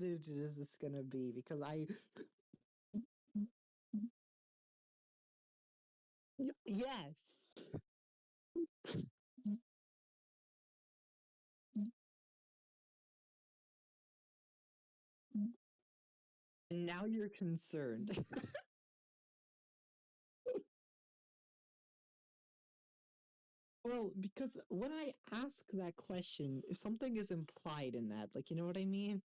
footage is this gonna be? Because yes. And now you're concerned. Well, because when I ask that question, something is implied in that. Like, you know what I mean?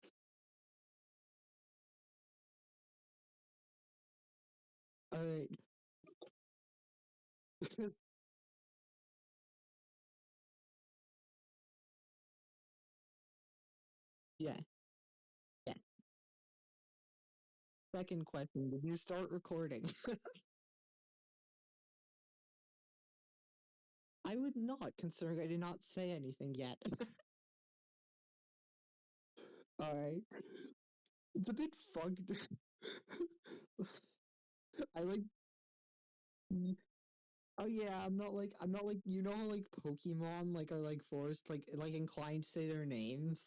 Alright. Yeah. Yeah. Second question, did you start recording? I would not, considering I did not say anything yet. Alright. It's a bit fucked. I like. Oh yeah, I'm not like you know how like Pokemon like are like forced like inclined to say their names.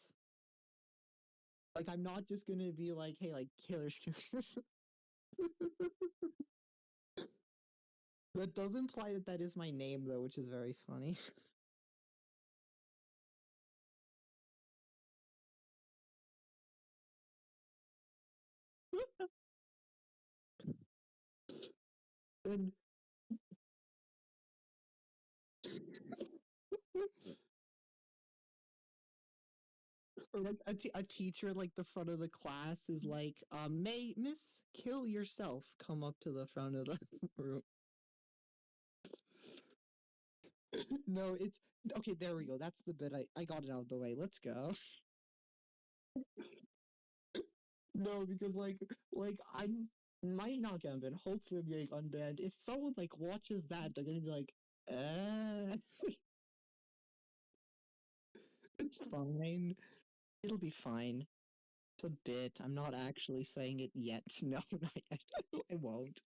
Like I'm not just gonna be like, hey, like Killer. That does imply that that is my name though, which is very funny. And or like a teacher at like the front of the class is like, may Miss Kill Yourself come up to the front of the room. No, it's okay. There we go. That's the bit. I got it out of the way. Let's go. No, because like I might not get unbanned. Hopefully, I'm getting unbanned. If someone like watches that, they're gonna be like, it's fine. It'll be fine. It's a bit. I'm not actually saying it yet. No, not yet. I won't.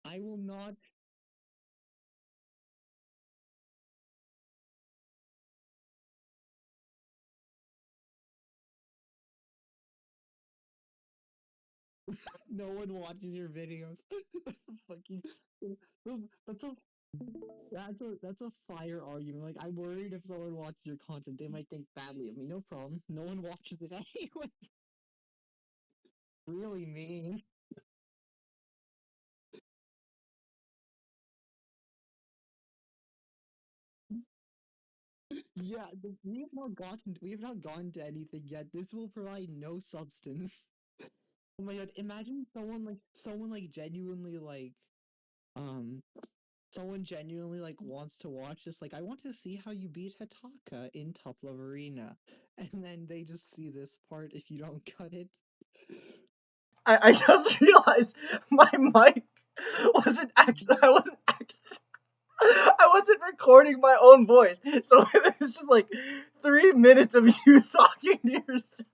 I will not. No one watches your videos. Fucking. That's a that's a fire argument. Like I'm worried if someone watches your content, they might think badly of me. No problem. No one watches it anyway. Really mean. Yeah, we have not gotten to anything yet. This will provide no substance. Oh my god, imagine someone like genuinely um someone genuinely like wants to watch this, like I want to see how you beat Hitaka in Top Love Arena. And then they just see this part if you don't cut it. I just realized my mic wasn't actually. I wasn't recording my own voice, so it was just like 3 minutes of you talking to yourself.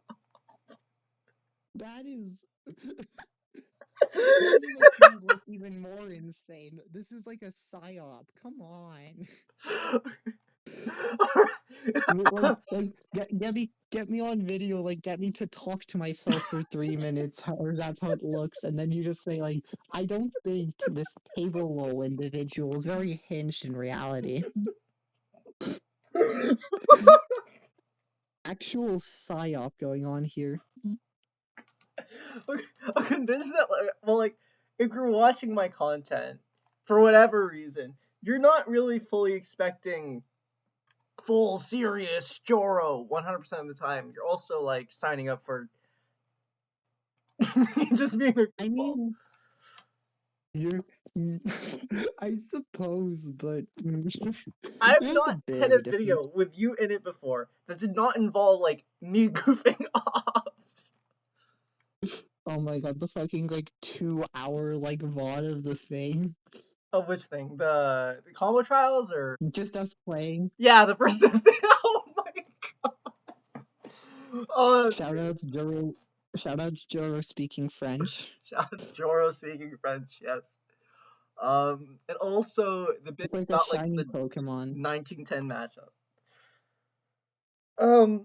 That is That makes me look even more insane. This is like a psyop. Come on. Get me on video, like get me to talk to myself for 3 minutes, or that's how it looks, and then you just say like, I don't think this table lol individual is very hinged in reality. Actual psyop going on here. I'm convinced that, like, if you're watching my content for whatever reason, you're not really fully expecting full serious Joro 100% of the time. You're also like signing up for just being a I goofball. mean, you're, I suppose, but I've there's a not bit had of a a difference. video with you in it before that did not involve like me goofing off. Oh my god, the fucking like 2 hour like VOD of the thing. Of which thing? The combo trials or Just us playing. yeah, the first thing. Oh my god. Oh, that's Shout great. out to Joro. Shout out to Joro speaking French. Shout out to Joro speaking French, yes. And also the bit It's like a about like shiny the Pokemon. 1910 matchup. Um,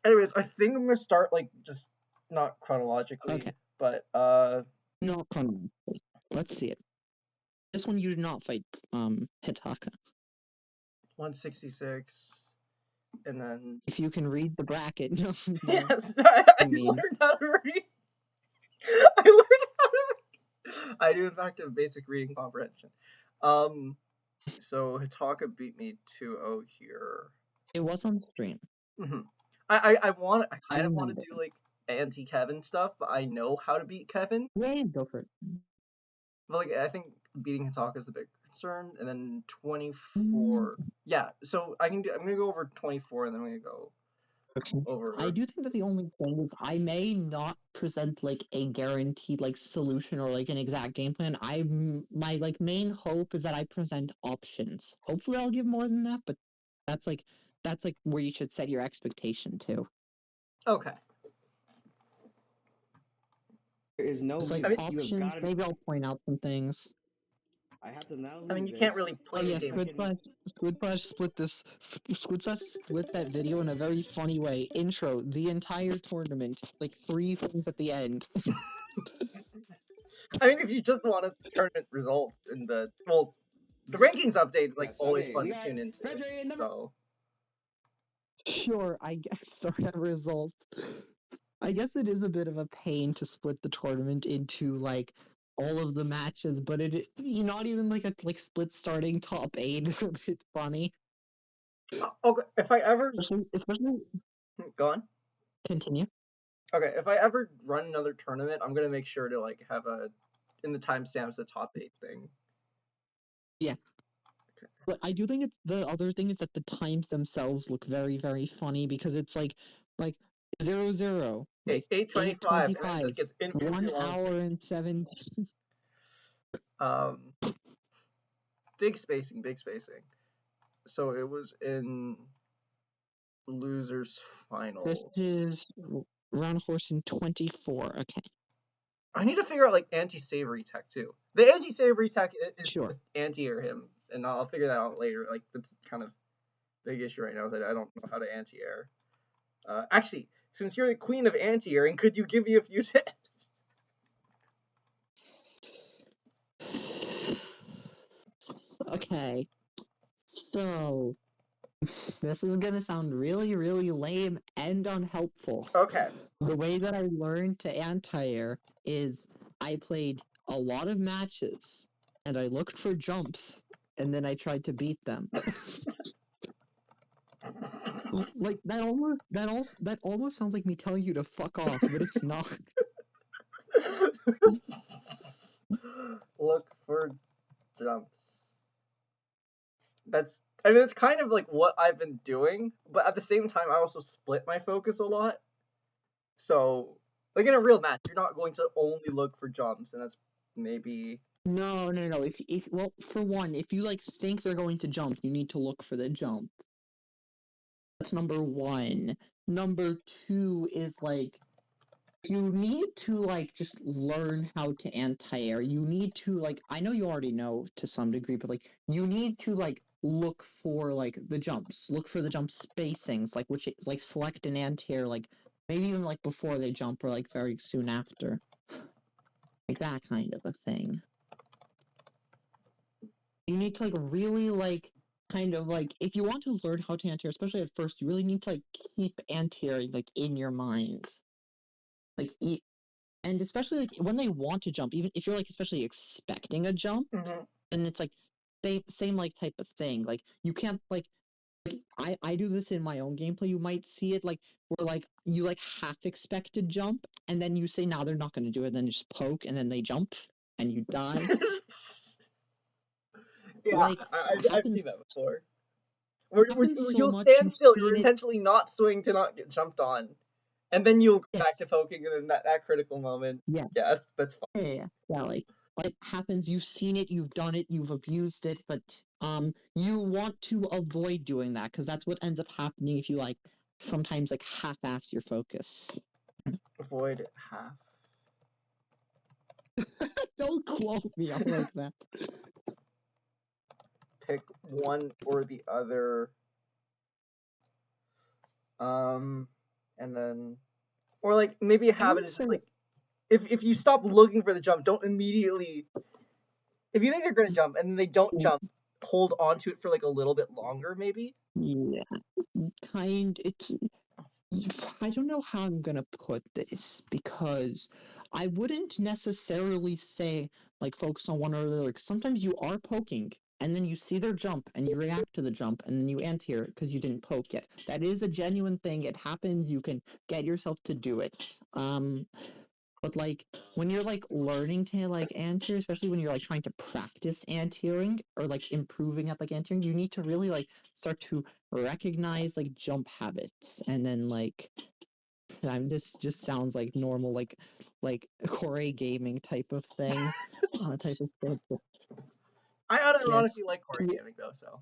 Anyways, I think I'm gonna start like just not chronologically, Okay. but No, chronologically. Let's see it. This one you did not fight Hitaka. 166, and then If you can read the bracket, no, no. yes, I mean, learned how to read. I learned how to read. I do in fact have basic reading comprehension. So Hitaka beat me 2-0 here. it was on stream. hmm I I kind of want remember. to do like anti-Kevin stuff, but I know how to beat Kevin. Yeah, go for it. But like I think beating Hitaka is the big concern, and then Mm, 24. Yeah, so I can do. I'm gonna go over 24, and then I'm gonna go okay. I over. do think that the only thing is I may not present like a guaranteed like solution or like an exact game plan. My like main hope is that I present options. Hopefully I'll give more than that, but that's like that's like where you should set your expectation to. Okay. There is no It's like I mean, music. You have options. got to. Maybe I'll point out some things. I have to now I mean, leave you can't this. really Oh play a yeah, game. Squid Flash split this. Squid Flash split that video in a very funny way. Intro, the entire tournament, like 3 things at the end. I mean, if you just want tournament results and the rankings update is like Yes, always okay. fun We to got tune into. Frederick number. So Sure, I guess start at result. I guess it is a bit of a pain to split the tournament into like all of the matches, but not even like a like split starting top 8 is a bit funny. okay, if I ever Especially go on. continue. Okay, if I ever run another tournament, I'm gonna make sure to like have in the timestamps the top 8 thing. Yeah. But I do think it's the other thing is that the times themselves look very, very funny because it's like 00, like 8:25, and then 8:25, it gets infinitely 1 longer. hour and 7. Um, big spacing, big spacing. So it was in losers This finals. is round horse in 24. Okay, I need to figure out like anti-savory tech too. The anti-savory tech is sure. just anti-air him, and I'll figure that out later. Like that's kind of big issue right now is that I don't know how to anti-air. Actually, since you're the queen of anti-airing, could you give me a few tips? Okay, so this is gonna sound really, really lame and unhelpful. Okay. The way that I learned to anti-air is I played a lot of matches and I looked for jumps and then I tried to beat them. Like that almost sounds like me telling you to fuck off, but it's not. Look for jumps. I mean, it's kind of like what I've been doing, but at the same time, I also split my focus a lot. So, like in a real match, you're not going to only look for jumps, and that's maybe. No. If well, for one, if you like think they're going to jump, you need to look for the jump. That's number one. Number two is like you need to like just learn how to anti-air. You need to like I know you already know to some degree, but like you need to like look for like the jumps. Look for the jump spacings, like which like select an anti-air like maybe even like before they jump or like very soon after. Like that kind of a thing. You need to like really like kind of like if you want to learn how to anti-air, especially at first, you really need to like keep anti-airing like in your mind. Like and especially like when they want to jump, even if you're like especially expecting a jump, Mhm. and it's like same like type of thing. Like you can't like I do this in my own gameplay. You might see it like where like you like half expect a jump, and then you say, "Nah, they're not going to do it." Then you just poke, and then they jump, and you die. Yeah, Like I've happens seen that before. Where happens so you'll much. stand You've still, you'll seen it. intentionally not swing to not get jumped on, and then you'll go back Yes. to poking, and then that critical moment. Yeah. Yeah, that's fine. Yeah. Like happens. You've seen it. You've done it. You've abused it. But you want to avoid doing that because that's what ends up happening if you like sometimes like half-ass your focus. Avoid half. Don't quote me on like that. Pick one or the other. and then, or like maybe a habit wouldn't is just say like if you stop looking for the jump, don't immediately. If you think they're gonna jump and they don't jump, hold on to it for like a little bit longer, maybe. yeah, it's I don't know how I'm gonna put this because I wouldn't necessarily say like focus on one or the other. 'Cause sometimes you are poking and then you see their jump and you react to the jump and then you anti-air it because you didn't poke yet. That is a genuine thing. It happens. You can get yourself to do it. But like when you're like learning to like anti-air, especially when you're like trying to practice anti-airing or like improving at like anti-airing, you need to really like start to recognize like jump habits and then like this just sounds like normal like Core gaming type of thing. Type of thing. I Yes. unironically like core To, gaming though, so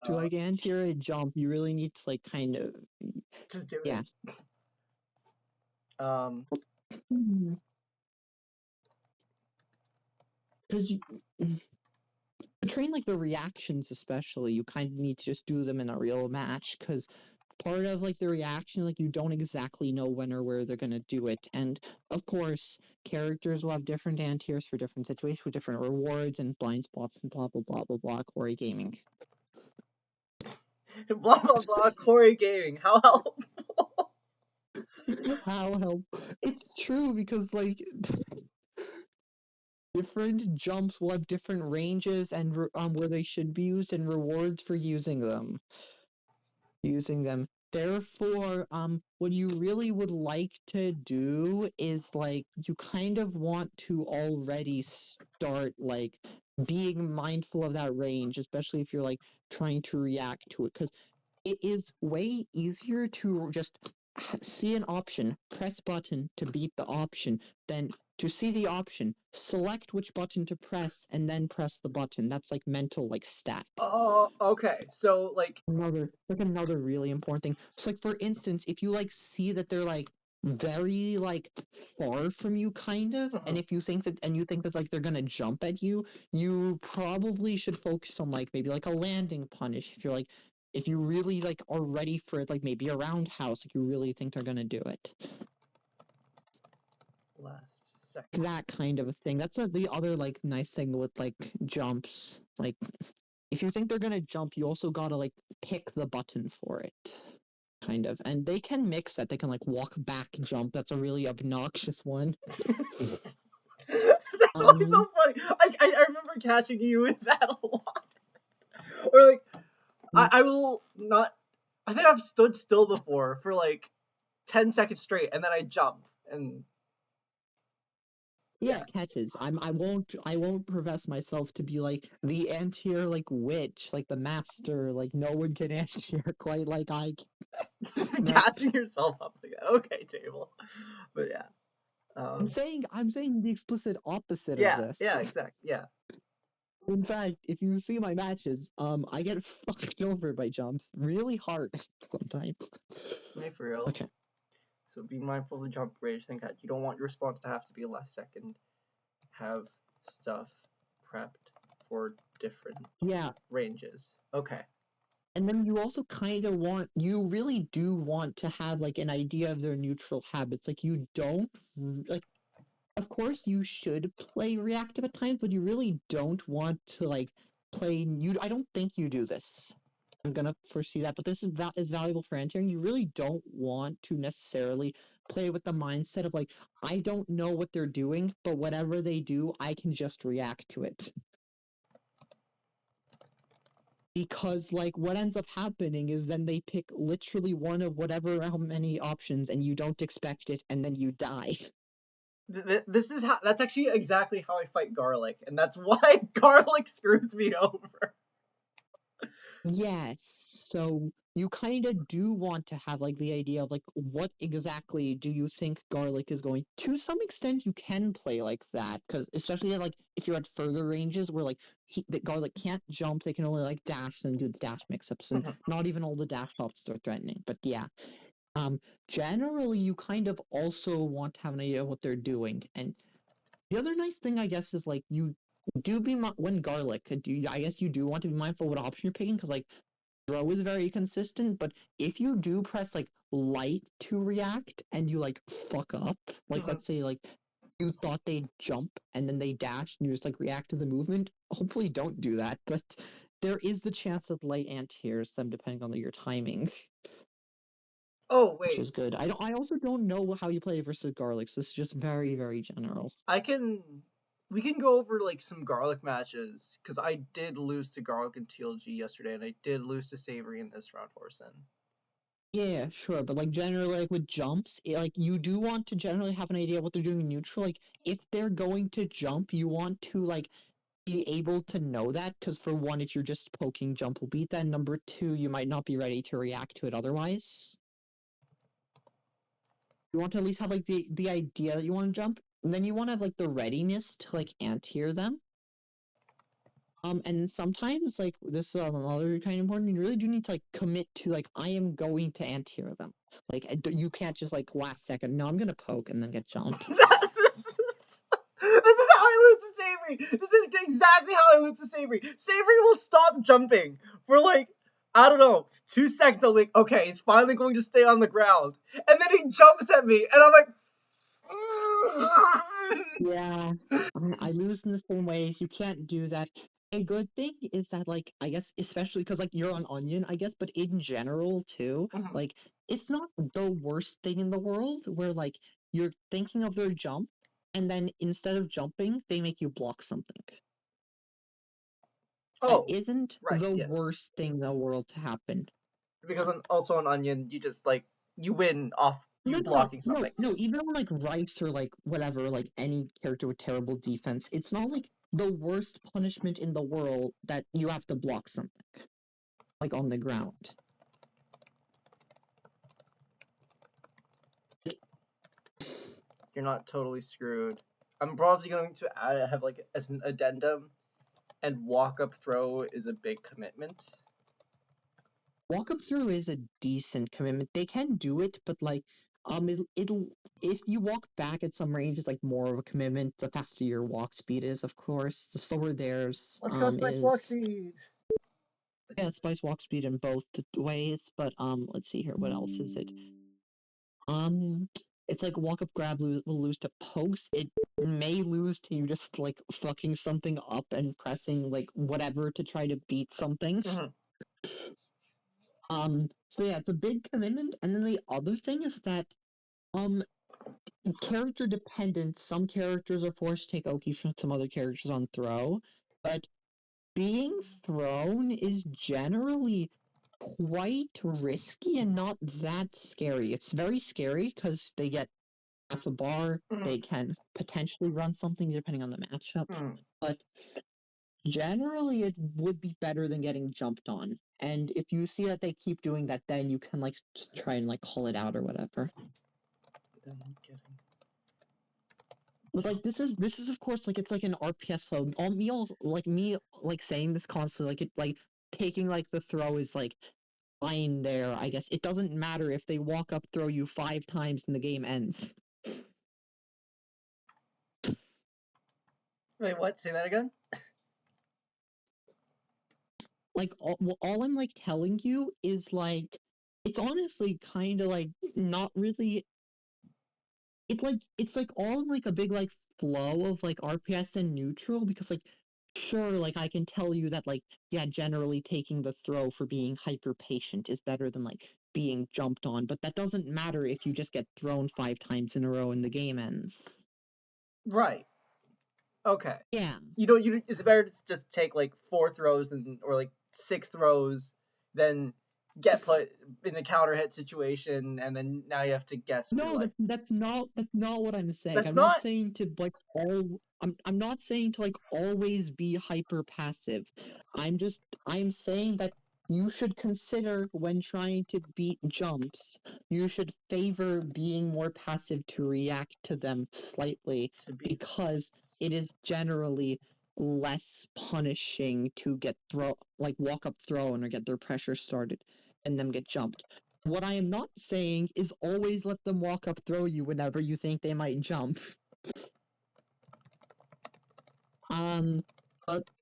to like anti-air a jump, you really need to like kind of just do yeah. it. Um, Because you to train like the reactions especially, you kind of need to just do them in a real match because part of like the reaction, like you don't exactly know when or where they're gonna do it. And of course, characters will have different anti-airs for different situations with different rewards and blind spots and blah blah blah blah blah. Core gaming. blah blah blah. Core gaming. How helpful. How help? It's true because like different jumps will have different ranges and where they should be used and rewards for using them. Therefore, what you really would like to do is like you kind of want to already start like being mindful of that range, especially if you're like trying to react to it, because it is way easier to just see an option, press button to beat the option, than to see the option, select which button to press, and then press the button. That's like mental like stack. Oh, okay. So like, Another really important thing. So like for instance, if you like see that they're like very like far from you kind of, and if you think that like they're gonna jump at you, you probably should focus on like maybe like a landing punish if you really like are ready for it, like maybe a roundhouse, like you really think they're gonna do it. last second. That kind of a thing. That's the other like nice thing with like jumps. Like if you think they're gonna jump, you also gotta like pick the button for it. Kind of. And they can mix that. They can like walk back jump. That's a really obnoxious one. That's always so funny. I remember catching you with that a lot. Or like, I will not. I think I've stood still before for like 10 seconds straight, and then I jump, and Yeah, it catches. I won't profess myself to be like the anti-air like witch, like the master, like no one can anti-air quite like I can. gassing yourself up again. Okay, table. But yeah. I'm saying the explicit opposite of Yeah, this. yeah, exactly. Yeah. In fact, if you see my matches, I get fucked over by jumps really hard sometimes. Me for real. Okay. So be mindful of the jump range. Think that you don't want your response to have to be a last second. Have stuff prepped for different Yeah, ranges. Okay. and then you really do want to have like an idea of their neutral habits. Like you don't like, of course you should play reactive at times, but you really don't want to like play. I don't think you do this. I'm gonna foresee that, but this is valuable for entering. You really don't want to necessarily play with the mindset of like, I don't know what they're doing, but whatever they do, I can just react to it. Because like what ends up happening is then they pick literally one of whatever how many options and you don't expect it and then you die. This is how. That's actually exactly how I fight garlic, and that's why garlic screws me over. Yes, so you kind of do want to have like the idea of like what exactly do you think garlic is going to some extent you can play like that because especially like if you're at further ranges where like the garlic can't jump, they can only like dash and do the dash mix-ups and not even all the dash hops are threatening, but yeah. Generally, you kind of also want to have an idea of what they're doing. And the other nice thing, I guess, is like you do be when garlic. I guess you do want to be mindful what option you're picking because like throw is very consistent, but if you do press like light to react and you like fuck up, like Mhm. let's say like you thought they'd jump and then they dash and you just like react to the movement, hopefully don't do that, but there is the chance that light anti-airs them depending on your timing, Oh which wait, is good. I also don't know how you play versus garlic, so it's just very, very general. we can go over like some garlic matches because I did lose to garlic in TLG yesterday, and I did lose to Savory in this round, Horson. Yeah, sure, but like generally, like with jumps, like you do want to generally have an idea what they're doing in neutral. Like if they're going to jump, you want to like be able to know that, because for one, if you're just poking, jump will beat that. Number two, you might not be ready to react to it otherwise. You want to at least have like the idea that you want to jump, and then you want to have like the readiness to like anti-air them. And sometimes like this is another kind of important. You really do need to like commit to like I am going to anti-air them. Like you can't just like last second. No, I'm gonna poke and then get jumped. This is how I lose to Savory. This is exactly how I lose to Savory. Savory will stop jumping for like, I don't know, 2 seconds. I'm like, okay, he's finally going to stay on the ground, and then he jumps at me, and I'm like. Yeah, I lose in the same ways. You can't do that. A good thing is that, like, I guess, especially because, like, you're on Onion, I guess, but in general, too, Mhm. like, it's not the worst thing in the world where, like, you're thinking of their jump, and then instead of jumping, they make you block something. That Oh, isn't right, the yeah. worst thing in the world to happen. Because also on Onion, you just like you win off you No, blocking something. even on like Rice or like whatever, like any character with terrible defense, it's not like the worst punishment in the world that you have to block something, like on the ground. You're not totally screwed. I'm probably going to have like as an addendum, and walk up throw is a big commitment. Walk up through is a decent commitment. They can do it, but like, it'll if you walk back at some range, it's like more of a commitment. The faster your walk speed is, of course, the slower theirs Let's go Spice Walk is. Speed. Yeah, spice walk speed in both ways, but let's see here. What else is it? Um, it's like walk up grab will lose to post. It may lose to you just like fucking something up and pressing like whatever to try to beat something. Mhm. So yeah, it's a big commitment. And then the other thing is that um character dependent. Some characters are forced to take Oki from some other characters on throw, but being thrown is generally quite risky and not that scary. It's very scary because they get half a bar, they can potentially run something depending on the matchup, Mhm. but generally it would be better than getting jumped on. And if you see that they keep doing that, then you can like try and like call it out or whatever. But like this is of course like it's like an RPS flow. Me like saying this constantly like it like taking like the throw is like fine there. I guess it doesn't matter if they walk up throw you 5 times and the game ends. Wait, what? Say that again. Like all I'm like telling you is like it's honestly kind of like not really it's like all in like a big like flow of like RPS and neutral because like sure like I can tell you that like yeah generally taking the throw for being hyper patient is better than like being jumped on, but that doesn't matter if you just get thrown 5 times in a row and the game ends. Right. Okay. Yeah. You is it better to just take like 4 throws or like 6 throws than get put in a counter hit situation and then now you have to guess for your No, life. that's not what I'm saying. That's I'm not not saying to like I'm not saying to like always be hyper passive. I'm saying that you should consider when trying to beat jumps, you should favor being more passive to react to them slightly to beat the because it is generally less punishing to get walk up thrown or get their pressure started and them get jumped. What I am not saying is always let them walk up throw you whenever you think they might jump.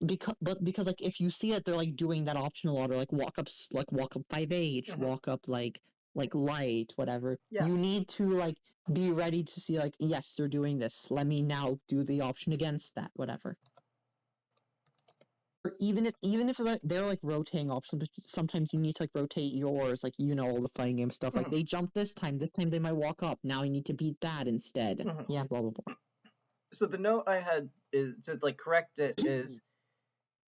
Because like if you see that they're like doing that optional order, like walk up 5H, Mhm. walk up like light, whatever. Yeah. You need to like be ready to see like, yes, they're doing this. Let me now do the option against that, whatever. Or even if like, they're like rotating options, sometimes you need to like rotate yours, like all the fighting game stuff. Like Mhm. they jump this time they might walk up. Now you need to beat that instead. Mhm. Yeah, blah blah blah. So the note I had is to like correct it is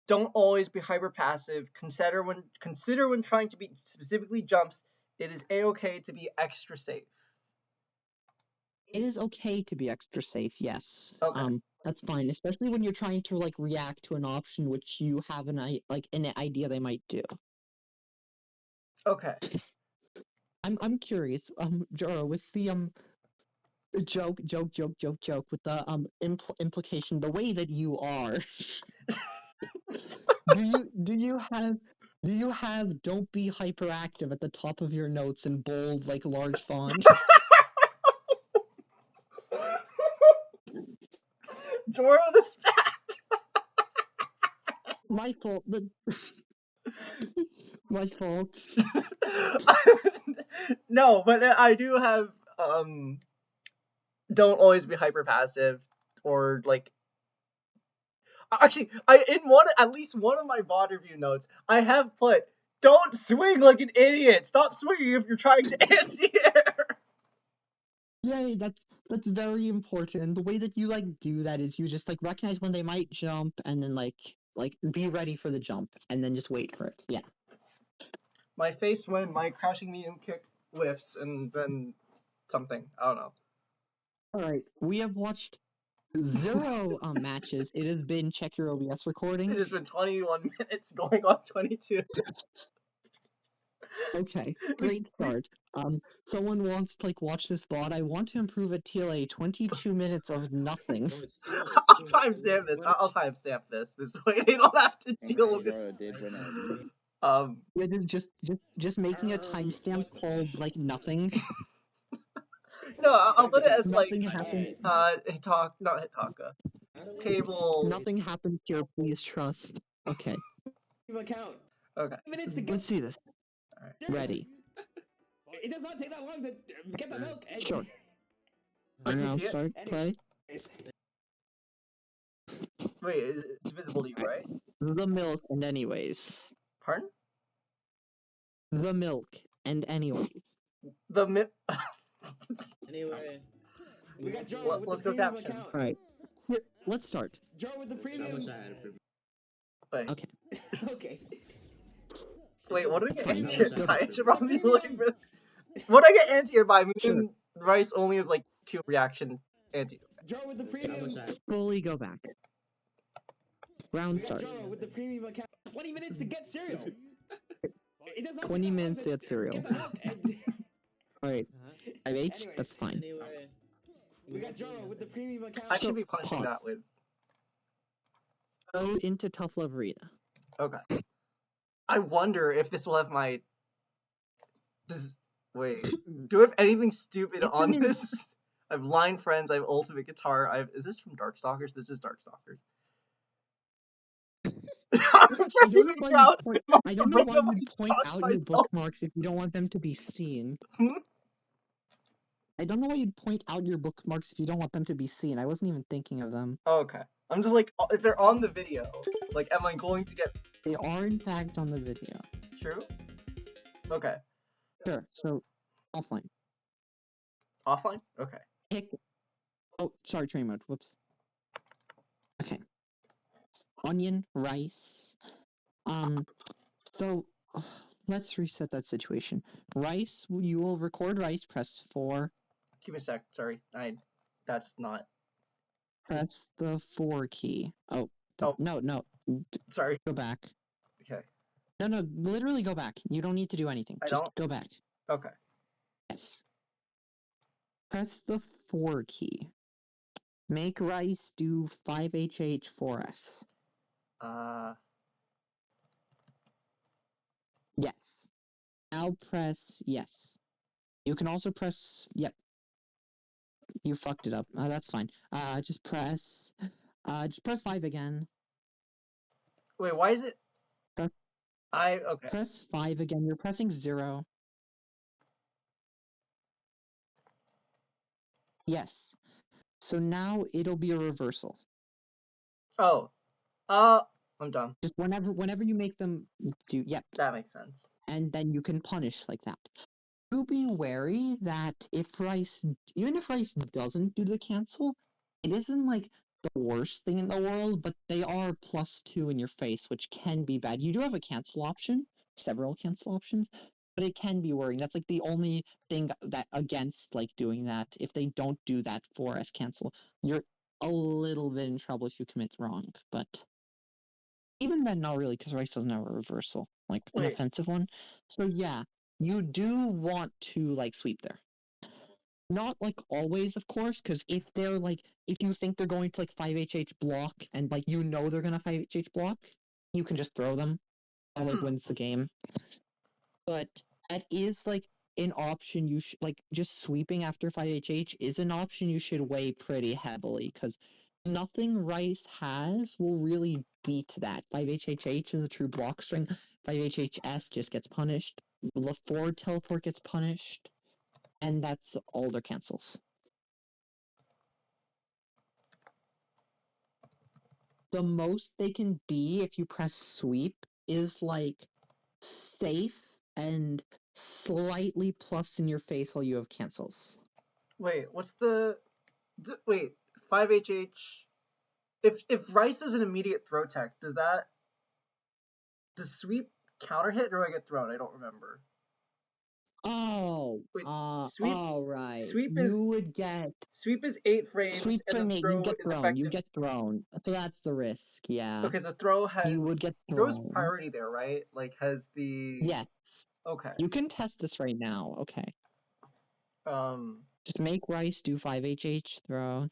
don't always be hyper passive. Consider when trying to beat specifically jumps, it is a-okay to be extra safe. It is okay to be extra safe, yes. Okay. That's fine, especially when you're trying to like react to an option which you have an idea they might do. Okay. I'm curious, Joro, with the joke with the implication, the way that you are. do you have don't be hyperactive at the top of your notes in bold like large font? Joro the Spat. My fault. My fault. No, but I do have don't always be hyper passive or like actually I in one at least one of my VOD review notes I have put don't swing like an idiot. Stop swinging if you're trying to anti-air. Yay, that's very important. And the way that you like do that is you just like recognize when they might jump and then like be ready for the jump and then just wait for it. Yeah. My face when my crouching medium kick whiffs and then something. I don't know. Alright. We have watched 0 matches. It has been check your OBS recording. It has been 21 minutes going on 22. Okay, great start. Someone wants to like watch this VOD. I want to improve a TLA 22 minutes of nothing. No, it's still. I'll timestamp this. I'll timestamp this. This way they don't have to deal with. Did win it. It is just making a timestamp called like nothing. No, I'll put it as like Nothing happened. Hitaka, not Hitaka. Table. Nothing happened here. Please trust. Okay, Account. Okay. Minutes to let's see this. Alright. Ready. It does not take that long to get the milk. Sure. Wait, can you Now see it? start play. Wait, it's visible to you, right? The milk and anyways. Pardon? The milk and anyways. The mi- Anyway, we got Joe with Let's the go premium caption. account. Alright. Here, let's start. Joe with the premium. Wait, Okay. Okay. wait, what do I get Fine. anti-air by? I should probably be looking for this. What do I get anti-air by? Me and Rice only is like 2 reaction anti. Joe with the premium. Fully go back. Round We got start. Joe with the premium account. 20 minutes to get cereal. It does not 20 take that minutes long to get cereal. Get the milk. Alright. I've H, Anyways. that's fine. We got Joe with the premium account. I should be punishing Pause. that with. Go into Tough Love Rita. Okay. I wonder if this will have my. Wait. Do I have anything stupid on this? I have Line Friends, I have Ultimate Guitar, I have. Is this from Darkstalkers? This is Darkstalkers. I don't know why you'd point out your bookmarks if you don't want them to be seen. I don't know why you'd point out your bookmarks if you don't want them to be seen. I wasn't even thinking of them. Okay. I'm just like, if they're on the video, like, am I going to get. They are in fact on the video. True? Okay. Sure, so offline. Offline? Okay. Pick. Oh, sorry, train mode. Whoops. Okay. Onion, rice. So let's reset that situation. Rice, you will record rice, press 4. Give me a sec. Sorry. That's not. Press the 4 key. Oh. Oh. No. Sorry. Go back. Okay. No, literally go back. You don't need to do anything. I Just don't? go back. Okay. Yes. Press the 4 key. Make rice do 5HH 4S. Yes. Now press yes. You can also press yep. You fucked it up. That's fine. Just press 5 again. Wait, why is it? Press- Okay. Press 5 again. You're pressing 0. Yes. So now it'll be a reversal. Oh. I'm done. Just whenever you make them do, yep. That makes sense. And then you can punish like that. Do be wary that even if Rice doesn't do the cancel, it isn't like the worst thing in the world, but they are +2 in your face, which can be bad. You do have a cancel option, several cancel options, but it can be worrying. That's like the only thing that against like doing that. If they don't do that 4S cancel, you're a little bit in trouble if you commit wrong, but even then, not really, because Rice doesn't have a reversal, like an Wait. offensive one. So yeah, you do want to like sweep there. Not like always, of course, because if you think they're going to like 5HH block and like you know they're gonna 5HH block, you can just throw them. That like wins the game. But that is like an option you should like just sweeping after 5HH is an option you should weigh pretty heavily because nothing Rice has will really beat that. 5HHH is a true block string. 5HHS just gets punished. The forward teleport gets punished. And that's all their cancels. The most they can be if you press sweep is like safe and slightly plus in your face while you have cancels. Wait, what's the? Wait, 5HH. If Rice is an immediate throw tech, does sweep counter hit or do I get thrown? I don't remember. Oh, Wait, all right. sweep You would get sweep is 8 frames sweep and from the 8. You throw get is thrown. You effective. get thrown. So that's the risk. Yeah. Okay, so throw You would get throw's thrown. priority there, right? Like has the Yes. Okay. You can test this right now. Okay. Just make Rice do 5HH throw.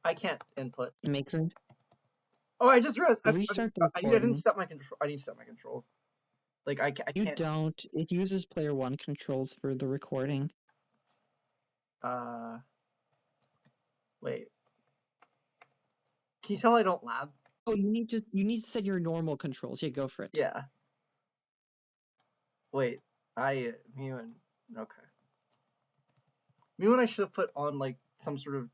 I can't input. Make her Oh, I just realized restart the I didn't recording. set my control. I need to set my controls. Like I You can't. don't. It uses player 1 controls for the recording. Wait. Can you tell I don't lab? Oh, you need to set your normal controls. Yeah, go for it. Yeah. Wait. Okay. I should have put on like some sort of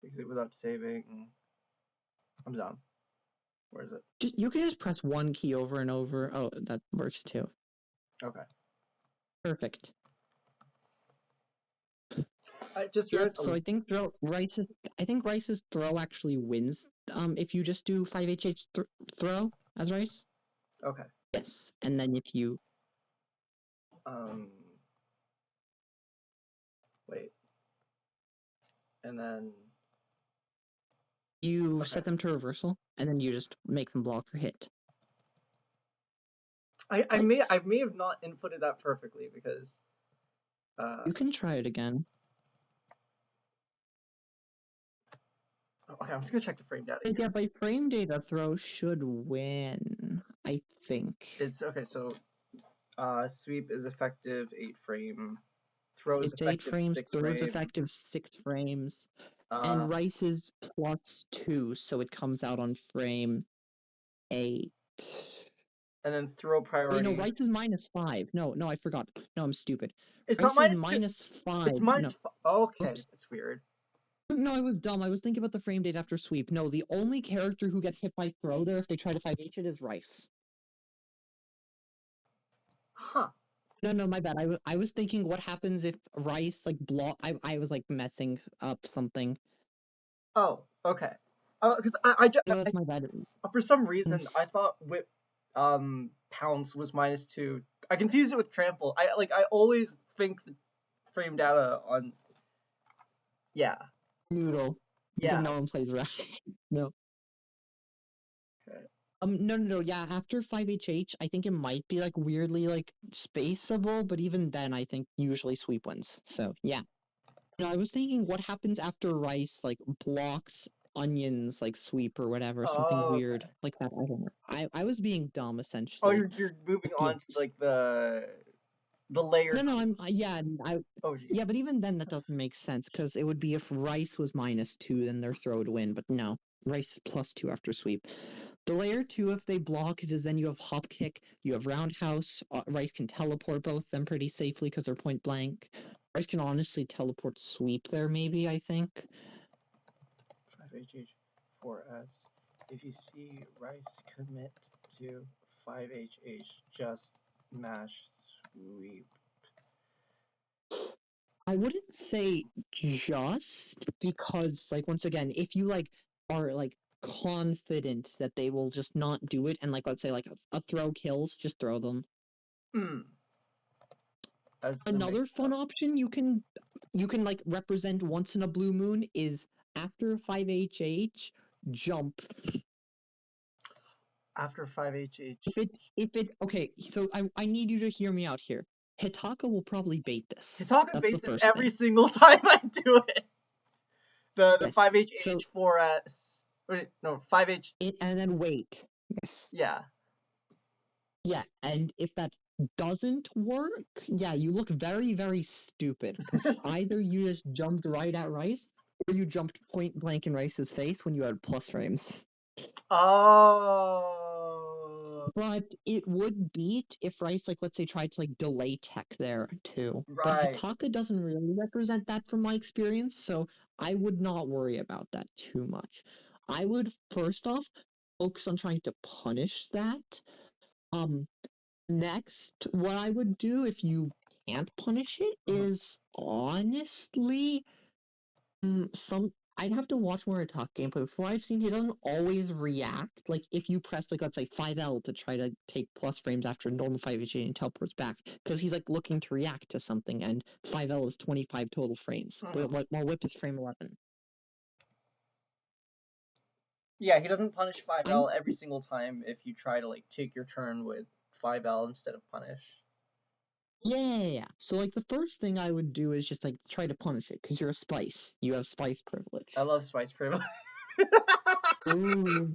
exit without saving. I'm done. Where is it? You can just press one key over and over. Oh, that works too. Okay. Perfect. I just Yep. realized. So I think Rice's throw actually wins. If you just do 5HH throw as Rice. Okay. Yes, and then if you wait. And then you set them to reversal, and then you just make them block or hit. I may have not inputted that perfectly because you can try it again. Okay, I'm just gonna check the frame data. Yeah, by frame data, throw should win. I think It's okay. So, sweep is effective 8 frame. Throw is it's 8 effective frames. 6 Throw is frame. effective 6 frames, and Rice is +2, so it comes out on frame 8. And then throw priority. Wait, no, Rice is -5. No, I forgot. No, I'm stupid. It's Rice not is -5. It's minus. No. Okay, Oops. that's weird. No, I was dumb. I was thinking about the frame date after sweep. No, the only character who gets hit by throw there if they try to 5H it is Rice. Huh. No, my bad. I was thinking what happens if Rice like block. I was like messing up something. Oh, okay. Because No, that's my bad. For some reason I thought whip pounce was -2. I confused it with trample. I always think the frame data on. Yeah. Noodle. Yeah. No one plays Rice. No. Okay. No. Yeah, after 5HH, I think it might be like weirdly like spaceable, but even then, I think usually sweep wins. So yeah. No, I was thinking what happens after Rice like blocks onions like sweep or whatever, something weird like that. I don't know. I was being dumb essentially. Oh, you're moving on to like the layer. No, Oh, geez. yeah, but even then that doesn't make sense because it would be if Rice was -2, then their throw would win. But no, rice is +2 after sweep. The layer 2, if they block it, is then you have hop kick, you have roundhouse. Rice can teleport both them pretty safely because they're point blank. Rice can honestly teleport sweep there, maybe, I think. 5HH 4S. If you see Rice commit to 5HH, just mash sweep. I wouldn't say just because, like, once again, if you like are like confident that they will just not do it, and like let's say like a throw kills, just throw them. As the Another mix fun up. option you can like represent once in a blue moon is after 5HH jump. After 5HH. If it okay, so I need you to hear me out here. Hitaka will probably bait this. Hitaka That's the baits this first every thing. single time I do it. The Yes. 5HH So 4S. Wait, no, 5H. it and then wait. Yes. Yeah. Yeah, and if that doesn't work, yeah, you look very, very stupid because either you just jumped right at Rice or you jumped point blank in Rice's face when you had plus frames. Oh. But it would beat if Rice, like, let's say, tried to, like, delay tech there, too. But Right. Hitaka doesn't really represent that from my experience, so I would not worry about that too much. I would, first off, focus on trying to punish that. Next, what I would do if you can't punish it is honestly I'd have to watch more Attack gameplay. Before I've seen he doesn't always react. Like if you press like let's say 5L to try to take plus frames after normal 5HA and teleports back, because he's like looking to react to something, and 5L is 25 total frames. While Whip is frame 11. Yeah, he doesn't punish I'm 5L every single time if you try to like take your turn with 5L instead of punish. yeah. So like the first thing I would do is just like try to punish it because you're a spice. You have spice privilege. I love Spice Privilege. Ooh.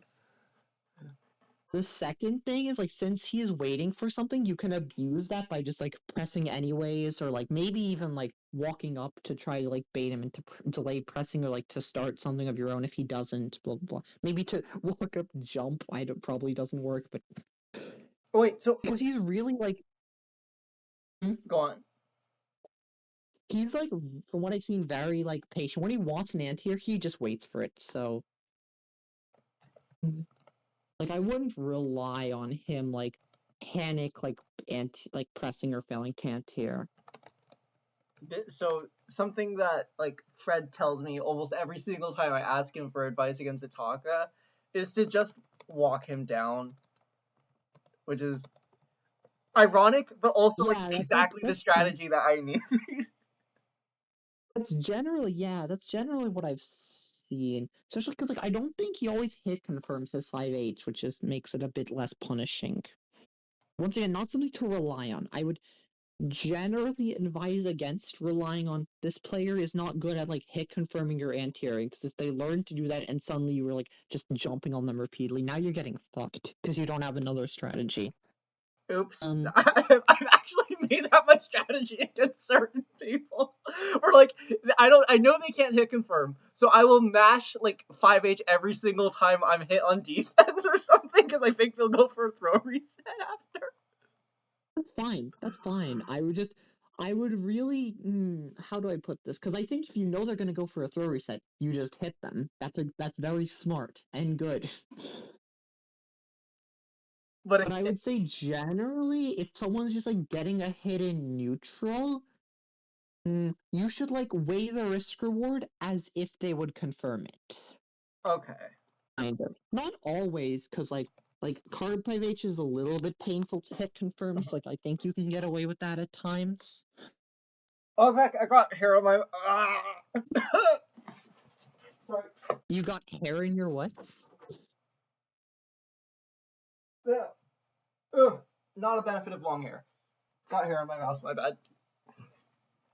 The second thing is like since he is waiting for something, you can abuse that by just like pressing anyways, or like maybe even like walking up to try to like bait him into delay pressing, or like to start something of your own if he doesn't. Blah blah blah. Maybe to walk up jump. Probably doesn't work, but Wait, so because he's really like go on. he's like from what I've seen very like patient. When he wants an anti-air, he just waits for it. So like I wouldn't rely on him like panic like pressing or failing anti-air. So something that like Fred tells me almost every single time I ask him for advice against Hitaka is to just walk him down, which is ironic, but also like Yeah, exactly the strategy that I need. that's generally what I've seen. Especially because like I don't think he always hit confirms his 5H, which just makes it a bit less punishing. Once again, not something to rely on. I would generally advise against relying on this player is not good at like hit confirming your anti-airing, because if they learn to do that and suddenly you were like just jumping on them repeatedly, now you're getting fucked because you don't have another strategy. Oops. I've actually made that much strategy against certain people. Or like I know they can't hit confirm, so I will mash like 5H every single time I'm hit on defense or something because I think they'll go for a throw reset after. That's fine. That's fine. I would really, how do I put this? Because I think if you know they're gonna go for a throw reset, you just hit them. That's very smart and good. But But I would say generally, if someone's just like getting a hit in neutral, you should like weigh the risk reward as if they would confirm it. okay. Kind of. Not always, because like card 5H is a little bit painful to hit confirms. Like I think you can get away with that at times. Oh heck, I got hair on my sorry. You got hair in your what? Yeah. Ugh. Not a benefit of long hair. Got hair on my mouth, my bad.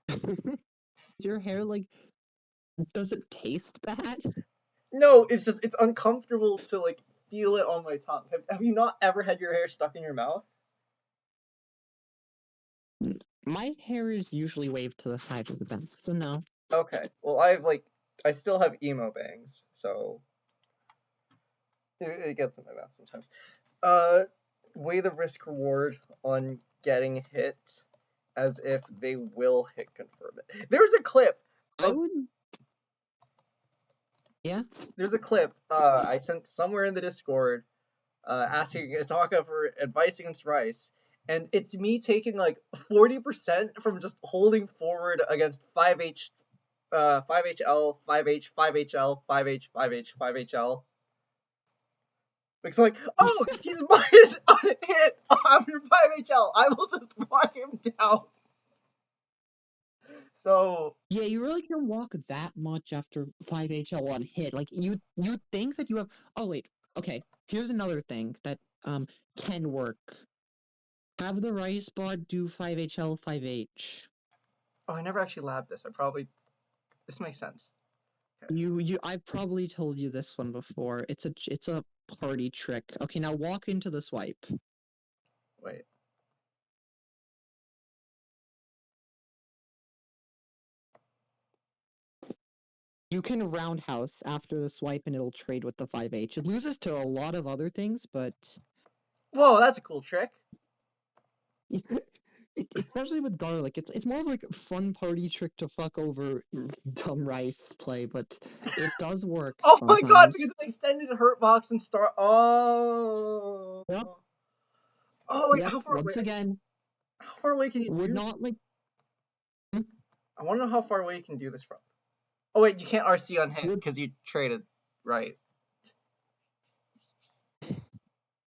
Is your hair like, does it taste bad? No, it's uncomfortable to like feel it on my tongue. Have you not ever had your hair stuck in your mouth? My hair is usually waved to the side of the bend, so no. Okay. Well, I still have emo bangs, so It gets in my mouth sometimes. Weigh the risk reward on getting hit as if they will hit confirm it. There's a clip. I would. Yeah. There's a clip I sent somewhere in the Discord asking Hitaka for advice against Rice, and it's me taking like 40% from just holding forward against 5H, 5HL, 5H, 5HL, 5H, 5H, 5HL. It's like, oh, he's minus on a hit after 5HL. I will just walk him down. So Yeah, you really can walk that much after 5HL on hit. Like you think that you have. Oh wait, okay. Here's another thing that can work. Have the Rice bot do 5HL 5H. I never actually labbed this. This makes sense. Okay. I've probably told you this one before. It's a party trick. Okay, now walk into the swipe. Wait. You can roundhouse after the swipe and it'll trade with the 5H. It loses to a lot of other things, but... Whoa, that's a cool trick. Especially with garlic, it's more of like a fun party trick to fuck over dumb Rice play, but it does work. Oh my god, sometimes. because it extended hurt box and start. Oh. Yep. Oh wait, Yep. how far Once away? again, How far away can you would do? not like. I want to know how far away you can do this from. Oh wait, you can't RC on hit Would- because you traded, right?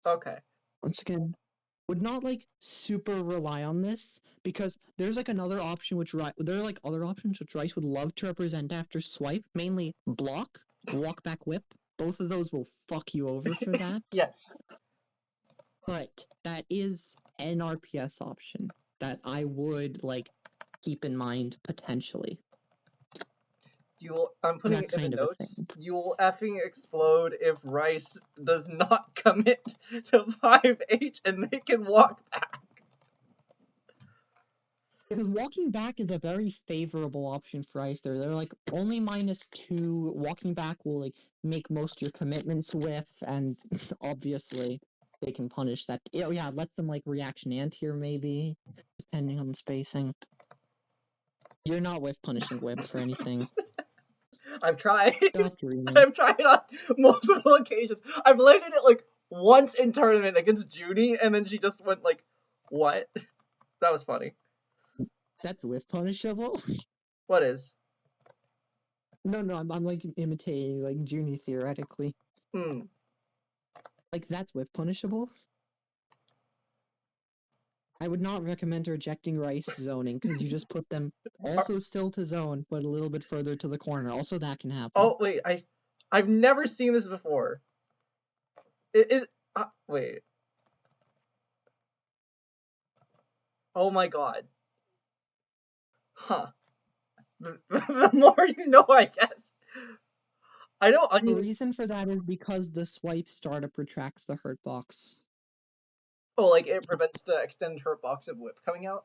Okay. Once again, would not like super rely on this because there's like another option which there are like other options which Rice would love to represent after swipe, mainly block, walk back whip. Both of those will fuck you over for that. Yes. But that is an RPS option that I would like keep in mind potentially. I'm putting That it in kind the of a notes. thing. You will effing explode if Rice does not commit to 5H and they can walk back. Because walking back is a very favorable option for Rice. They're like only -2. Walking back will like make most of your commitments with, and obviously they can punish that. Oh yeah, let them like reaction antiair maybe, depending on the spacing. You're not with punishing whip for anything. I've tried. Stop dreaming. I've tried on multiple occasions. I've landed it like once in tournament against Junie, and then she just went like, "What?" That was funny. That's whiff punishable? What is? No, I'm like imitating like Junie theoretically. Hmm. Like that's whiff punishable? I would not recommend rejecting Rice zoning because you just put them also still to zone, but a little bit further to the corner. Also, that can happen. Oh wait, I've never seen this before. Wait. Oh my god. Huh. The more you know, I guess. I don't. The reason for that is because the swipe startup retracts the hurt box. Oh, like it prevents the extended hurt box of whip coming out?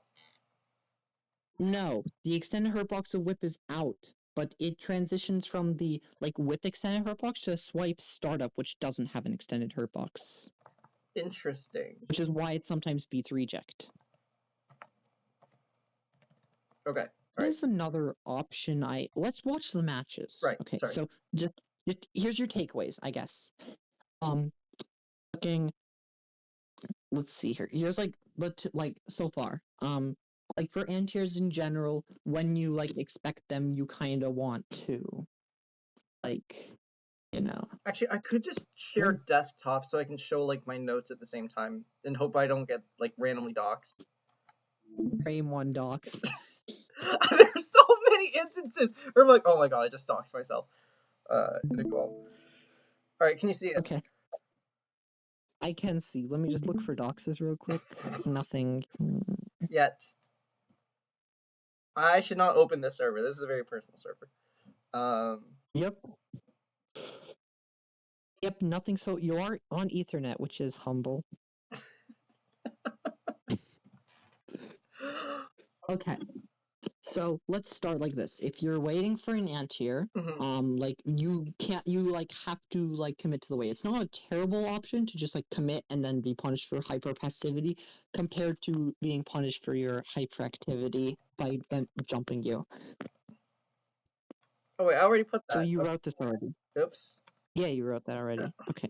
No, the extended hurt box of whip is out, but it transitions from the like whip extended hurt box to a swipe startup, which doesn't have an extended hurt box. Interesting. Which is why it sometimes beats reject. Okay. There's another option. Let's watch the matches. Right. Okay. Sorry. So just here's your takeaways, I guess. Looking. Let's see here. Here's like so far. Like for antiairs in general, when you like expect them, you kind of want to, like, you know. Actually, I could just share desktop so I can show like my notes at the same time and hope I don't get like randomly doxed. Frame 1 docs. There's so many instances where I'm like, oh my god, I just doxed myself. In a goal. Alright, can you see it? Okay. I can see. Let me just look for doxes real quick. Nothing. Yet. I should not open this server. This is a very personal server. Yep. Yep, nothing. So you are on Ethernet, which is humble. Okay. So let's start like this. If you're waiting for an antiair, Mhm. like you have to like commit to the wait. It's not a terrible option to just like commit and then be punished for hyperpassivity compared to being punished for your hyperactivity by them jumping you. Oh wait, I already put that. So you wrote this already. Oops. Yeah, you wrote that already. Okay.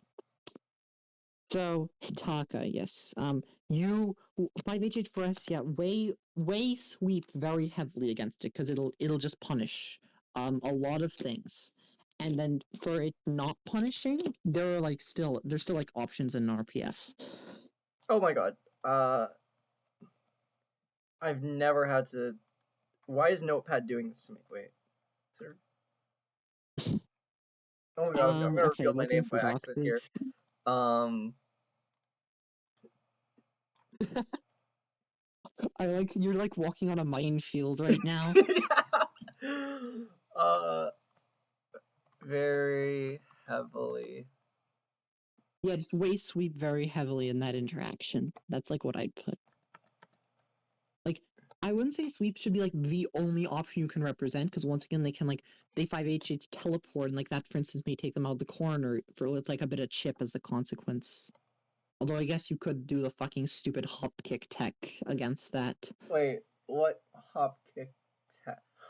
So Hitaka, yes. You 5HH4S, yeah, way sweep very heavily against it because it'll just punish a lot of things. And then for it not punishing, there's still like options in RPS. Oh my god. I've never had to. Why is Notepad doing this to me? Wait, sir. Oh my god, I'm gonna Okay, reveal my looking name for by accident here. boxes. I like you're like walking on a minefield right now. uh, very heavily. Yeah, just way sweep very heavily in that interaction. That's like what I'd put. Like, I wouldn't say sweep should be like the only option you can represent, because once again, they 5HH teleport, and like that, for instance, may take them out of the corner with like a bit of chip as a consequence. Although I guess you could do the fucking stupid hop kick tech against that. Wait, what hop kick?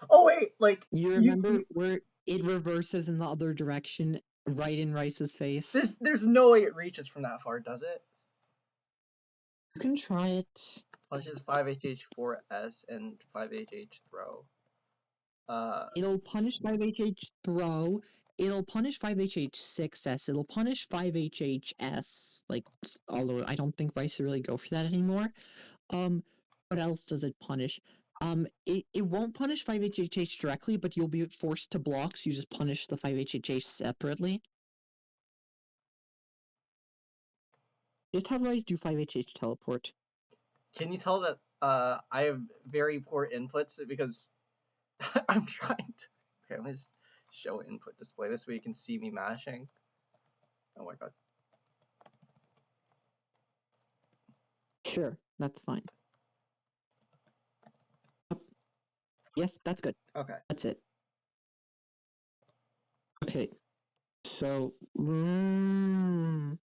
Oh wait, like You remember where it reverses in the other direction, right in Rice's face? There's no way it reaches from that far, does it? You can try it. Punishes 5HH4S and 5HH throw. It'll punish 5HH throw. It'll punish 5HH6S. It'll punish 5HHS. Like, although I don't think Vice really go for that anymore. What else does it punish? It won't punish 5HHH directly, but you'll be forced to block, so you just punish the 5HHH separately. Just have Rice do 5HH teleport. Can you tell that I have very poor inputs because I'm trying to. Okay, I'm gonna just show input display this way you can see me mashing. Oh my god. Sure, that's fine. Yes, that's good. Okay. That's it. Okay. So, okay.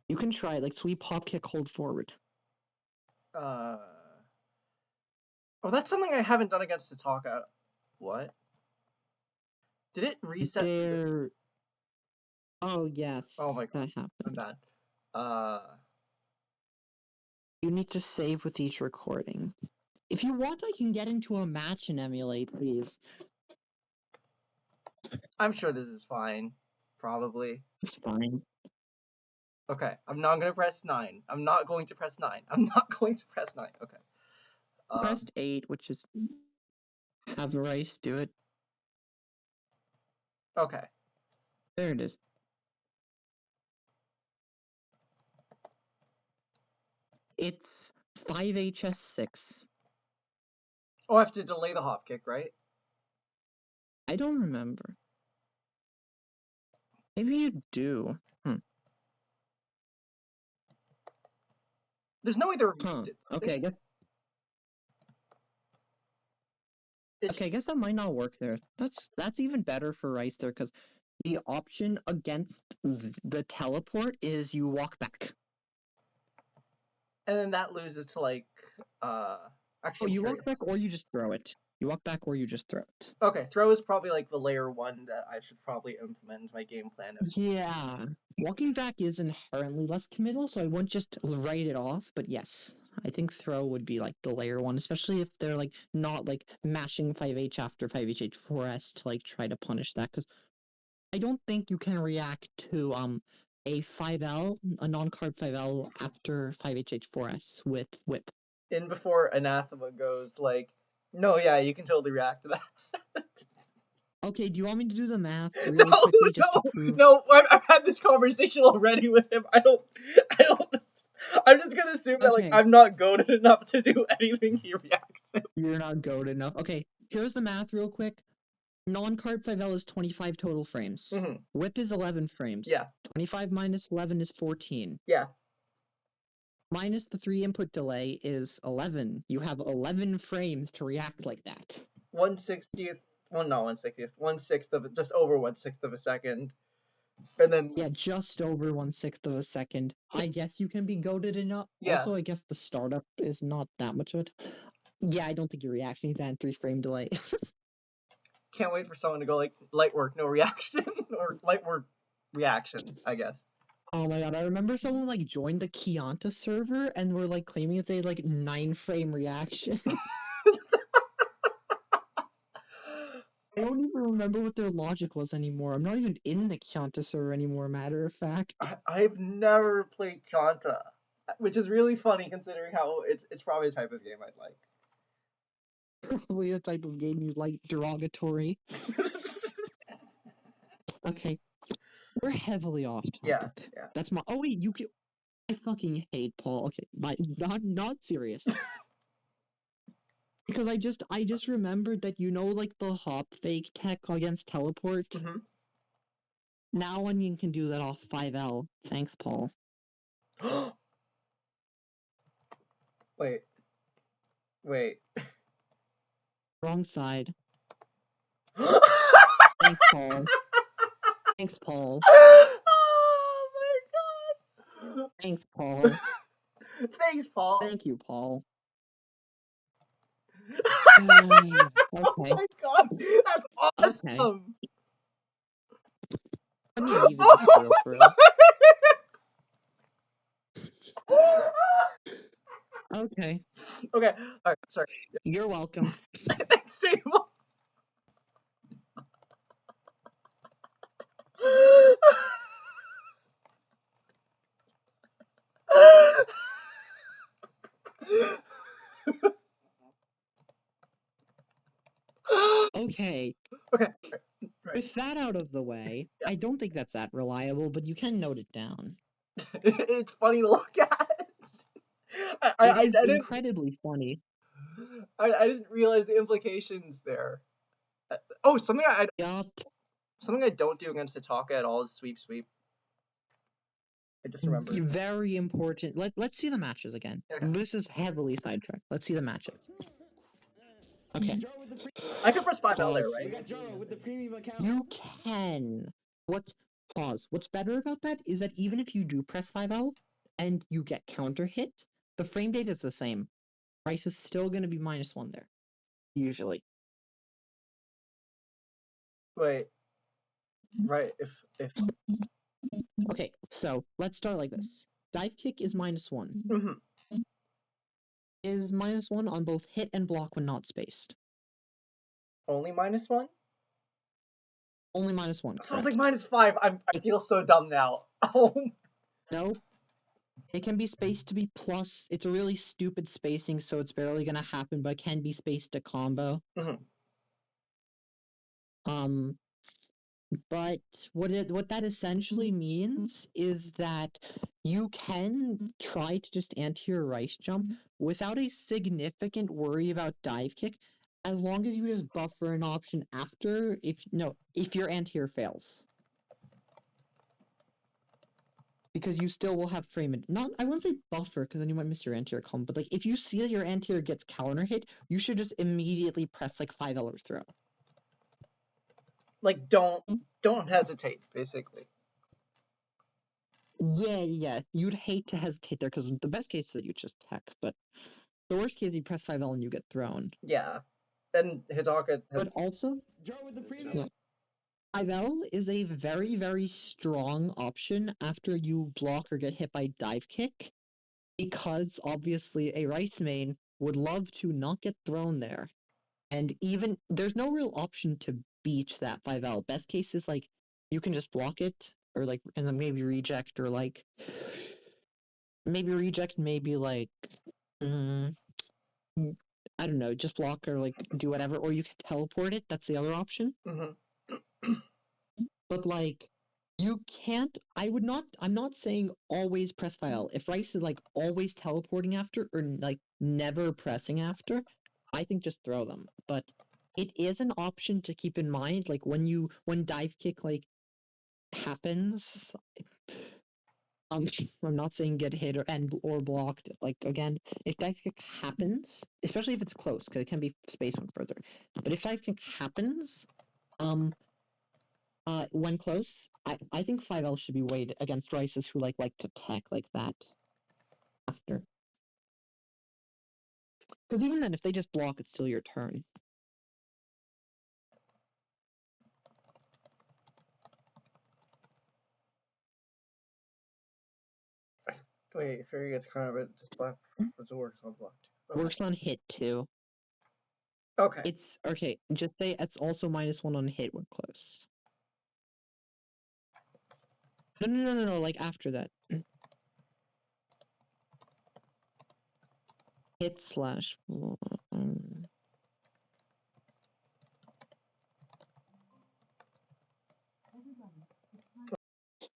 You can try like sweep, hop, kick, hold forward. Oh, that's something I haven't done against Hitaka. What? Did it reset to the... Oh yes. Oh my god. That happened. I'm bad. You need to save with each recording. If you want, I can get into a match and emulate these. I'm sure this is fine. Probably. It's fine. Okay, I'm not gonna press 9. I'm not going to press 9. I'm not going to press 9. Okay. Pressed 8, which is have Rice do it. Okay. There it is. It's 5HS6. Oh, I have to delay the hop kick, right? I don't remember. Maybe you do. There's no way they're... Okay, I guess. Okay, I guess that might not work there. That's even better for Rice there, because the option against the teleport is you walk back. And then that loses to like actually. Oh, you walk back or you just throw it. You walk back or you just throw it. Okay, throw is probably like the layer 1 that I should probably implement into my game plan. Yeah. Walking back is inherently less committal, so I wouldn't just write it off, but yes. I think throw would be like the layer 1, especially if they're like not like mashing 5H after 5HH4S to like try to punish that, because I don't think you can react to a 5L, a non-card 5L after 5HH4S with whip. In before Anathema goes like, no, yeah, you can totally react to that. Okay, do you want me to do the math really quickly just to prove? No, I've had this conversation already with him. I don't. I'm just gonna assume that like I'm not goated enough to do anything he reacts to. You're not goated enough. Okay, here's the math real quick. Non-card 5L is 25 total frames. Whip is 11 frames. Yeah. 25 minus 11 is 14. Yeah. minus the 3 input delay is 11. You have 11 frames to react like that. 1/60th, well, not 1/60th, 1/6 of just over 1/6 of a second, and then Yeah, just over 1/6 of a second. I guess you can be goated enough. Yeah. Also, I guess the startup is not that much of it. Yeah, I don't think you're reacting to that in 3 frame delay. Can't wait for someone to go like light work, no reaction, or light work reaction, I guess. Oh my god, I remember someone like joined the Kianta server and were like claiming that they had like 9 frame reaction. I don't even remember what their logic was anymore. I'm not even in the Kianta server anymore, matter of fact. I've never played Kanta, which is really funny considering how it's probably a type of game I'd like. Probably a type of game you like, derogatory. Okay. We're heavily off topic. Yeah. That's my. Oh wait, you can. I fucking hate Paul. Okay, not serious. Because I just remembered that like the hop fake tech against teleport. Mhm. Now Onion can do that off 5L. Thanks, Paul. Wait. Wrong side. Thanks, Paul. Thanks, Paul. Oh my god. Thanks, Paul. Thanks, Paul. Thank you, Paul. Oh Okay. my god, that's awesome. Okay. I mean, even just for real. Okay. Okay. Alright, sorry. You're welcome. Thanks, Table. Okay. Okay. Right. With that out of the way, Yeah. I don't think that's that reliable, but you can note it down. It's funny to look at. It is incredibly funny. I didn't realize the implications there. Oh, something I don't do against Hitaka at all is sweep. I just remember. Very important. Let's see the matches again. Okay. This is heavily sidetracked. Let's see the matches. Okay. I can press 5L there, Pause. right? We got Joro with the premium account. You can. Pause. What's better about that is that even if you do press 5L and you get counter hit, the frame data is the same. Price is still going to be -1 there. Usually. Wait. Right, if Okay, so let's start like this. Dive kick is -1. Mhm. Is -1 on both hit and block when not spaced. Only -1? Only -1. Sounds like -5. I feel so dumb now. Oh. No. It can be spaced to be plus. It's a really stupid spacing, so it's barely gonna happen, but it can be spaced to combo. Mhm. But what that essentially means is that you can try to just anti-air rice jump without a significant worry about dive kick, as long as you just buffer an option after if your anti-air fails. Because you still will have frame it. I wouldn't say buffer, because then you might miss your anti-air combo, but like if you see that your anti-air gets counter hit, you should just immediately press like 5L or throw. Like don't hesitate, basically. Yeah. You'd hate to hesitate there, because the best case is that you just tech, but the worst case is you press 5L and you get thrown. Yeah. And Hitaka has... But also, Joro with the premium. 5L is a very, very strong option after you block or get hit by dive kick, because obviously a rice main would love to not get thrown there. And even there's no real option to beat that 5L. Best case is like you can just block it, or like and then maybe reject, or like maybe reject, maybe like I don't know, just block or like do whatever, or you can teleport it. That's the other option. Mm-hmm. But like you can't. I'm not saying always press 5L. If Rice is like always teleporting after or like never pressing after, I think just throw them. But it is an option to keep in mind, like when dive kick like happens. I'm not saying get hit or blocked. Like again, if dive kick happens, especially if it's close, because it can be spaced one further. But if dive kick happens, when close, I think 5L should be weighed against Rices who like to tech like that after. Because even then, if they just block, it's still your turn. Wait, Fairy gets crowned, but just black works on blocked. Okay. Works on hit too. Okay. It's okay. Just say it's also -1 on hit when close. No. Like after that. Hit slash.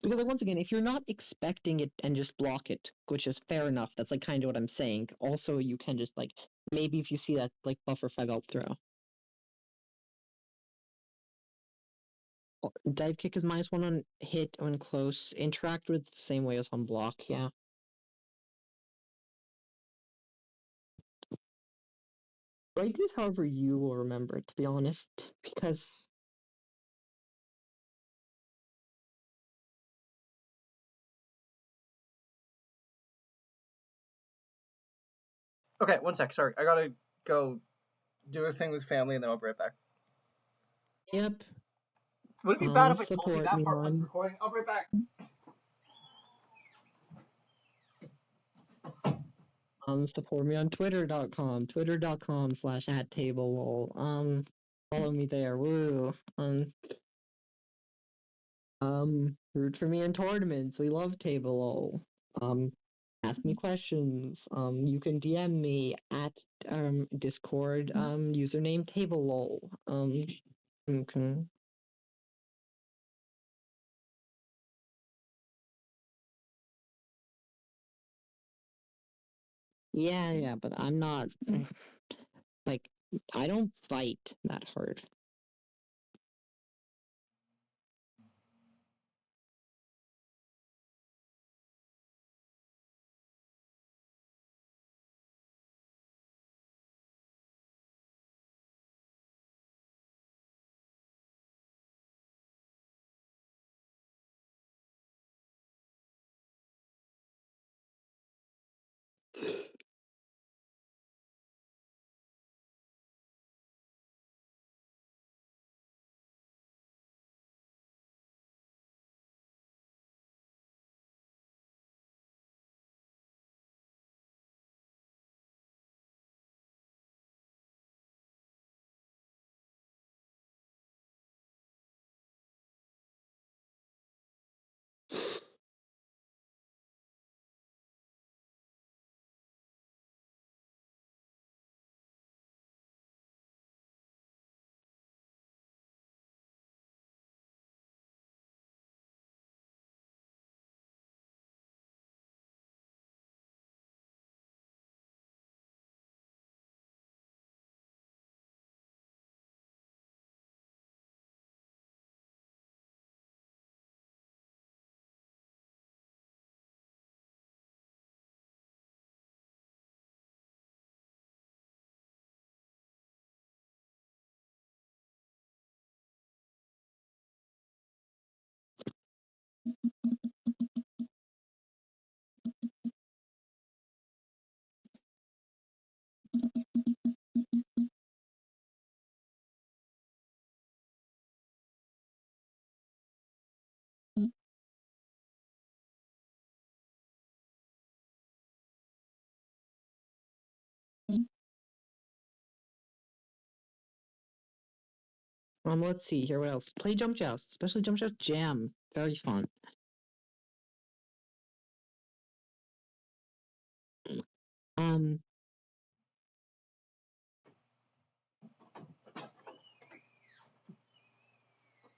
Because like once again, if you're not expecting it and just block it, which is fair enough, that's like kind of what I'm saying. Also, you can just like maybe if you see that like buffer 5L throw. Dive kick is -1 on hit when close. Interact with the same way as on block, yeah. Write this however you will remember it, to be honest, because Okay, one sec. Sorry, I gotta go do a thing with family, and then I'll be right back. yep. Would it be bad if I told you Support that me part wasn't on recording? I'll be right back. support me on twitter.com/@tablelol. Follow me there. Woo. Root for me in tournaments. We love table lol. Ask me questions. You can DM me at Discord username table lol. Okay. Yeah, but I'm not like I don't bite that hard. Let's see here. What else? Play Jump Joust, especially Jump Joust Jam. Very fun.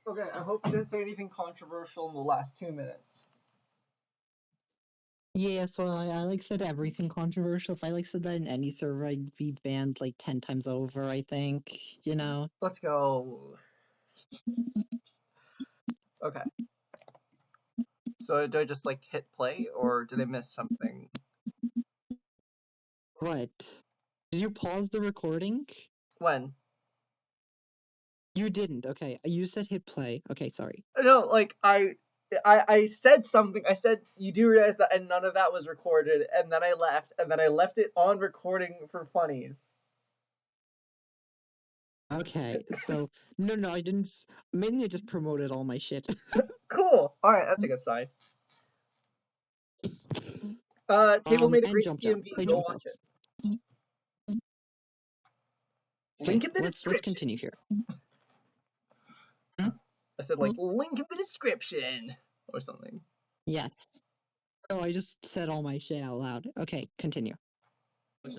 Okay, I hope you didn't say anything controversial in the last 2 minutes. Yeah, so I like said everything controversial. If I like said that in any server, I'd be banned like 10 times over, I think. You know? Let's go. Okay. So do I just like hit play, or did I miss something? What? Did you pause the recording? When? You didn't. Okay, you said hit play. Okay, sorry. No, like I said something. I said you do realize that, and none of that was recorded. And then I left, it on recording for funnies. Okay, so no, I didn't. Mainly, I just promoted all my shit. Cool. All right, that's a good sign. Table made a And great jump out. CMV. Play Go jump watch outs. it. Okay, Link in the let's description. continue here. I said like link in the description or something. Yes. Oh, I just said all my shit out loud. Okay, continue. All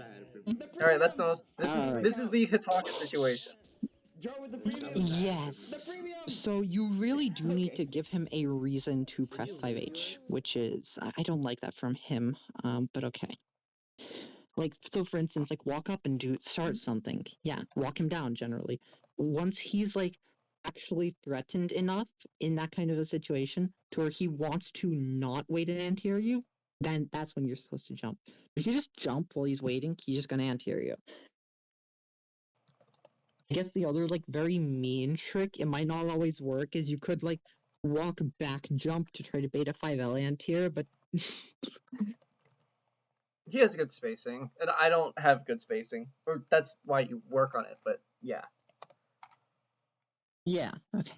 right, that's the most. This is the Hitaka situation. Yes. So you really do need to give him a reason to press 5H, which is I don't like that from him. But okay. Like, so for instance, like walk up and start something. Yeah, walk him down generally. Once he's like actually threatened enough in that kind of a situation to where he wants to not wait and anti-air you, then that's when you're supposed to jump. If you just jump while he's waiting, he's just gonna anti-air you. I guess the other like very mean trick, it might not always work, is you could like walk back jump to try to bait a 5L anti-air, but He has good spacing, and I don't have good spacing, or that's why you work on it. But yeah. yeah, okay.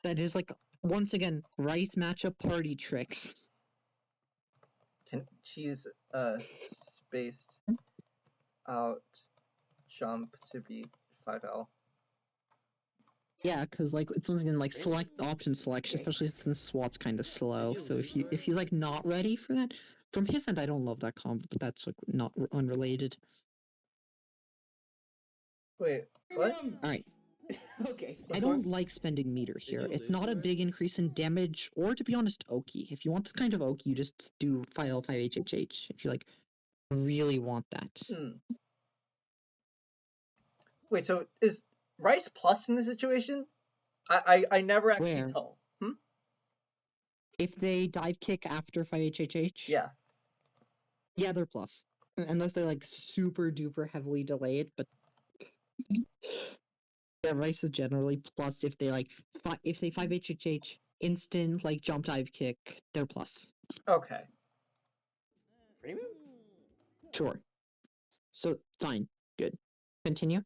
That is like once again rice matchup party tricks. She's spaced out jump to be 5L. Yeah, because like it's once again like select option selection, especially since SWAT's kind of slow. So if he's like not ready for that, from his end I don't love that combo, but that's like not unrelated. Wait, what? All right. Okay. I don't like spending meter here. It's not a big increase in damage, or to be honest, Oki. If you want this kind of Oki, you just do 5L5HHH if you like really want that. Wait, so is Rice plus in this situation? I never actually Where? tell. If they dive kick after 5HHH? Yeah. Yeah, they're plus. Unless they like super duper heavily delay it, but yeah, Rice is generally plus if they like if they 5HHH instant like jump dive kick, they're plus. Okay. Premium? Sure. So fine. Good. Continue.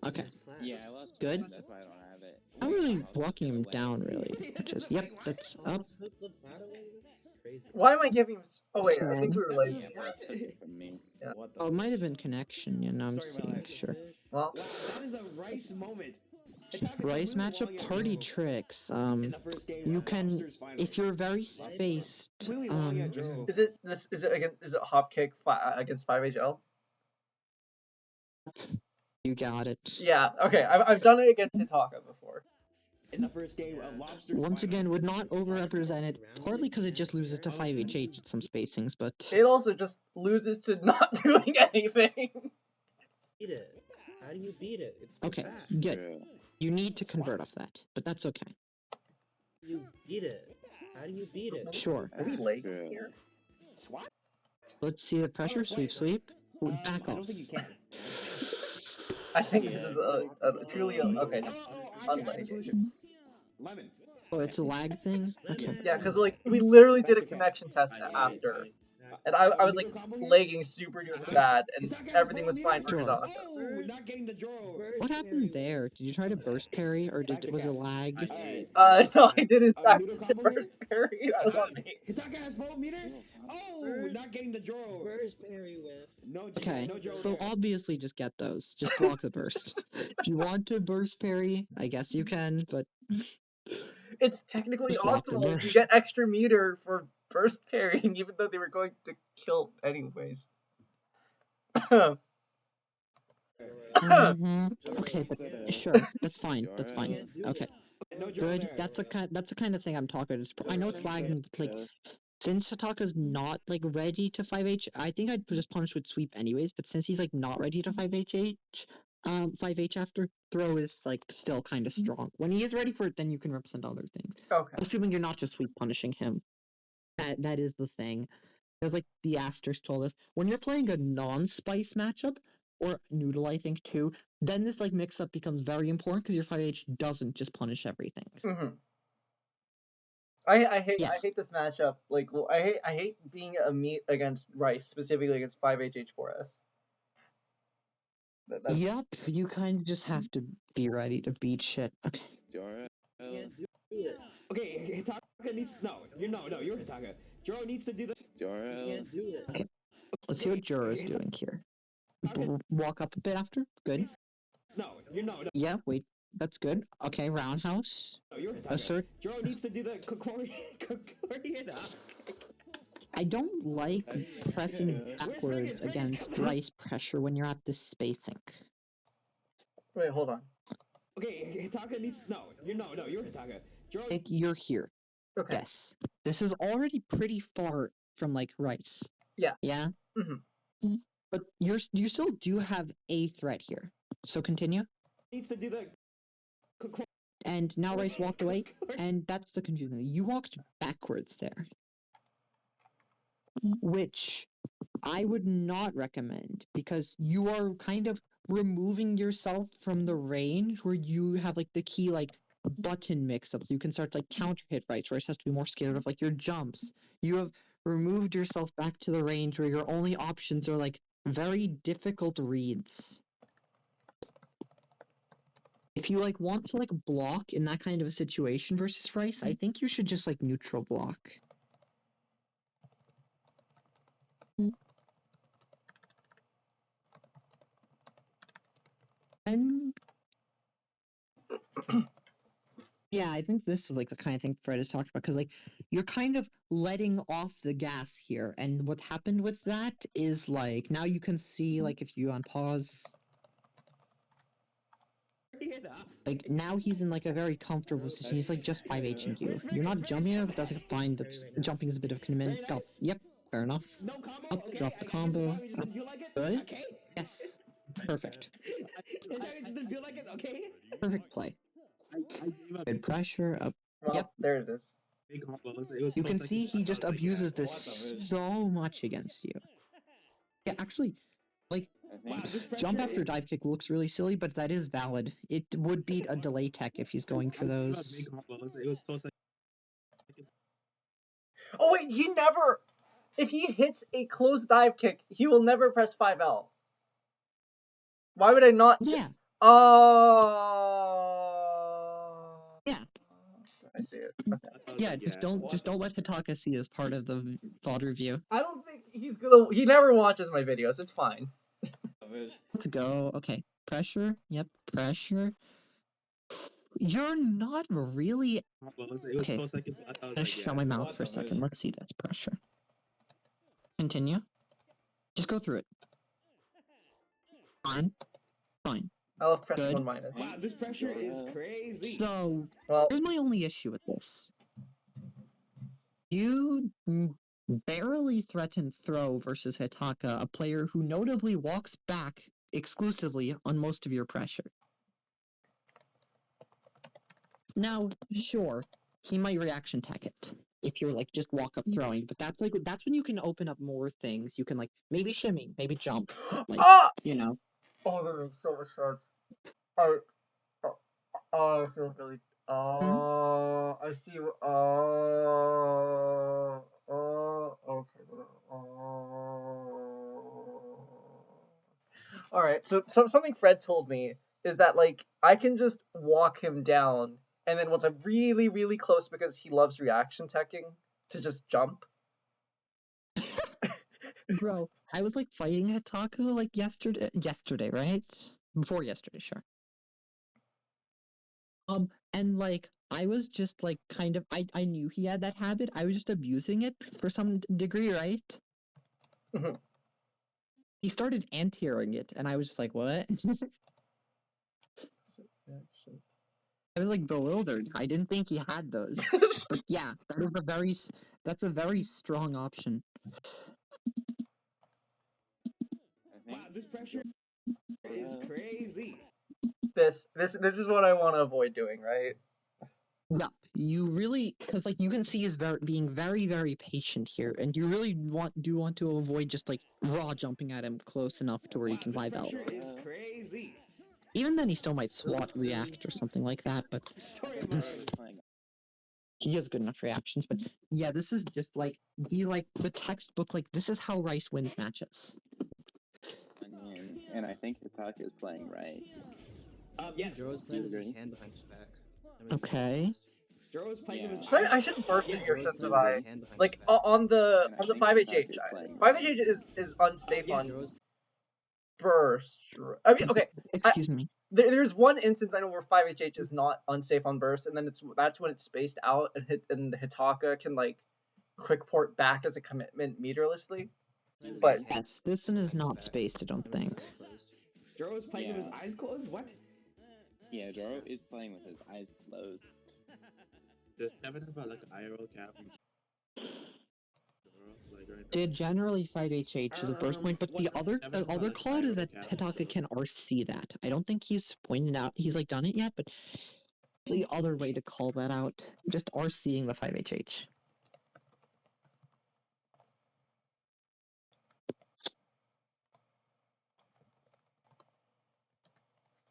Okay. Yeah, I lost Good. one, that's why I don't have it. I'm really walking him down, really. Which is, yep, that's up. Why am I giving? Oh wait, I think we were like. Yeah, but it took it from me. Yeah. What the Oh, it might have been connection, you know, I'm Sorry about seeing, that. sure. Well, Wow, that is a Rice moment. Rice matchup party tricks. You can, if you're very spaced, is it this? Is it hop kick against 5HL? you got it. Yeah. Okay. I've done it against Hitaka before. In the first game of Lobsters. Once again, would not overrepresent it, partly because it just loses to 5HH at some spacings, but... It also just loses to not doing anything. Beat it. How do you beat it? It's okay, fast. good. You need to convert off that, but that's okay. You beat it. How do you beat it? Sure. Are we lagging here? Swat? Let's see the pressure, sweep. Back I off. don't think you can. I think this is a truly okay. Actually, I have a solution. Lemon. Oh, it's a lag thing? Okay. Yeah, because like we literally did a connection test after, and I was like lagging super duper bad, and everything was fine for Sure. Hitaka. Oh, not getting the draw. What happened there? Did you try to burst parry, or was it lag? No, I did in fact first parry. I was on me. Hitaka has full meter. Oh, not getting the draw. First parry with. No, Okay, no draw. so obviously just get those. Just block the burst. If you want to burst parry, I guess you can, but... It's technically Just block the optimal. You burst. get extra meter for burst parrying, even though they were going to kill anyways. Okay, but sure, that's fine. That's fine. Okay, good. That's the kind of thing I'm talking about. I know it's lagging, but like, since Hitaka's not like ready to 5H, I think I'd just punish with sweep anyways. But since he's like not ready to 5H, 5H after throw is like still kind of strong. When he is ready for it, then you can represent other things. Okay. Assuming you're not just sweep punishing him. That is the thing. Because like the Asters told us, when you're playing a non-spice matchup, or Noodle I think too, then this like mix-up becomes very important because your 5H doesn't just punish everything. Mm-hmm. I hate Yeah. I hate this matchup. Like, well, I hate being a meat against Rice, specifically against 5H4S. That's Yep, you kind of just have to be ready to beat shit. Okay. Joro. Can't do it. Okay, Hitaka needs you're Hitaka. Joro needs to do the Joro. Can't do it. Okay. Let's see what Jura's doing here. Walk up a bit after. Good. you're Yeah, wait. That's good. Okay, roundhouse. you're Hitaka. Assert. Joro needs to do the Kokorian I don't like pressing Yeah. backwards against rice pressure when you're at this spacing. Wait, hold on. Okay, Hitaka needs you're Hitaka. Joro Like, you're here. Okay. Yes. This is already pretty far from like rice. Yeah. Yeah? Mhm. But you still do have a threat here. So continue. needs to do the And now rice walked away, and that's the confusion. You walked backwards there. Which I would not recommend because you are kind of removing yourself from the range where you have like the key like button mix-ups. You can start to like counter hit rights, where it has to be more scared of like your jumps. You have removed yourself back to the range where your only options are like very difficult reads. If you like want to like block in that kind of a situation versus rice, I think you should just like neutral block. And yeah, I think this was like the kind of thing Fred has talked about because like you're kind of letting off the gas here, and what happened with that is like now you can see like if you unpause, like now he's in like a very comfortable position. He's like just 5Hing you. You're not jumping it, but that's like fine. That's jumping is a bit of commitment. Very Oh, nice. yep, fair enough. No combo. Up, Okay, drop the I combo. just didn't feel like it. Good. Okay. Yes, perfect, I just didn't feel like it. Okay. perfect play. Good pressure. Up. Well, Yep. there it is. You can see he just abuses this What the so much against you. Yeah, actually, like, I Wow, think. this pressure jump after dive kick looks really silly, but that is valid. It would beat a delay tech if he's going for those. Oh wait, he never. If he hits a close dive kick, he will never press 5L. Why would I not? Yeah, yeah, I see it. Okay. yeah. Just don't let Hitaka see as part of the VOD review. I don't think he's gonna. He never watches my videos. It's fine. Let's go. Okay, pressure. Yep, pressure. You're not really. Okay, I'm gonna shut my mouth for a second. Let's see this pressure. Continue. Just go through it. Fine. Fine. I love pressing Good. 1-. Wow, this pressure is crazy. So, Well, here's my only issue with this. You barely threatened throw versus Hitaka, a player who notably walks back exclusively on most of your pressure. Now, sure, he might reaction tech it if you're like just walk up throwing, but that's when you can open up more things. You can like maybe shimmy, maybe jump, like you know. Oh, that makes so much sense. Oh, I feel really. I see. Okay. All right. So something Fred told me is that like I can just walk him down, and then once I'm really really close because he loves reaction teching to just jump. Bro, I was like fighting Hitaka like yesterday, right? Before yesterday, sure. And like I was just like kind of I knew he had that habit. I was just abusing it for some degree, right? Mhm. He started anti-airing it, and I was just like, what? I was like bewildered. I didn't think he had those. But yeah, that's a very strong option. Wow, this pressure Is crazy. This is what I want to avoid doing, right? Yup, you really, because like you can see he's being very, very patient here, and you really do want to avoid just like raw jumping at him close enough to where you can This 5L. pressure is crazy. Even then, he still might SWAT react or something like that, but Story Joro mode. is playing. he has good enough reactions. But yeah, this is just like the textbook. Like this is how Rice wins matches. And I think Hitaka is playing Rice. Yes. Joe's Do you playing with his agree? hand behind his back. That makes Okay. sense. Joro is playing with his So eyes. I should burst Yes. in here Joe's since playing if with I his hand behind like his back. on the And I think 5HH. Hitaka is playing 5HH Rice. is unsafe yes. on burst. I mean, okay. Excuse me. There's one instance I know where 5HH is not unsafe on burst, and then that's when it's spaced out, and Hitaka can like quick port back as a commitment meterlessly. But Yes, this one is not spaced. I don't think. Joro is playing with his Yeah. eyes closed? What? Yeah, Joro is playing with his eyes closed. Does Kevin have like an IRL cap? Generally 5HH is a burst point, but the other call is that Hitaka can RC that. I don't think he's pointed out he's like done it yet, but the other way to call that out, just RCing the 5HH.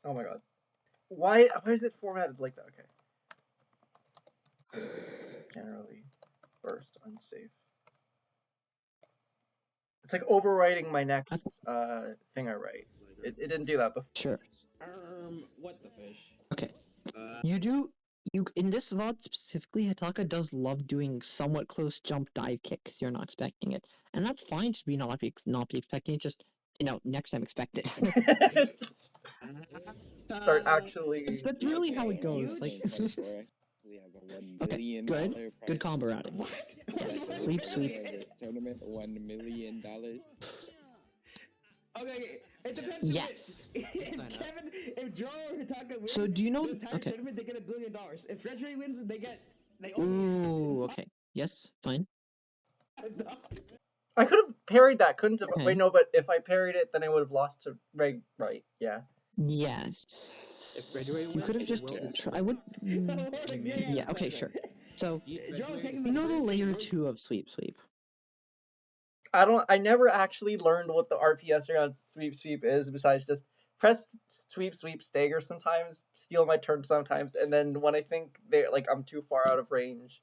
oh my god, why is it formatted like that? Okay. Generally, burst unsafe. It's like overwriting my next thing I write. It didn't do that before. Sure. What the fish? Okay. You in this VOD specifically, Hitaka does love doing somewhat close jump dive kicks. You're not expecting it, and that's fine to be not be expecting it. Just next time expect it. Start actually. That's really how it goes. Huge. Like, He has a $1 okay, million good, prize. good combo routing. What? Sweep, sweep. Tournament, $1 million. Okay, it depends who Yes. wins. If Joro or Hitaka win, So do you know? the entire Okay. tournament, they get $1 billion. If Frederick wins, they Ooh. Okay. Yes. Fine. I could have parried that, couldn't have? Okay. Wait, no, but if I parried it, then I would have lost to Reg. Right? Yeah. Yes. If Frederick You could have wins, just. well, I would. Yeah, Okay. Sure. So Joro taking you know the first layer round. 2 of sweep, sweep. I never actually learned what the RPS around sweep is, besides just press sweep stagger sometimes, steal my turn sometimes, and then when I think I'm too far out of range.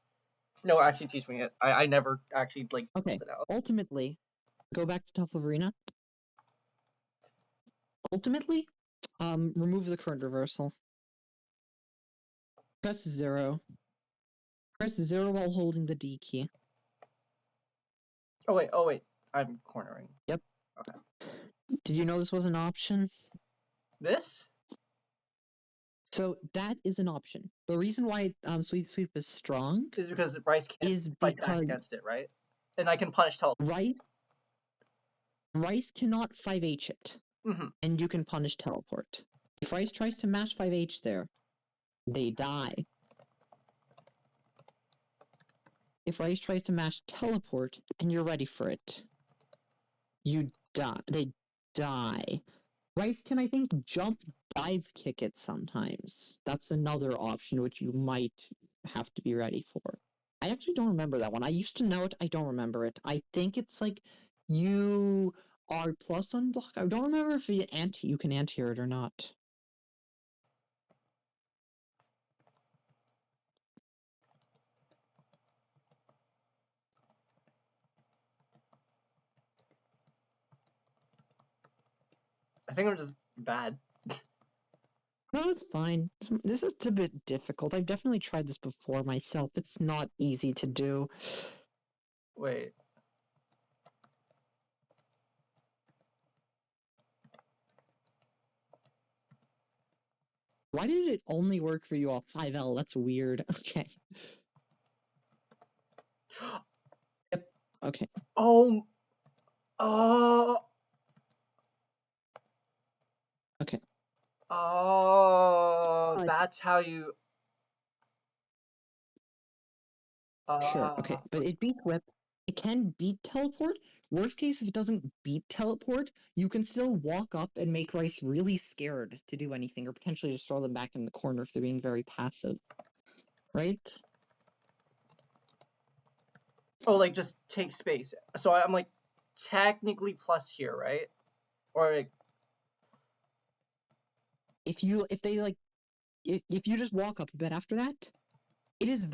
No, actually teach me it. I never actually Okay. built it out. Ultimately, go back to Tough Love Arena. Ultimately, remove the current reversal. Press 0. Press 0 while holding the D key. Oh wait. I'm cornering. Yep. Okay. Did you know this was an option? This? So that is an option. The reason why Sweep Sweep is strong Is because Rice can't is fight back because against it, right? And I can punish teleport. Rice cannot 5H it, and you can punish teleport. If Rice tries to mash 5H there, they die. If Rice tries to mash teleport and you're ready for it, you die. They die. Rice can, I think, jump dive kick it sometimes. That's another option which you might have to be ready for. I actually don't remember that one. I used to know it. I don't remember it. I think it's like you are plus unblock. I don't remember if you can anti-air it or not. I think I'm just bad. No, it's fine. This is a bit difficult. I've definitely tried this before myself. It's not easy to do. Wait. Why did it only work for you off 5L? That's weird. Okay. Yep. Okay. Oh. Okay. Oh, that's how you. Sure. Okay, but it beats whip. It can beat teleport. Worst case, if it doesn't beat teleport, you can still walk up and make Rice really scared to do anything, or potentially just throw them back in the corner if they're being very passive. Right? Oh, like just take space. So I'm like technically plus here, right? Or like If you just walk up a bit after that, it is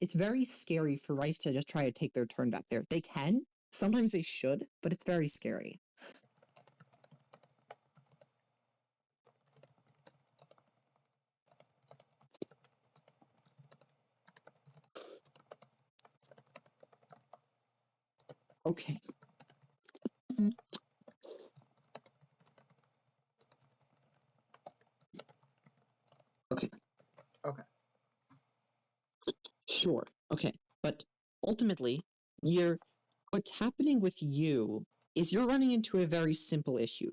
it's very scary for Rice to just try to take their turn back there. They can, sometimes they should, but it's very scary. Okay. Okay. Okay. Sure. Okay. But ultimately, what's happening with you is you're running into a very simple issue.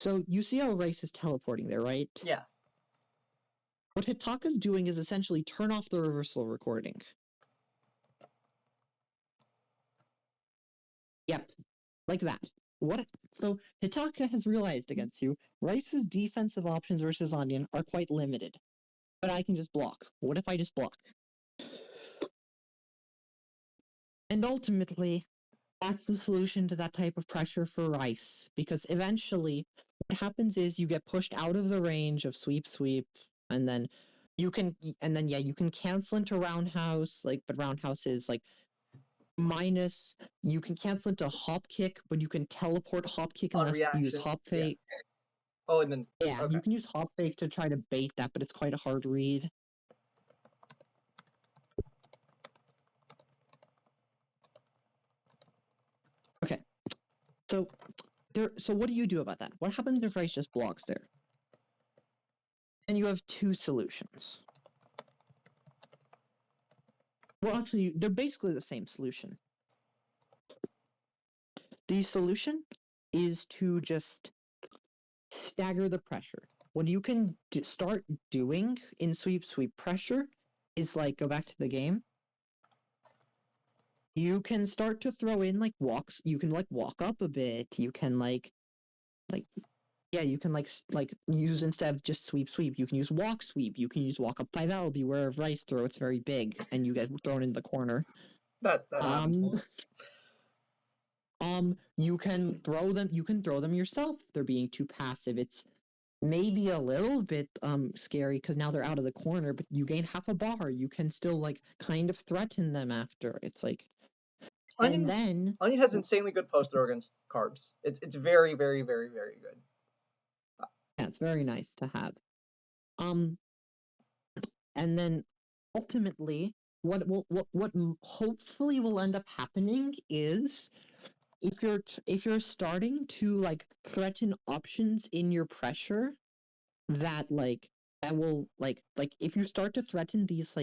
So you see how Rice is teleporting there, right? Yeah. What Hitaka's doing is essentially turn off the reversal recording. Yep. Like that. So Hitaka has realized against you, Rice's defensive options versus Onion are quite limited. But I can just block. What if I just block? And ultimately, that's the solution to that type of pressure for Rice. Because eventually, what happens is you get pushed out of the range of sweep, and then you can cancel into roundhouse, but roundhouse is minus, you can cancel into hop kick, but you can teleport hop kick On unless you use reaction. hop Yeah. fake. Oh, and then Yeah, okay. you can use hop fake to try to bait that, but it's quite a hard read. Okay. So what do you do about that? What happens if Rice just blocks there? And you have two solutions. Well, actually, they're basically the same solution. The solution is to just stagger the pressure. What you can start doing in sweep pressure is go back to the game. You can start to throw in walks. You can walk up a bit. You can you can use, instead of just sweep, you can use walk sweep. You can use walk up 5L, beware of Rice throw, it's very big, and you get thrown in the corner. That happens. You can throw them yourself. They're being too passive. It's maybe a little bit scary because now they're out of the corner, but you gain half a bar. You can still kind of threaten them after. It's Onion, and then Onion has insanely good post throw against carbs. It's very, very, very, very good. yeah, it's very nice to have. And then ultimately, what hopefully will end up happening is if you're starting to threaten options in your pressure that will if you start to threaten these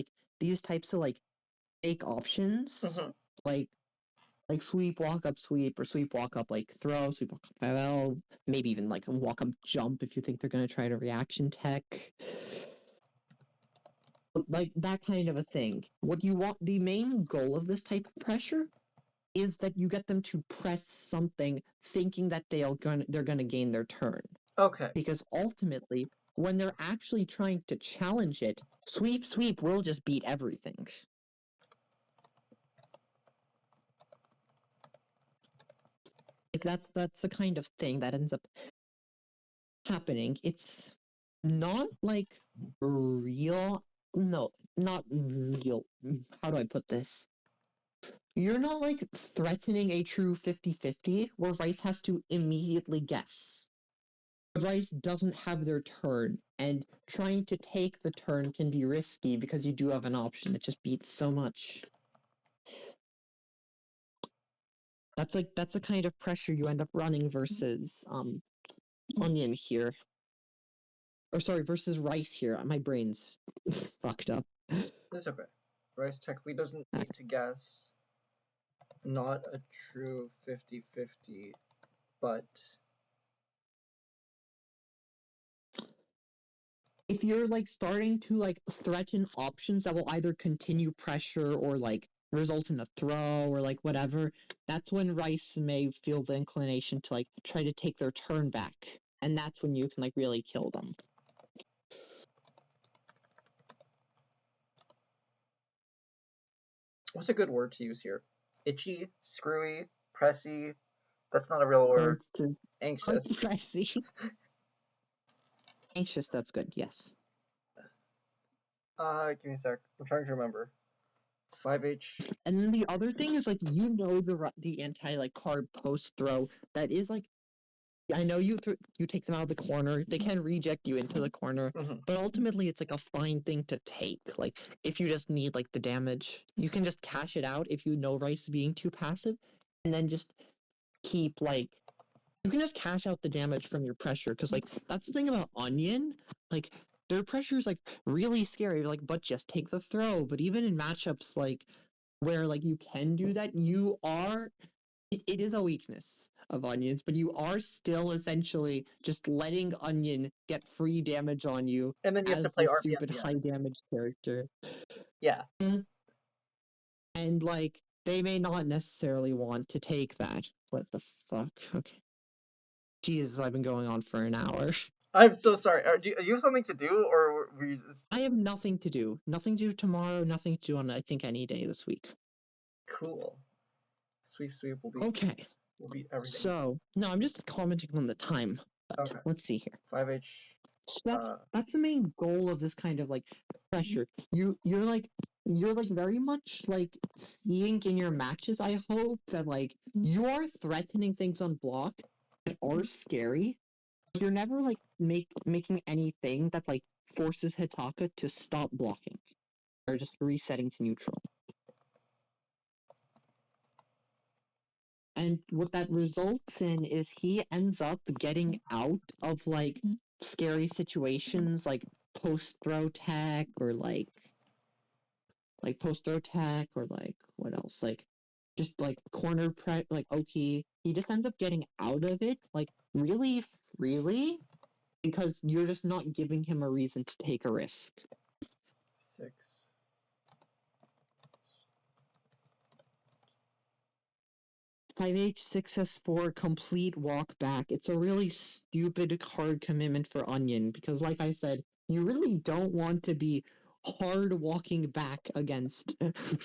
types of fake options, Mm-hmm. like sweep walk up sweep, or sweep walk up throw, sweep walk up FL, maybe even walk up jump if you think they're going to try to reaction tech, that kind of a thing. What you want, the main goal of this type of pressure is that you get them to press something thinking that they're gonna gain their turn. Okay. Because ultimately, when they're actually trying to challenge it, sweep will just beat everything. That's the kind of thing that ends up happening. It's not real. No, not real. How do I put this? You're not threatening a true 50-50 where Rice has to immediately guess. Rice doesn't have their turn, and trying to take the turn can be risky because you do have an option. It just beats so much. That's the kind of pressure you end up running versus Onion here. Or sorry, versus Rice here. My brain's fucked up. It's okay. Rice technically doesn't need to guess. Not a true 50-50, but if you're starting to threaten options that will either continue pressure or result in a throw or like whatever, that's when Rice may feel the inclination to like try to take their turn back, and that's when you can like really kill them. What's a good word to use here? Itchy, screwy, pressy. That's not a real word. Anxious. Pressy. Anxious, that's good, yes. Give me a sec. I'm trying to remember. 5H. And then the other thing is like the anti like card post throw that is like, I know you take them out of the corner, they can reject you into the corner, but ultimately it's like a fine thing to take. Like if you just need like the damage, you can just cash it out if you know Rice is being too passive, and then just keep like, you can just cash out the damage from your pressure, because like that's the thing about Onion, like their pressure is like really scary, like, but just take the throw. But even in matchups like where like you can do that, it is a weakness of Onions, but you are still essentially just letting Onion get free damage on you, and then you have to as play the RBF stupid again. high damage character. Yeah. And like they may not necessarily want to take that. What the fuck? Okay. Jesus, I've been going on for an hour. I'm so sorry. Do you have something to do, or were you just... I have nothing to do. Nothing to do tomorrow, nothing to do on, I think, any day this week. Cool. Sweep will be... Okay. Will be everything. So, no, I'm just commenting on the time. But okay. Let's see here. 5H. So that's the main goal of this kind of like pressure. You're like very much like seeing in your matches, I hope, that like you are threatening things on block that are scary. You're never like making anything that like forces Hitaka to stop blocking or just resetting to neutral. And what that results in is he ends up getting out of like scary situations like post throw tech or like post throw tech or like what else, like just like corner like Oki. He just ends up getting out of it like really freely because you're just not giving him a reason to take a risk. 6. 5H 6S4 complete walk back. It's a really stupid hard commitment for Onion because, like I said, you really don't want to be hard walking back against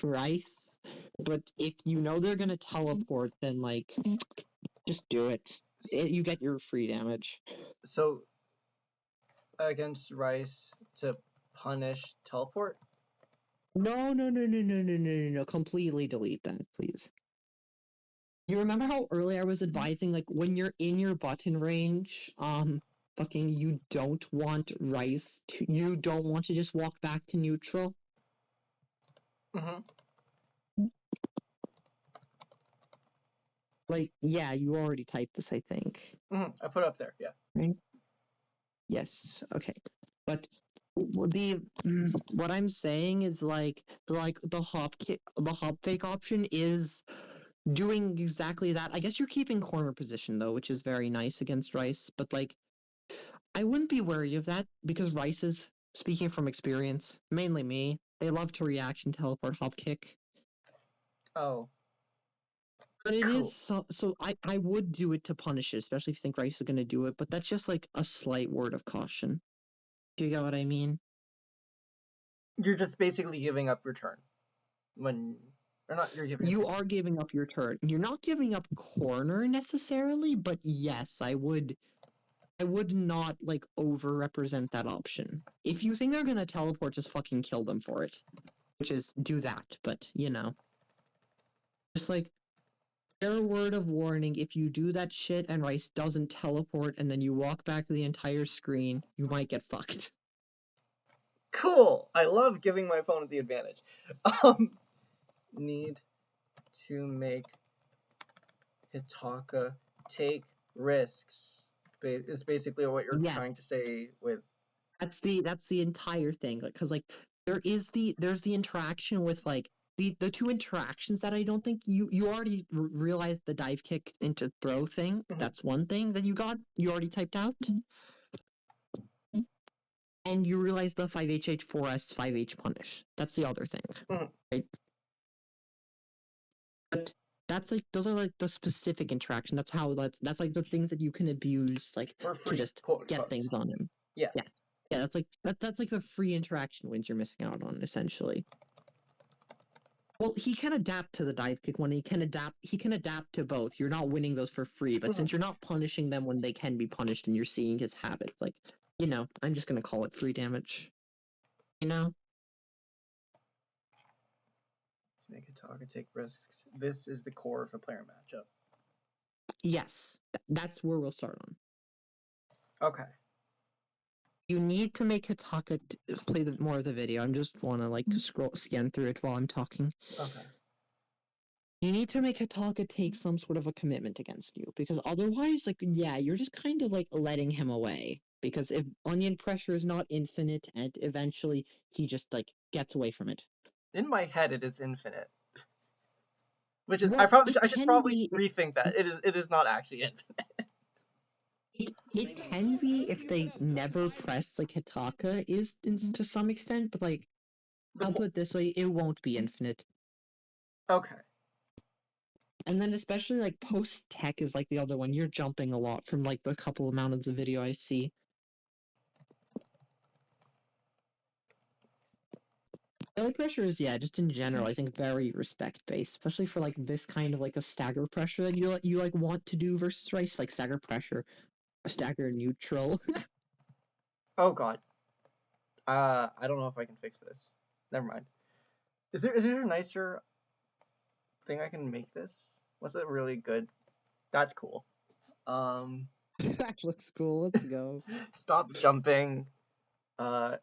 Rice. But if you know they're gonna teleport, then like just do it. You get your free damage. So against Rice to punish teleport? No. Completely delete that, please. You remember how early I was advising, like, when you're in your button range, fucking you don't want Rice you don't want to just walk back to neutral? Like, yeah, you already typed this, I think. I put it up there, yeah. Right? Yes, okay. But what I'm saying is like the hop fake option is doing exactly that. I guess you're keeping corner position though, which is very nice against Rice, but like I wouldn't be wary of that because Rice is, speaking from experience, mainly me, they love to reaction teleport hop kick. Oh. But it cool. is so I would do it to punish it, especially if you think Rice is gonna do it, but that's just like a slight word of caution. Do you get what I mean? You're just basically giving up your turn. When or not you're giving You are giving up your turn. You're not giving up corner necessarily, but yes, I would not like over-represent that option. If you think they're gonna teleport, just fucking kill them for it. Which is do that, but you know. Just like fair word of warning, if you do that shit and Rice doesn't teleport and then you walk back the entire screen, you might get fucked. Cool. I love giving my opponent the advantage. Need to make Hitaka take risks. Is basically what you're trying to say with. That's the entire thing, because like there's the interaction with like the two interactions that I don't think you already realized the dive kick into throw thing. That's one thing that you already typed out. And you realize the 5H 4S 5H punish. That's the other thing. Right? But that's like those are like the specific interaction. That's how that's like the things that you can abuse like For to free, just quote get unquote. things on him. Yeah. Yeah, that's like that's like the free interaction wins you're missing out on essentially. Well, he can adapt to the dive kick when he can adapt to both. You're not winning those for free, but since you're not punishing them when they can be punished and you're seeing his habits, like, you know, I'm just gonna call it free damage. You know? Let's make Hitaka take risks. This is the core of a player matchup. Yes. That's where we'll start on. Okay. You need to make Hitaka play more of the video. I just wanna like scan through it while I'm talking. Okay. You need to make Hitaka take some sort of a commitment against you, because otherwise, like, yeah, you're just kind of like letting him away. Because if onion pressure is not infinite, and eventually he just like gets away from it. In my head, it is infinite. Which is, Well, I should probably rethink that. It is not actually infinite. It can be if they never press like Hitaka is to some extent, but like I'll put it this way, it won't be infinite. Okay. And then especially like post tech is like the other one. You're jumping a lot from like the couple amount of the video I see. Belly pressure is, yeah, just in general, I think very respect based, especially for like this kind of like a stagger pressure that you like want to do versus Rice, like stagger pressure, a stagger neutral. Oh god. I don't know if I can fix this. Never mind. Is there a nicer thing I can make this? Was it really good? That's cool. That looks cool. Let's go. Stop jumping. At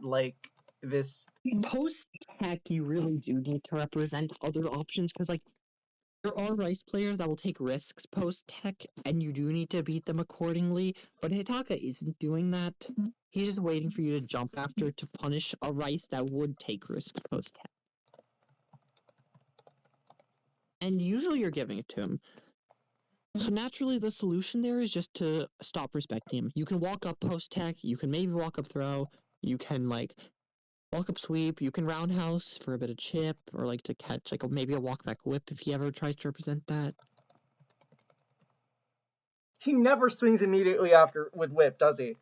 like this. Post tech, you really do need to represent other options because like there are Rice players that will take risks post tech, and you do need to beat them accordingly. But Hitaka isn't doing that. He's just waiting for you to jump after to punish a Rice that would take risks post tech. And usually you're giving it to him. So naturally, the solution there is just to stop respecting him. You can walk up post tech. You can maybe walk up throw. You can like walk up sweep. You can roundhouse for a bit of chip, or like to catch like maybe a walk back whip if he ever tries to represent that. He never swings immediately after with whip, does he?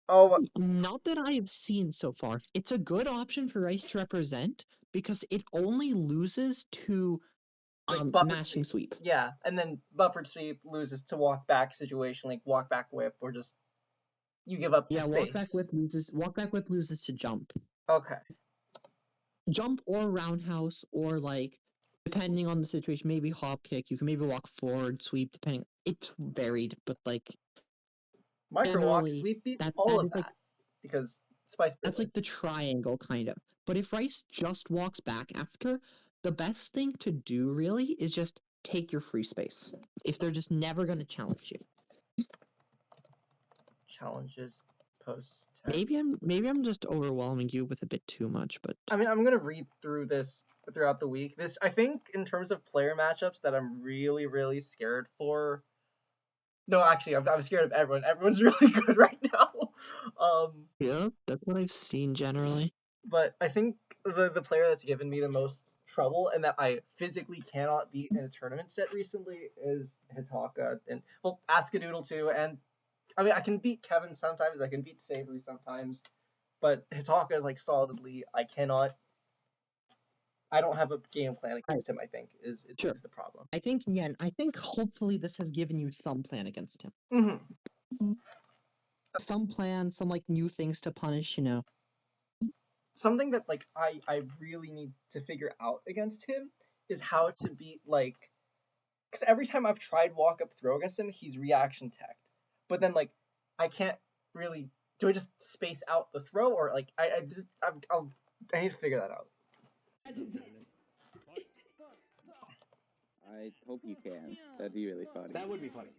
Oh, not that I have seen so far. It's a good option for Rice to represent because it only loses to like mashing sweep. Yeah, and then buffered sweep loses to walk back situation, like walk back whip, or just you give up the space. Walk back whip loses to jump. Okay. Jump or roundhouse, or like depending on the situation, maybe hop kick. You can maybe walk forward, sweep, depending. It's varied, but like micro walk sweep beats all of that, like, because spice. That's like the triangle kind of. But if Rice just walks back after, the best thing to do really is just take your free space. If they're just never going to challenge you. Challenges post. Maybe I'm just overwhelming you with a bit too much, but I mean, I'm gonna read through this throughout the week. This, I think, in terms of player matchups that I'm really scared for. No, actually, I'm scared of everyone. Everyone's really good right now. Yeah, that's what I've seen generally. But I think the player that's given me the most trouble and that I physically cannot beat in a tournament set recently is Hitaka, and well, Askadoodle too. And I mean, I can beat Kevin sometimes, I can beat Savory sometimes, but Hitaka is like solidly I cannot. I don't have a game plan against him. I think is the problem. I think hopefully this has given you some plan against him. Mm-hmm. Some plan, some like new things to punish, you know. Something that like I really need to figure out against him is how to beat like, because every time I've tried walk up throw against him, he's reaction teched, but then like I can't really. Do I just space out the throw, or like I need to figure that out. I hope you can. That'd be really funny. That would be funny.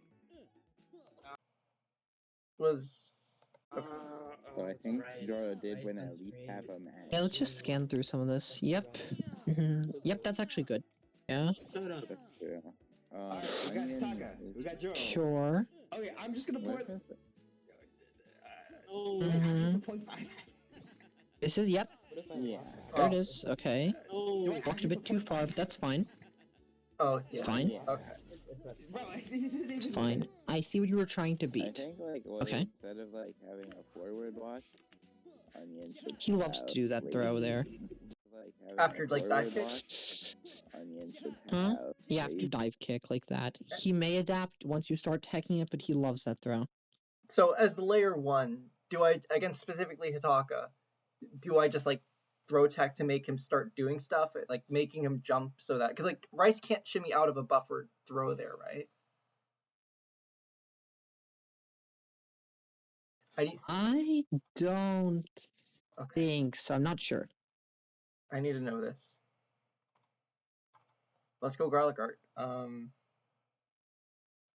So I think Joro did win at least half a match. Yeah, let's just scan through some of this. Yep. Yep, that's actually good. Yeah. That's true. We got Hitaka. We got Joro. Sure. Okay, I'm just gonna put. This is, yep. Yeah. There it is. Okay. Walked a bit too far, but that's fine. Oh, yeah. fine. Yeah. Okay. Bro, this isn't It's even fine. fair. I see what you were trying to I beat. think like what Okay. instead of like having a forward walk, Onion should He loves to do that throw there. like having After, a like, dive forward kick? walk, Onion should Huh? have You have to dive kick like that. He may adapt once you start teching it, but he loves that throw. So, as the layer 1, do I, against specifically Hitaka, do I just, like, throw tech to make him start doing stuff, like making him jump so that, because like Rice can't shimmy out of a buffered throw there, right? I don't Okay, think so. I'm not sure. I need to know this. Let's go garlic art.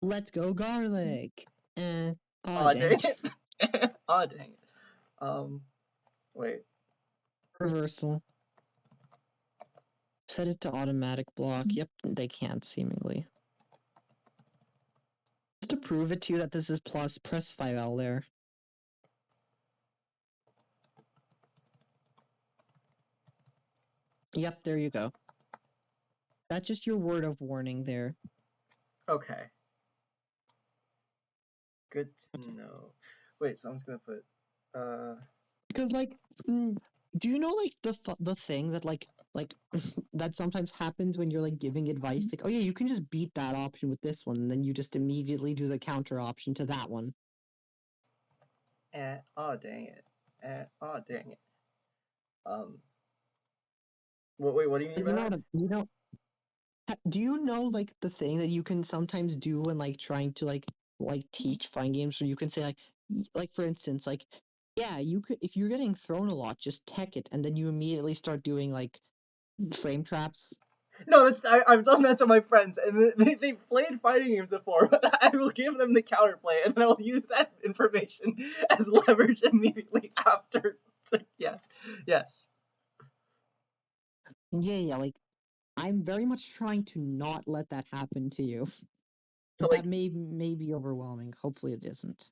Let's go garlic. Aw, Oh, dang dang. it. Aw, dang it. Wait. Reversal. Set it to automatic block. Yep, they can't, seemingly. Just to prove it to you that this is plus, press 5L there. Yep, there you go. That's just your word of warning there. Okay. Good to know. Wait, so I'm just gonna put, Because, like, do you know, like, the thing that, like, that sometimes happens when you're, like, giving advice? Like, oh yeah, you can just beat that option with this one, and then you just immediately do the counter option to that one. aw, dang it. Aw, dang it. Wait, what do you mean by that? Do you know, like, the thing that you can sometimes do when, like, trying to, like teach fine games, where you can say, like, for instance, like, yeah, you could, if you're getting thrown a lot, just tech it, and then you immediately start doing, like, frame traps. No, I've done that to my friends, and they've played fighting games before, but I will give them the counterplay, and then I'll use that information as leverage immediately after. It's like, yes. Yeah, like, I'm very much trying to not let that happen to you. So, That like, may be overwhelming. Hopefully it isn't.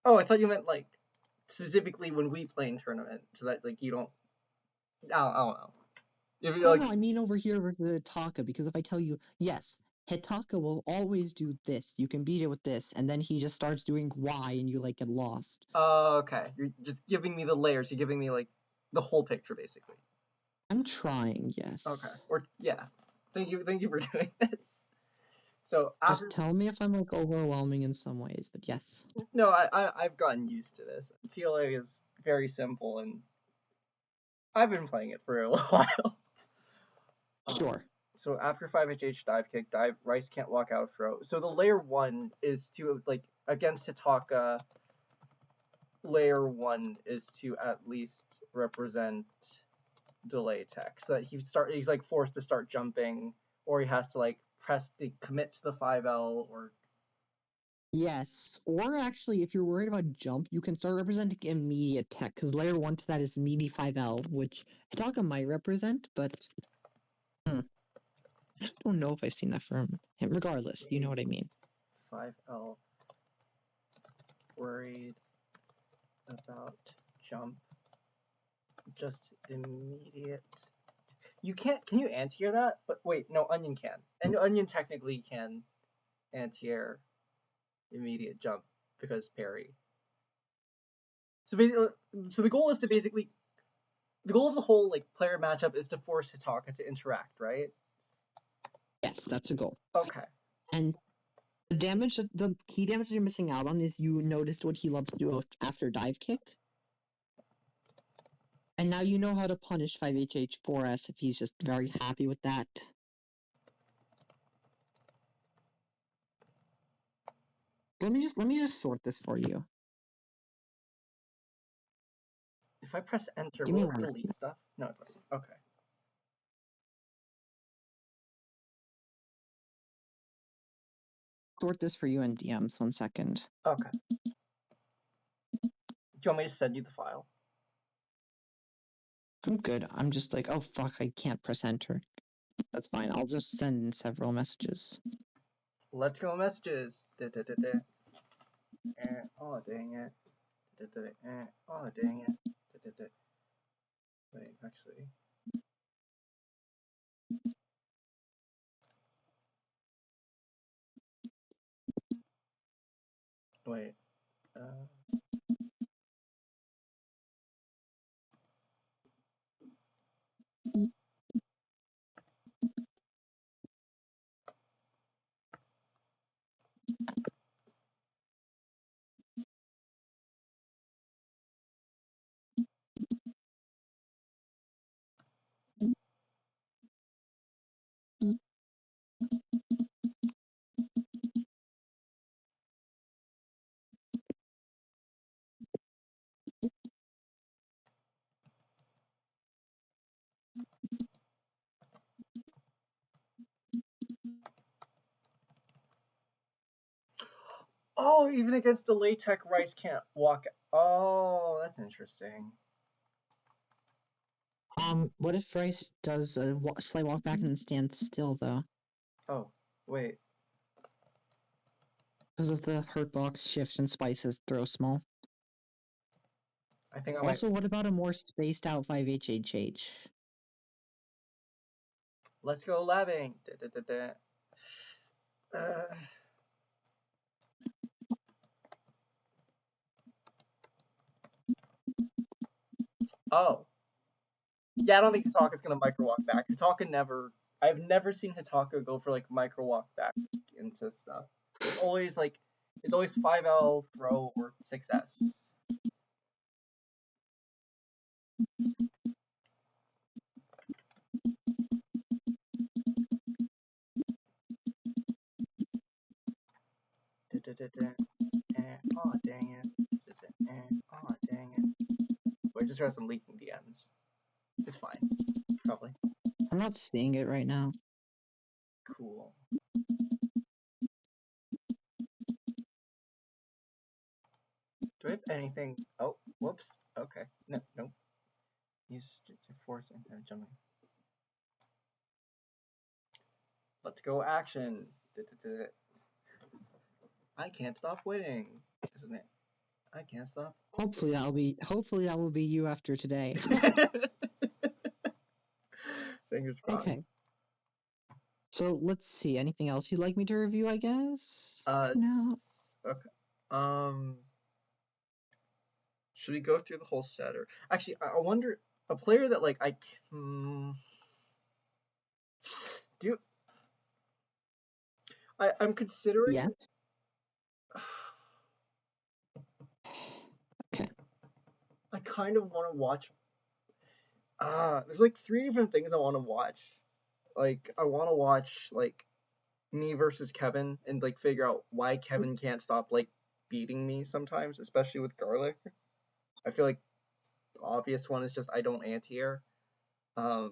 oh, I thought you meant, like, specifically when we play in tournament, so that, like, you don't, I don't know. If you're, No, I mean over here with the Hitaka, because if I tell you, yes, Hitaka will always do this, you can beat it with this, and then he just starts doing Y, and you, like, get lost. okay, you're just giving me the layers, you're giving me, like, the whole picture, basically. I'm trying, yes. Okay, or, yeah. Thank you for doing this. So, Just tell me if I'm, like, overwhelming in some ways, but yes. No, I've gotten used to this. TLA is very simple, and I've been playing it for a little while. Sure. So after 5HH dive kick, Rice can't walk out of throw. So the layer 1 is to, like, against Hitaka, layer 1 is to at least represent delay tech. So that he's like forced to start jumping, or he has to, like, press the commit to the 5L, or Yes, or actually, if you're worried about jump, you can start representing immediate tech, because layer 1 to that is meaty 5L, which Hitaka might represent, but I don't know if I've seen that from him. Regardless, you know what I mean. 5L worried about jump. Just immediate. Can you anti-air that? But wait, no, Onion can. And Onion technically can anti-air immediate jump because parry. So basically, the goal is to basically, the goal of the whole, like, player matchup is to force Hitaka to interact, right? Yes, that's a goal. Okay. And the key damage that you're missing out on is you noticed what he loves to do after dive kick. And now you know how to punish 5HH 4S if he's just very happy with that. Let me just sort this for you. If I press enter, Give me will it one. delete stuff? No, it doesn't. Okay. Sort this for you in DMs, 1 second. Okay. Do you want me to send you the file? I'm good. I'm just like, oh fuck, I can't press enter. That's fine. I'll just send several messages. Let's go messages. Oh, dang it. Oh, dang it. Wait, actually. Wait. Oh, even against the latex, Rice can't walk. Oh, that's interesting. What if Rice does a slight walk back and then stands still though? Oh, wait. Because of the hurt box shift and Spice's throw small. I think I might. Also, what about a more spaced out 5HHH? Let's go labbing. Oh. Yeah, I don't think Hitaka's gonna micro walk back. Hitaka never. I've never seen Hitaka go for like micro walk back into stuff. It's always 5L throw or 6S. Oh dang it. Oh dang it. We just got some leaking DMs. It's fine. Probably. I'm not seeing it right now. Cool. Do I have anything? Oh, whoops. Okay. No, nope. Use force and jumping. Let's go action. I can't stop winning, isn't it? I can't stop. Hopefully that will be you after today. Fingers crossed. Okay. So let's see. Anything else you'd like me to review? I guess. No. Okay. Should we go through the whole set, or actually, I wonder a player that like I do. I'm considering. Yes. Okay. I kind of want to watch. There's like 3 different things I want to watch. Like I want to watch like me versus Kevin and like figure out why Kevin can't stop like beating me sometimes, especially with garlic. I feel like the obvious one is just I don't anti-air. And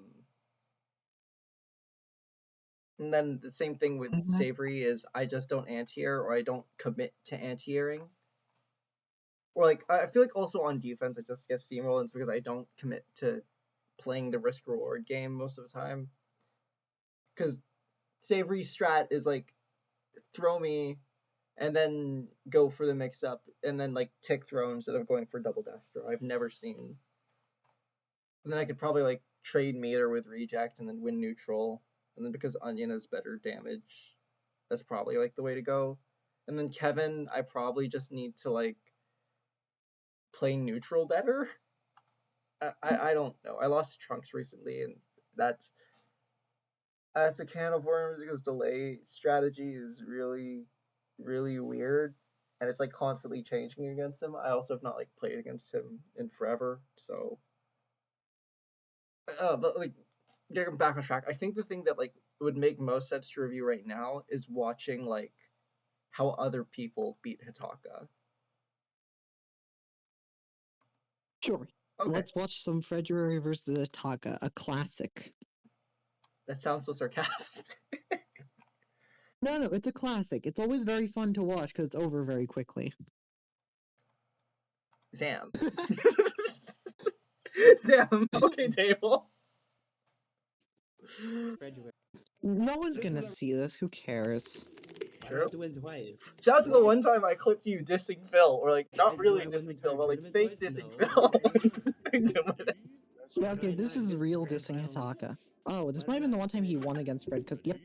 then the same thing with Savory is I just don't anti-air or I don't commit to anti-airing. Or like I feel like also on defense I just get steamrolled, and it's because I don't commit to playing the risk reward game most of the time. Because Savory strat is like throw me and then go for the mix up and then like tick throw instead of going for double dash throw. I've never seen. And then I could probably like trade meter with reject and then win neutral. And then because Onion has better damage, that's probably like the way to go. And then Kevin, I probably just need to like play neutral better. I don't know. I lost to Trunks recently, and that's a can of worms because delay strategy is really, really weird, and it's like constantly changing against him. I also have not like played against him in forever, so. But like getting back on track, I think the thing that like would make most sense to review right now is watching like how other people beat Hitaka. Sure. Okay. Let's watch some February versus Hitaka, a classic. That sounds so sarcastic. No, it's a classic. It's always very fun to watch because it's over very quickly. Sam. Sam, okay, table. No one's gonna see this. Who cares? I have to win twice. Shout out to the one time I clipped you dissing Phil, or like not really dissing Phil, but like fake dissing Phil. Yeah, okay, this is real dissing Hitaka. Oh, this might have been the one time he won against Fred, because, yep.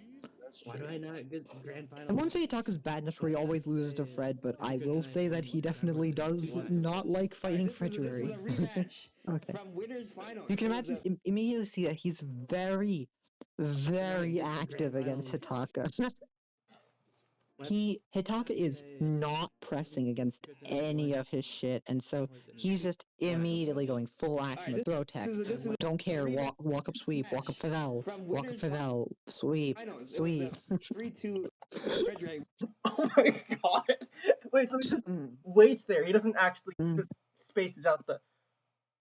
Why do I not get grand final? I won't say Hitaka's bad enough where he always loses to Fred, but I will say that he definitely does not like fighting This is a February. rematch Okay. from winners finals. You can It was imagine immediately see that he's very, very get the active grand against final. Hitaka. Hitaka is not pressing against any of his shit, and so he's just immediately going full action with throw tech. Don't care, walk up sweep, walk up favel, walk up favel, sweep, finals. sweep. It was 3-2 Frederick. Oh my god. Wait, so he just Mm, waits there. He doesn't actually mm. just spaces out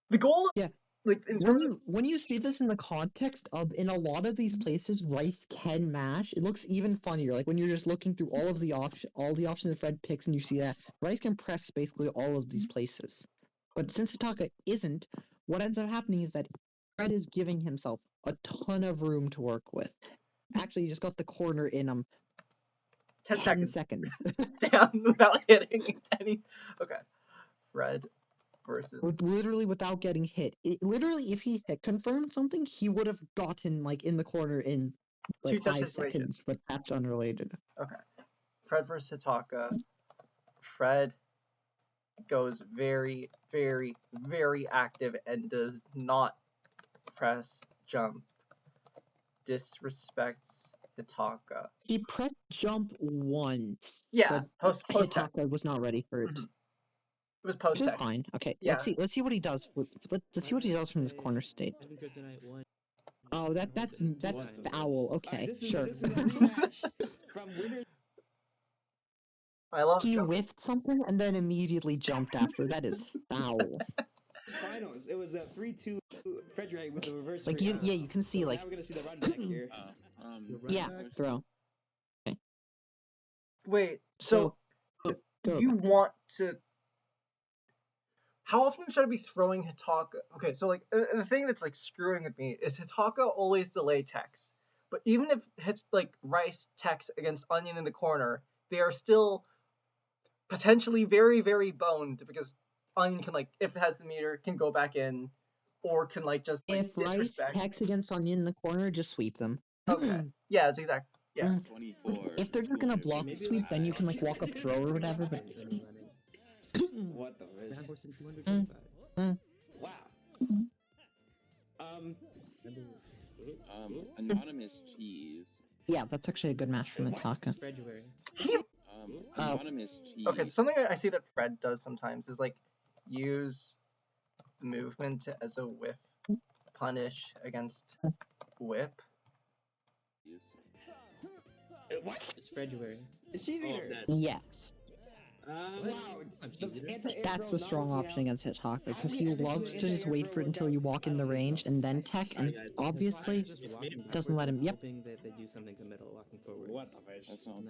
the goal. Yeah. Like in terms of When you see this in the context of in a lot of these places Rice can mash, it looks even funnier. Like when you're just looking through all the options that Fred picks and you see that Rice can press basically all of these places. But since Hitaka isn't, what ends up happening is that Fred is giving himself a ton of room to work with. Actually, he just got the corner in 10 10 seconds seconds. down without hitting any. Okay, Fred versus. Literally without getting hit. Literally, if he had confirmed something, he would have gotten like in the corner in like 2 set 5 situation. seconds, but that's unrelated. Okay, Fred versus Hitaka. Fred goes very, very, very active and does not press jump. Disrespects Hitaka. He pressed jump once, Yeah, but post tech. Hitaka was not ready for it. Mhm. It was Which post is tech. fine. Okay, Yeah. let's see what he does. Let's see what he does from this corner state. Oh, that's foul. Okay, sure. This is a rematch from winners I love He jump. whiffed something and then immediately jumped after. That is foul. finals. It was a 3-2 Frederick with the reverse. Like free. yeah, you can see So like now we're gonna see the run back here. yeah, throw. Wait, so go. you want to? How often should I be throwing Hitaka? Okay, so like the thing that's like screwing with me is Hitaka always delay techs, but even if hits like Rice techs against Onion in the corner, they are still potentially very, very boned because Onion can like if it has the meter can go back in, or can like just like If Rice disrespect. techs against Onion in the corner, just sweep them. Okay, yeah, it's exact. Yeah. 24. If they're just gonna block the sweep, then you can like walk up throw or whatever. But What the fish? Wow. Anonymous cheese. yeah, that's actually a good match from Hitaka. Anonymous cheese. Okay, so something I see that Fred does sometimes is like use movement as a whiff punish against whip. What? It's February. It's cheese eater. Yes. Wow. That's a strong option against Hitaka because he loves to just wait for it until you walk in the range and then tech, and obviously doesn't let him. Yep. Hoping that they do something committal walking forward. What the fish? That's not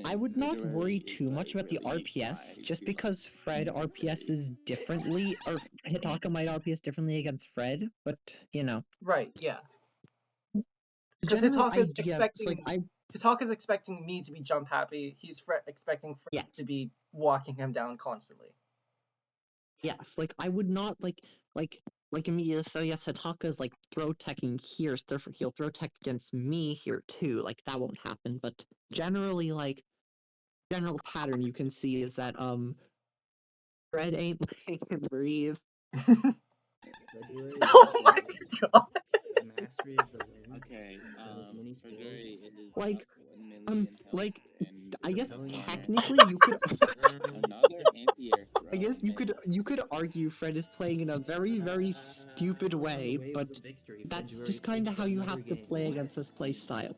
I would not worry too much about the RPS, just because Fred RPSs differently, or Hitaka might RPS differently against Fred, but you know. Right, yeah. Because General Hitaka's idea, expecting like Hitaka's expecting me to be jump happy. He's expecting Fred Yes. to be walking him down constantly. Yes, like I would not like immediately. So yes, Hitaka's like throw teching here, so therefore he'll throw tech against me here too. Like that won't happen. But generally, like general pattern you can see is that Fred ain't letting him breathe. Oh my god! Mastery is the win. Okay, many skills. February is Like, 1 million like, and I guess Telling you. technically you could. another anti-air throw. I guess you could argue Fred is playing in a very stupid way, but that's just kind of how you have to play against this play style.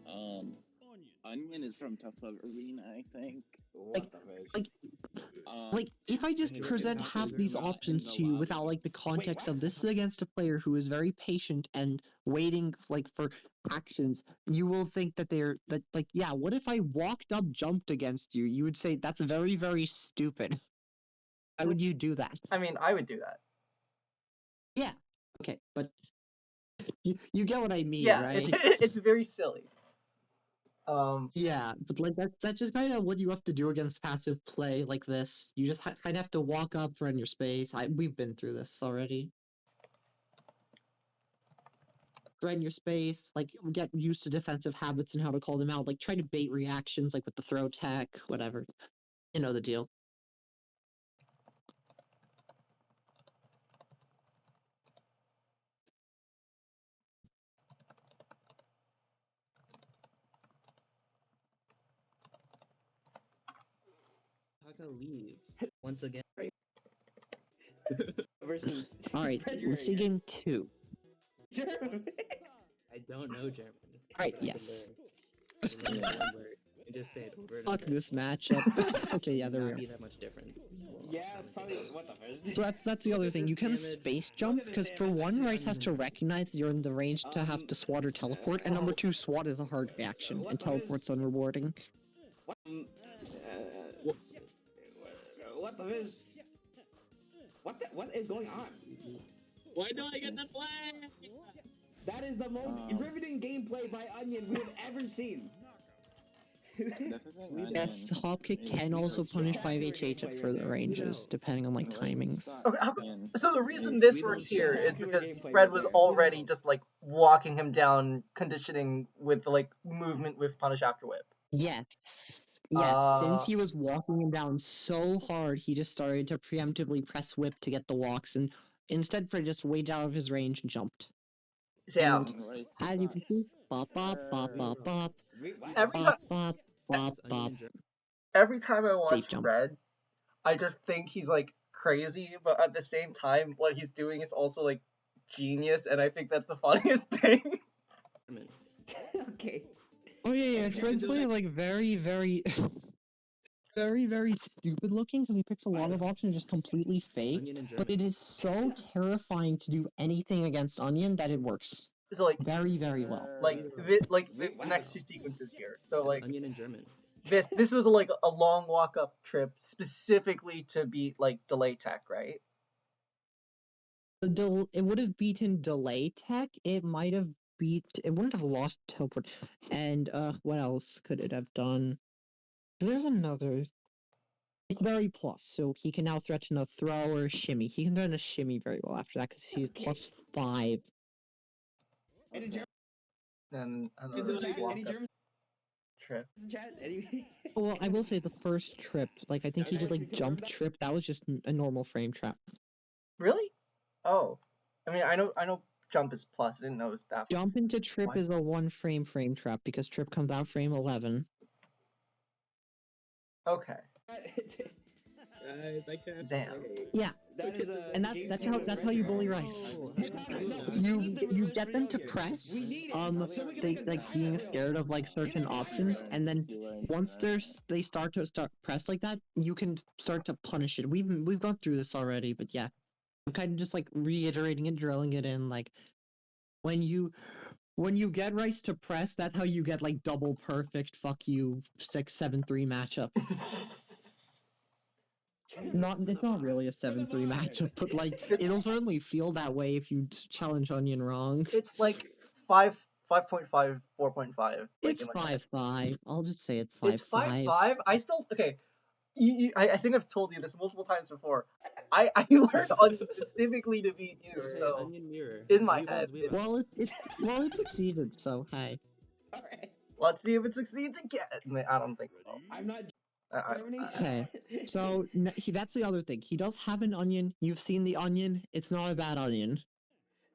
Onion is from Tough Love Arena, I think. Like if I just present half these options to you without like the context of this is against a player who is very patient and waiting like for actions, you will think that yeah, what if I walked up jumped against you? You would say that's very stupid. Why would you do that? I mean, I would do that. Yeah. Okay, but you get what I mean, Yeah, right? it's very silly. Yeah, but like that's just kind of what you have to do against passive play like this. You just kind of have to walk up, run your space. We've been through this already. threaten your space, like get used to defensive habits and how to call them out, like try to bait reactions, like with the throw tech, whatever. You know the deal. Hitaka leaves once again. Versus Alright, let's see February. game 2. German. I don't know German. Alright, I could yes. learn. I could learn one word and just say it over and Fuck over. this matchup. Okay, yeah, there we Not are. be that much different. Yeah, it's probably what the fuck. So that's the other thing. You can space jump, because for one, Rice has to recognize you're in the range to have to swat or teleport, and number two, swat is a hard reaction, and teleport's unrewarding. What? What the fish? What is going on? Why don't I get the flag? That is the most riveting gameplay by Onion we have ever seen. Yes, Hopkick can also punish 5HH at further ranges, depending on like timings. Okay, so the reason this works here is because Fred was already just like walking him down, conditioning with like movement with punish after whip. Yes. Yes, since he was walking him down so hard, he just started to preemptively press whip to get the walks, and instead Fred just waited out of his range and jumped. Damn. And as you can see, bop bop bop bop bop, Every bop bop bop It's bop. onion German. every time I Safe watch jump. Fred, I just think he's like crazy, but at the same time, what he's doing is also like genius, and I think that's the funniest thing. German. Okay. Oh yeah, Fred's playing like very, very, very stupid looking because he picks a lot of options just completely fake. Onion and But German. it is so terrifying to do anything against Onion that it works So like very, very well. the next two sequences here. So like Onion and German. this was like a long walk up trip specifically to beat like delay tech, right? It would have beaten delay tech. It might have it wouldn't have lost teleport. And what else could it have done? There's another. It's very plus, so he can now threaten a throw or a shimmy. He can threaten a shimmy very well after that because he's plus 5. And Is another the chat walk any up German trip. chat? Any? Well, I will say the first trip, like I think he did like jump trip. That was just a normal frame trap. Really? Oh, I mean I know jump is plus. I didn't know it was that. Jump into trip Why? is a 1 frame trap because trip comes out frame 11. Okay. Zam. Yeah, That is and that's how you bully Rice. You get them to press they like being scared of like certain options, and then once they start to press like that, you can start to punish it. We've gone through this already, but yeah, I'm kind of just like reiterating and drilling it in. Like when you get Rice to press, that's how you get like double perfect fuck you 6-7-3 matchup. It's not really a 7-3 matchup, but like it'll certainly feel that way if you challenge Onion wrong. It's like 5.5, 4.5. Like It's 5-5. I'll just say it's 5-5. It's 5.5. I still okay. I think I've told you this multiple times before. I learned Onion specifically to beat you, so Onion mirror. in my head. Well, it succeeded, so hey. Alright. Let's see if it succeeds again. I don't think so. I'm not Germany. Okay, so that's the other thing. He does have an onion. You've seen the onion. It's not a bad onion.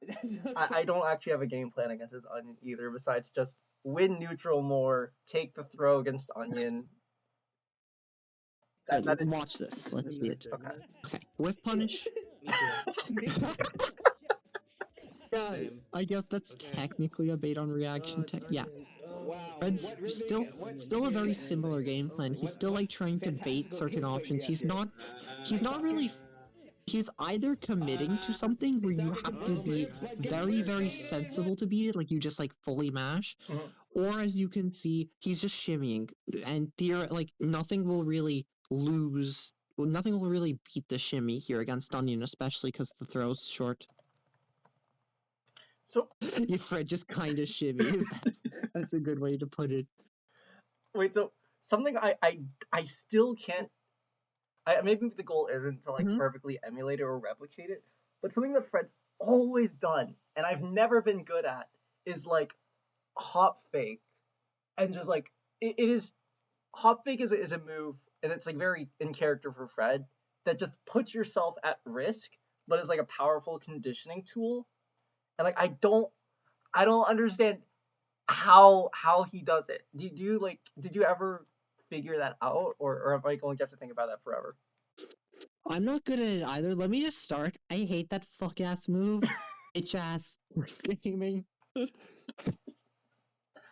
That's okay. I don't actually have a game plan against this Onion either, besides just win neutral more, take the throw against Onion. Watch this. Let's see it. Okay. Okay, whiff punish. Yeah, I guess that's technically a bait on reaction tech. Yeah. Wow. Fred's still a very similar game plan. He's still like trying to bait certain options. He's not really. He's either committing to something where you have to be very sensible to beat it, like you just like fully mash, or as you can see, he's just shimmying, and like nothing will really lose. Well, nothing will really beat the shimmy here against Onion, especially because the throw's short. So Fred just kind of shimmies. That's a good way to put it. wait, so something I still can't. Maybe the goal isn't to like perfectly emulate it or replicate it, but something that Fred's always done and I've never been good at is like hop fake, and just like it is hop fake is a move, and it's like very in character for Fred that just puts yourself at risk, but is like a powerful conditioning tool. And like I don't understand how he does it. Do you like did you ever figure that out, or am I going to have to think about that forever? I'm not good at it either. Let me just start. I hate that fuck ass move. Bitch ass aiming.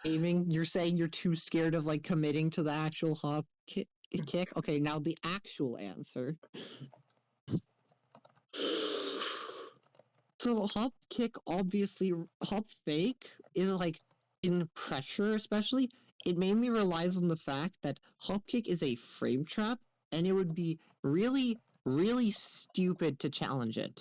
Aiming. You're saying you're too scared of like committing to the actual hop kick? Okay, now the actual answer. So hop kick, obviously, hop fake is like in pressure, especially. It mainly relies on the fact that hop kick is a frame trap, and it would be really, really stupid to challenge it.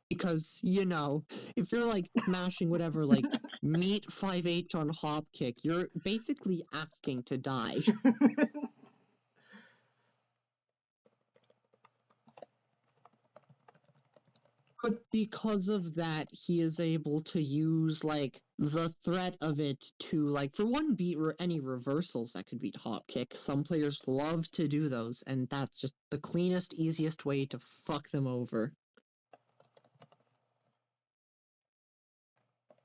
Because, you know, if you're like mashing whatever, like meet 5-8 on hop kick, you're basically asking to die. But because of that, he is able to use like the threat of it to like for one beat any reversals that could beat hop kick. Some players love to do those, and that's just the cleanest, easiest way to fuck them over.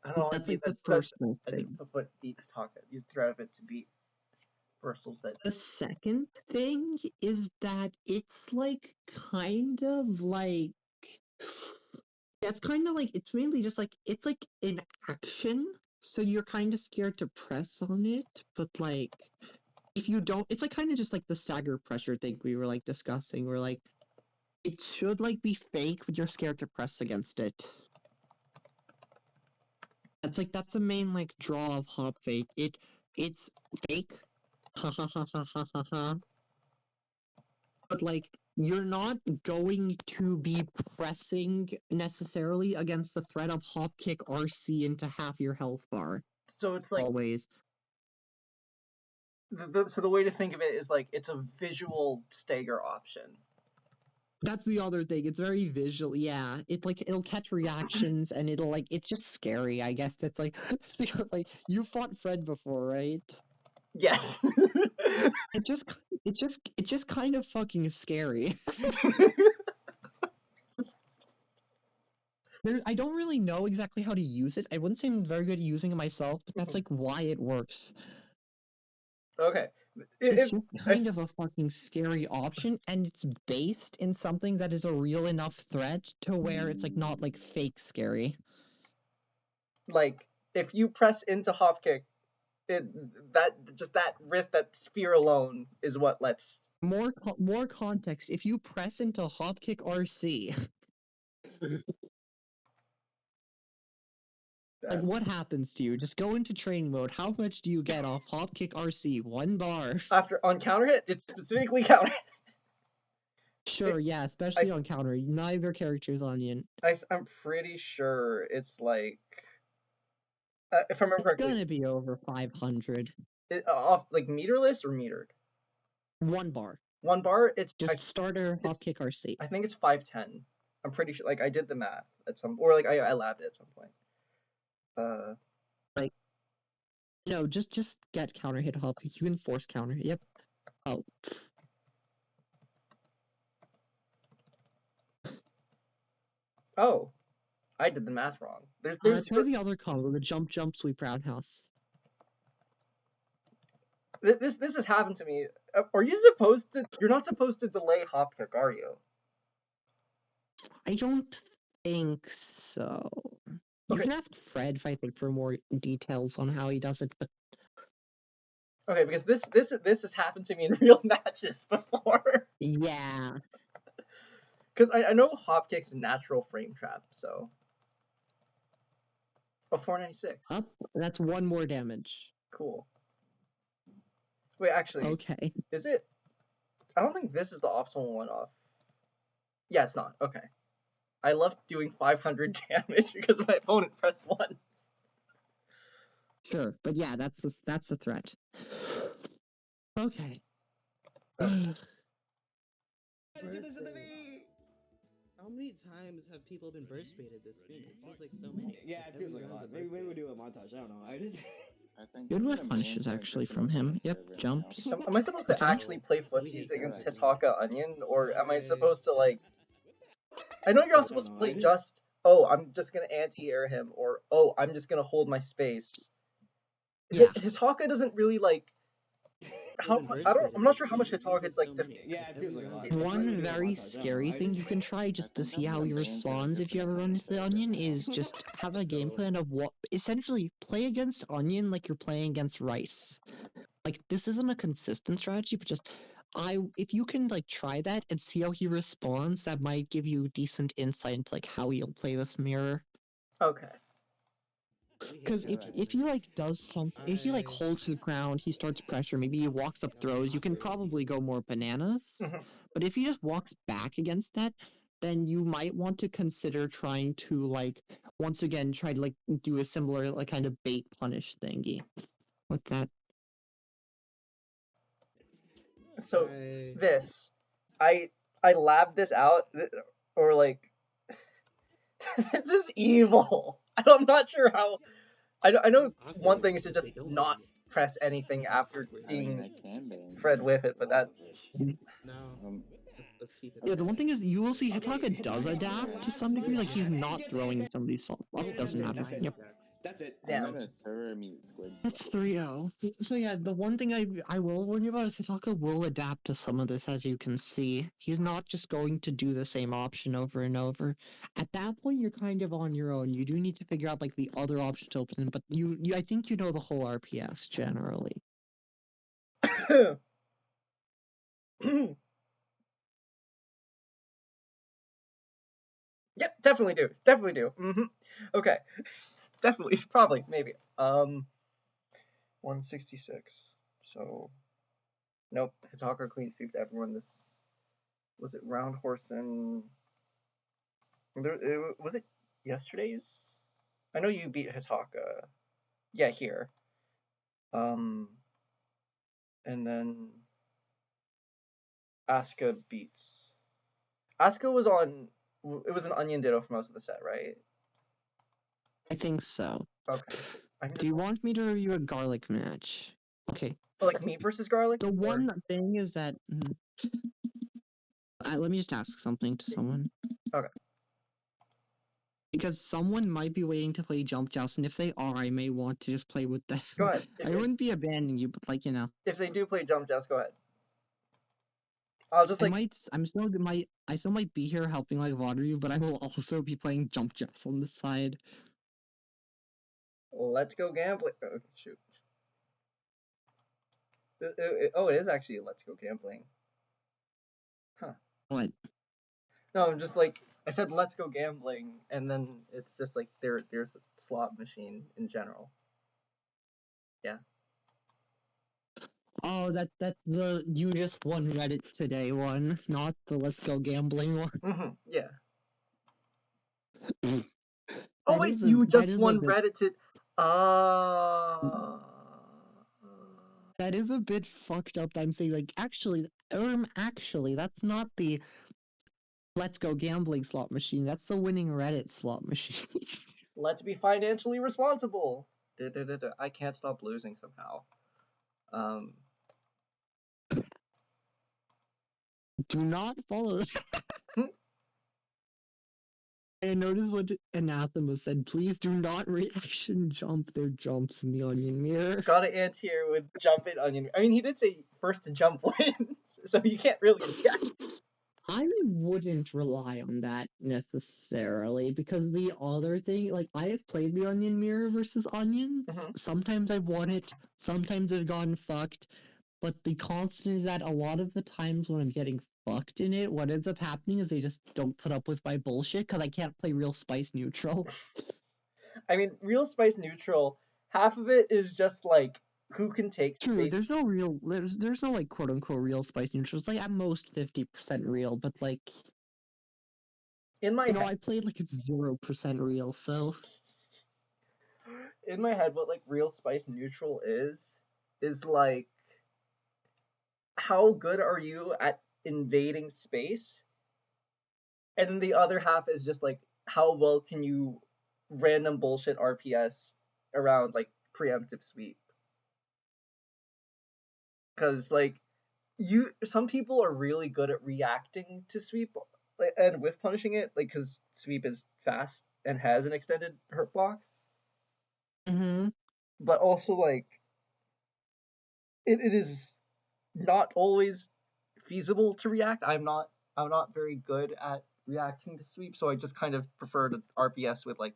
I don't know. That's like the That first I thing. didn't put beat Hitaka. Use the threat of it to beat reversals that. The second thing is that it's like kind of like it's kind of like it's mainly just like it's like an action, so you're kind of scared to press on it, but like if you don't, it's like kind of just like the stagger pressure thing we were like discussing, where like it should like be fake, but you're scared to press against it. That's the main like draw of hop fake. It's fake, ha ha ha ha ha ha ha. But like you're not going to be pressing necessarily against the threat of hop kick RC into half your health bar. So it's like Always. so the way to think of it is like it's a visual stagger option. That's the other thing. It's very visual. Yeah, it'll catch reactions and it'll like it's just scary. I guess that's like like you fought Fred before, right? Yes. It just it's just kind of fucking scary. I don't really know exactly how to use it. I wouldn't say I'm very good at using it myself, but that's like why it works. Okay. It's just kind of a fucking scary option, and it's based in something that is a real enough threat to where it's like not like fake scary. Like if you press into hop kick, that just that risk, that sphere alone is what lets More context. If you press into hop kick RC, like what happens to you? Just go into training mode. How much do you get off hop kick RC? 1 bar. after on counter hit. It's specifically counter hit. Sure, yeah, especially on counter. Neither character's onion. I'm pretty sure it's like if I remember It's correctly, gonna be over 500. off like meterless or metered. 1 bar. 1 bar. It's Just starter hop kick RC. I think it's 510. I'm pretty sure. Like I did the math at some, or like I labbed it at some point. Like no, just get counter hit hop kick. You can force counter. Yep. Oh. Oh, I did the math wrong. There's Try the other combo, the jump sweep roundhouse. this has happened to me. Are you supposed to? You're not supposed to delay hop kick, are you? I don't think so. You Okay. can ask Fred, I think, for more details on how he does it, but Okay, because this has happened to me in real matches before. yeah. Because I know hop kick's a natural frame trap, so. Oh, 496. Up. That's 1 more damage. Cool. Wait, actually, Okay. is it? I don't think this is the optimal one off. Yeah, it's not. Okay. I love doing 500 damage because my opponent pressed once. Sure, but yeah, that's the threat. Okay. Listen to me. How many times have people been burst baited this game? It feels like so many. Yeah, Like, it feels every like a round's lot. a Maybe burst we'll bait. do a montage. I don't know. I think Good the with main punishes character actually for from the him. main Yep, server jumps. now. Am I supposed to Okay. actually play We hate footsies against that. Hitaka Onion, or am I Yeah. supposed to like? I know you're not supposed to play just. Oh, I'm just gonna anti-air him, or oh, I'm just gonna hold my space. Yeah. Hitaka doesn't really like. People How been burst I don't. baited I'm not this sure how game. much It feels Hitaka like like. so many. Yeah, Like, it feels every like a lot. round's Maybe One we'll do a very montage. I don't scary know. thing you can try just to think see I'm how the he main responds character if for you the ever run main into the server Onion now. is just have a game So- plan of what essentially play against Onion like you're playing against Rice. Like this isn't a consistent strategy, but just if you can like try that and see how he responds, that might give you decent insight into like how he'll play this mirror. Okay. we hate Because that if he game. like does something, if he like holds his ground, he starts pressure, maybe he walks up throws, you can probably go more bananas. Mhm. But if he just walks back against that, then you might want to consider trying to like once again try to like do a similar like kind of bait punish thingy with that. So this, I labbed this out, or like, this is evil. I'm not sure how. I know one thing is to just not press anything after I mean, seeing I can ban. Fred whiff it, but that. No. Um, Let's keep it. Yeah, the one thing is you will see Okay, Hitaka does Hitaka, adapt to last some degree. one. Like he's He not gets throwing it. somebody off. Yeah, Doesn't matter. that's it. Yep. That's it. I'm Damn. gonna server mute squid It's stuff. 3-0. So yeah, the one thing I will warn you about is Hitaka will adapt to some of this, as you can see. He's not just going to do the same option over and over. At that point, you're kind of on your own. You do need to figure out like the other option to open, but you I think you know the whole RPS generally. Yep, definitely do. Definitely do. Okay. Definitely. Probably. Maybe. 166. So. Nope. Hitaka clean sweeped everyone. This. Was it Round Horse and. Was it yesterday's? I know you beat Hitaka. Yeah, here. And then. Asuka beats. Asuka was on. It was an Onion Ditto for most of the set, right? I think so. Okay. Do you want me to review a garlic match? Okay. Oh, like meat versus garlic? The one thing is that. Let me just ask something to someone. Okay. Because someone might be waiting to play Jump Joust, and if they are, I may want to just play with them. Go ahead. I wouldn't be abandoning you, but like, you know. If they do play Jump Joust, go ahead. I'll just like. I still might be here helping like water you, but I will also be playing Jump Joust on the side. Let's go gambling. Oh, shoot. Oh, it is actually Let's Go Gambling. Huh. What? No, I'm just like, I said Let's Go Gambling, and then it's just like there's a slot machine in general. Yeah. Oh, that's the you just won Reddit today one, not the Let's Go Gambling one. Yeah. That Oh wait, is you just that is won a bit, Reddit to. That is a bit fucked up. I'm saying like actually, that's not the Let's Go Gambling slot machine. That's the winning Reddit slot machine. Let's be financially responsible. I can't stop losing somehow. Do not follow that. And notice what Anathema said. Please do not reaction jump their jumps in the onion mirror. Got an anti-air with jump it onion. I mean, he did say first to jump wins, so you can't really react. I wouldn't rely on that necessarily, because the other thing, like, I have played the onion mirror versus onions. Sometimes I've won it, sometimes I've gotten fucked, but the constant is that a lot of the times when I'm getting fucked in it, what ends up happening is they just don't put up with my bullshit because I can't play real spice neutral. I mean, real spice neutral, half of it is just like who can take True, space. there's no like quote unquote real spice neutral. It's like at most 50% real, but like in my head, head, I played like it's 0% real, so in my head, what like real spice neutral is like how good are you at invading space and then the other half is just like how well can you random bullshit RPS around like preemptive sweep. Because like some people are really good at reacting to sweep and with punishing it, like because sweep is fast and has an extended hurt box. Mm-hmm. But also like it is not always feasible to react. I'm not very good at reacting to sweep, so I just kind of prefer to RPS with like,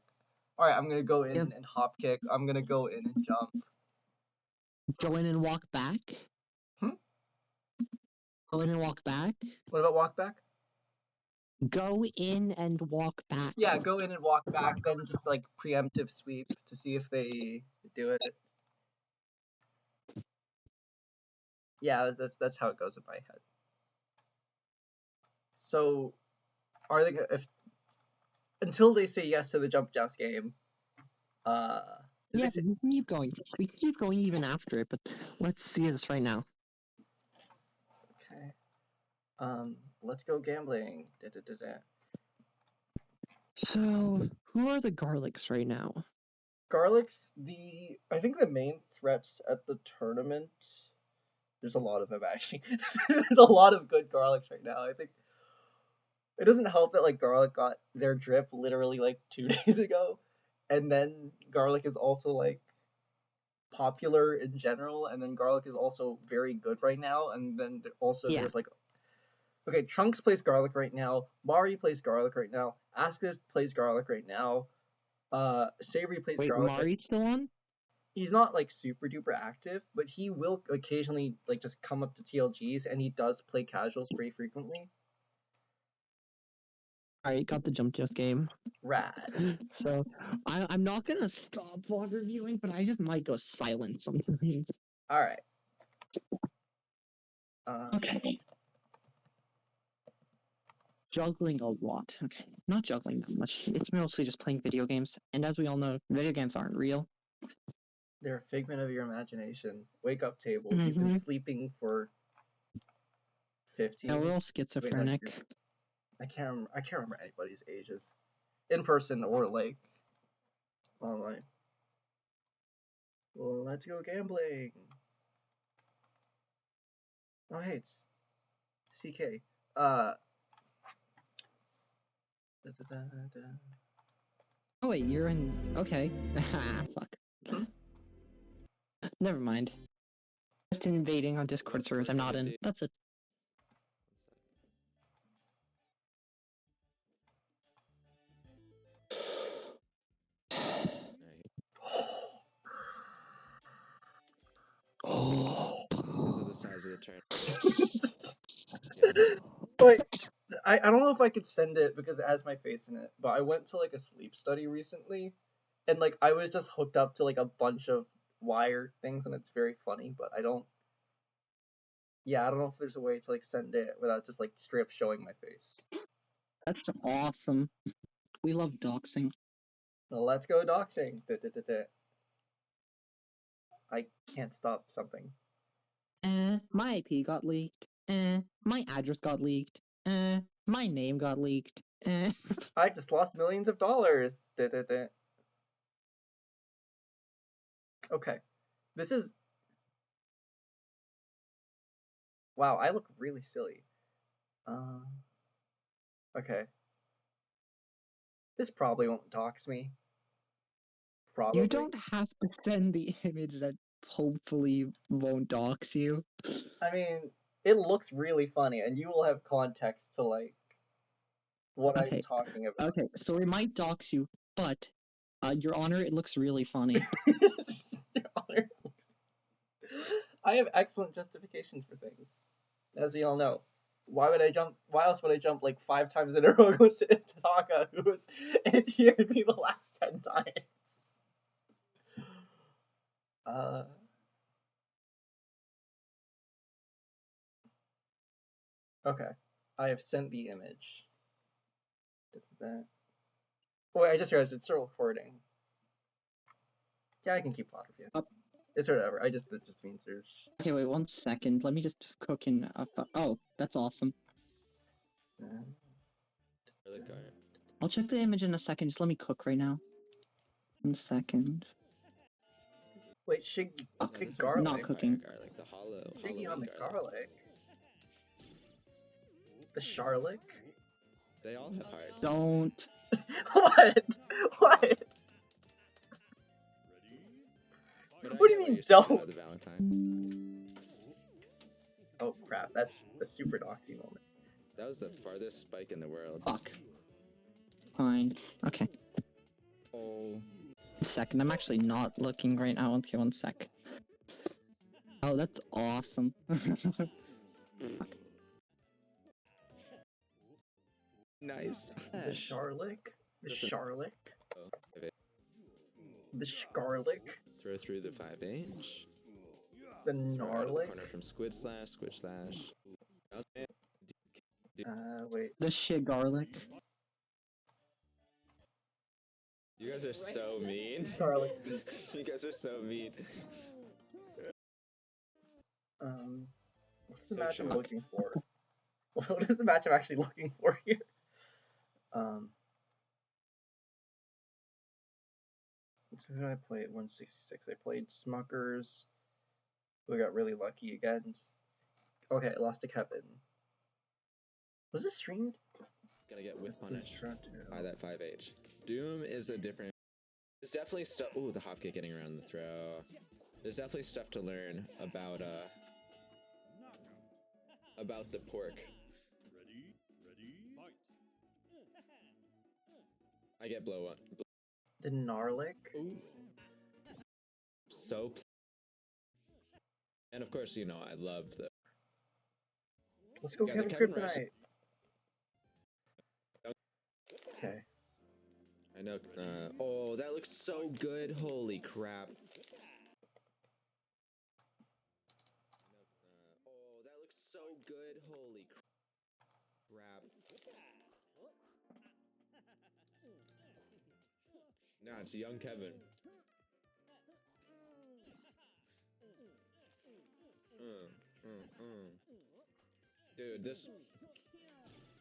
all right, I'm gonna go in Yep. and hop kick. I'm gonna go in and jump. Go in and walk back. Hmm? Go in and walk back. What about walk back? Go in and walk back. Yeah, go in and walk back, then just like preemptive sweep to see if they do it. Yeah, that's how it goes in my head. So, are they if until they say yes to the jump joust game? Did Yeah, they say, we can keep going. We can keep going even after it, but let's see this right now. okay. Let's go gambling. Da, da, da, da. So, who are the garlics right now? Garlic's I think the main threats at the tournament. There's a lot of them actually. There's a lot of good garlics right now. I think it doesn't help that like garlic got their drip literally like 2 days ago, and then garlic is also like popular in general, and then garlic is also very good right now, and then also Yeah. there's like okay, Trunks plays garlic right now, Mari plays garlic right now, Asuka plays garlic right now, Savory plays Wait, garlic. Mari's still on? He's not like super duper active, but he will occasionally like just come up to TLGs, and he does play casuals pretty frequently. Alright, got the jump just game. Rad. So, I'm not gonna stop VOD reviewing, but I just might go silent sometimes. All right. Okay. Juggling a lot. Okay, not juggling that much. It's mostly just playing video games, and as we all know, video games aren't real. They're a figment of your imagination. Wake up table. You've been sleeping for 15. Yeah, we're all Wait, no, schizophrenic. I can't remember anybody's ages, in person or like online. Well, let's go gambling. Oh hey, it's CK. Da, da, da, da. Oh wait, you're in. Okay. Fuck. Hmm? Never mind. Just invading on Discord servers I'm not in. That's it. Oh. Because of the size of the turn. Wait, I don't know if I could send it because it has my face in it, but I went to like a sleep study recently, and like I was just hooked up to like a bunch of wire things, and it's very funny, but I don't know if there's a way to like send it without just like straight up showing my face. That's awesome. We love doxing. Well, let's go doxing. Da, da, da, da. I can't stop something. My IP got leaked. My address got leaked. My name got leaked. I just lost millions of dollars. Da, da, da. Okay, this is. Wow, I look really silly. Okay. This probably won't dox me. Probably. You don't have to send the image that hopefully won't dox you. I mean, it looks really funny, and you will have context to like what I'm talking about. Okay, so it might dox you, but Your Honor, it looks really funny. Your Honor. I have excellent justifications for things, as we all know. Why else would I jump like 5 times in a row against Hitaka, who was anti-aired me the last 10 times? Okay. I have sent the image. Wait, I just realized it's still recording. Yeah, I can keep plot review. It's whatever. That just means there's. Okay, wait 1 second. Let me just cook in. Oh, that's awesome. Garlic garlic. I'll check the image in a second. Just let me cook right now. 1 second. Wait, Shiggy, Fuck. okay, This one's garlic. Not vampire cooking. Garlic, the hollow. Shiggy on the garlic. garlic. The Charlock? They all have hearts. Don't. What? What? But I What do you get mean, you're saying don't? about the Valentine. Oh crap, that's the super doxy moment. That was the farthest spike in the world. Fuck. Fine. Okay. Oh. 1 second. I'm actually not looking right now. Okay, 1 sec. Oh, that's awesome. Nice. The Charlock? The Listen. Charlock? Oh, okay. The Scarlick? Throw through the 5-inch. The Throw out of the Gnarlick? corner from Squid Slash. That was it. Wait. The shit garlic. You guys are so mean. Garlic. You guys are so mean. What's the So match I'm chill. looking for? What is the match I'm actually looking for here? Who did I play at 166? I played Smuckers. We got really lucky against. Okay, I lost to Kevin. Was this streamed? Gotta get with This is punished Toronto. by that 5H. Doom is a different. There's definitely stuff. Ooh, the hop kick getting around the throw. There's definitely stuff to learn about the pork. I get blow up. The Gnarlick? Ooh. So. And of course, you know, I love the. Let's go Yeah, the Kevin Kevin Rice- Kryptonite. Okay. I know. Oh, that looks so good. Holy crap. Oh, that looks so good. Holy crap. Now it's young Kevin. Dude, this.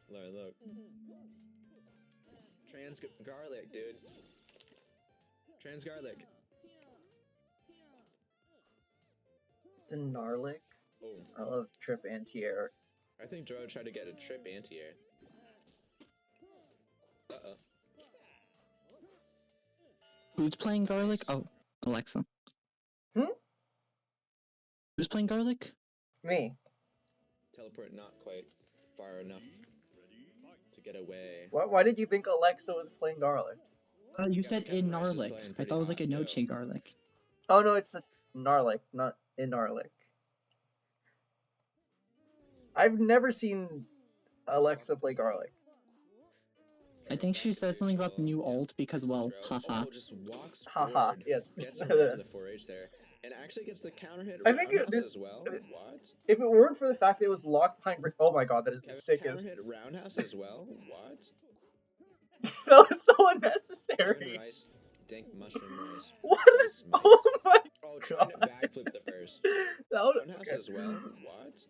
Look. Trans garlic, dude. Trans garlic. The Gnarlick? Oh, I love trip anti-air. I think Joe tried to get a trip anti-air. Uh-oh. Who's playing garlic? Oh, Alexa. Hmm? Who's playing garlic? Me. Teleport not quite far enough to get away. Why did you think Alexa was playing garlic? You said Kevin in Rice is garlic. playing I pretty thought it was like a hot, noche though. garlic. Oh no, it's the Gnarlick, not in Gnarlick. I've never seen Alexa play garlic. I think she said something about the new alt because, well, haha. Oh, just walks Haha, forward, yes. gets around the 4H there, and actually gets the counter hit I think roundhouse this- as well. What? If it weren't for the fact that it was locked behind. Oh my god, that is the Counter sickest. hit roundhouse as well. What? That was so Kevin unnecessary. Rice, dank mushroom rice. What? Nice, nice. Oh my Oh, trying to god. backflip the first. That would, Roundhouse okay. as well. What?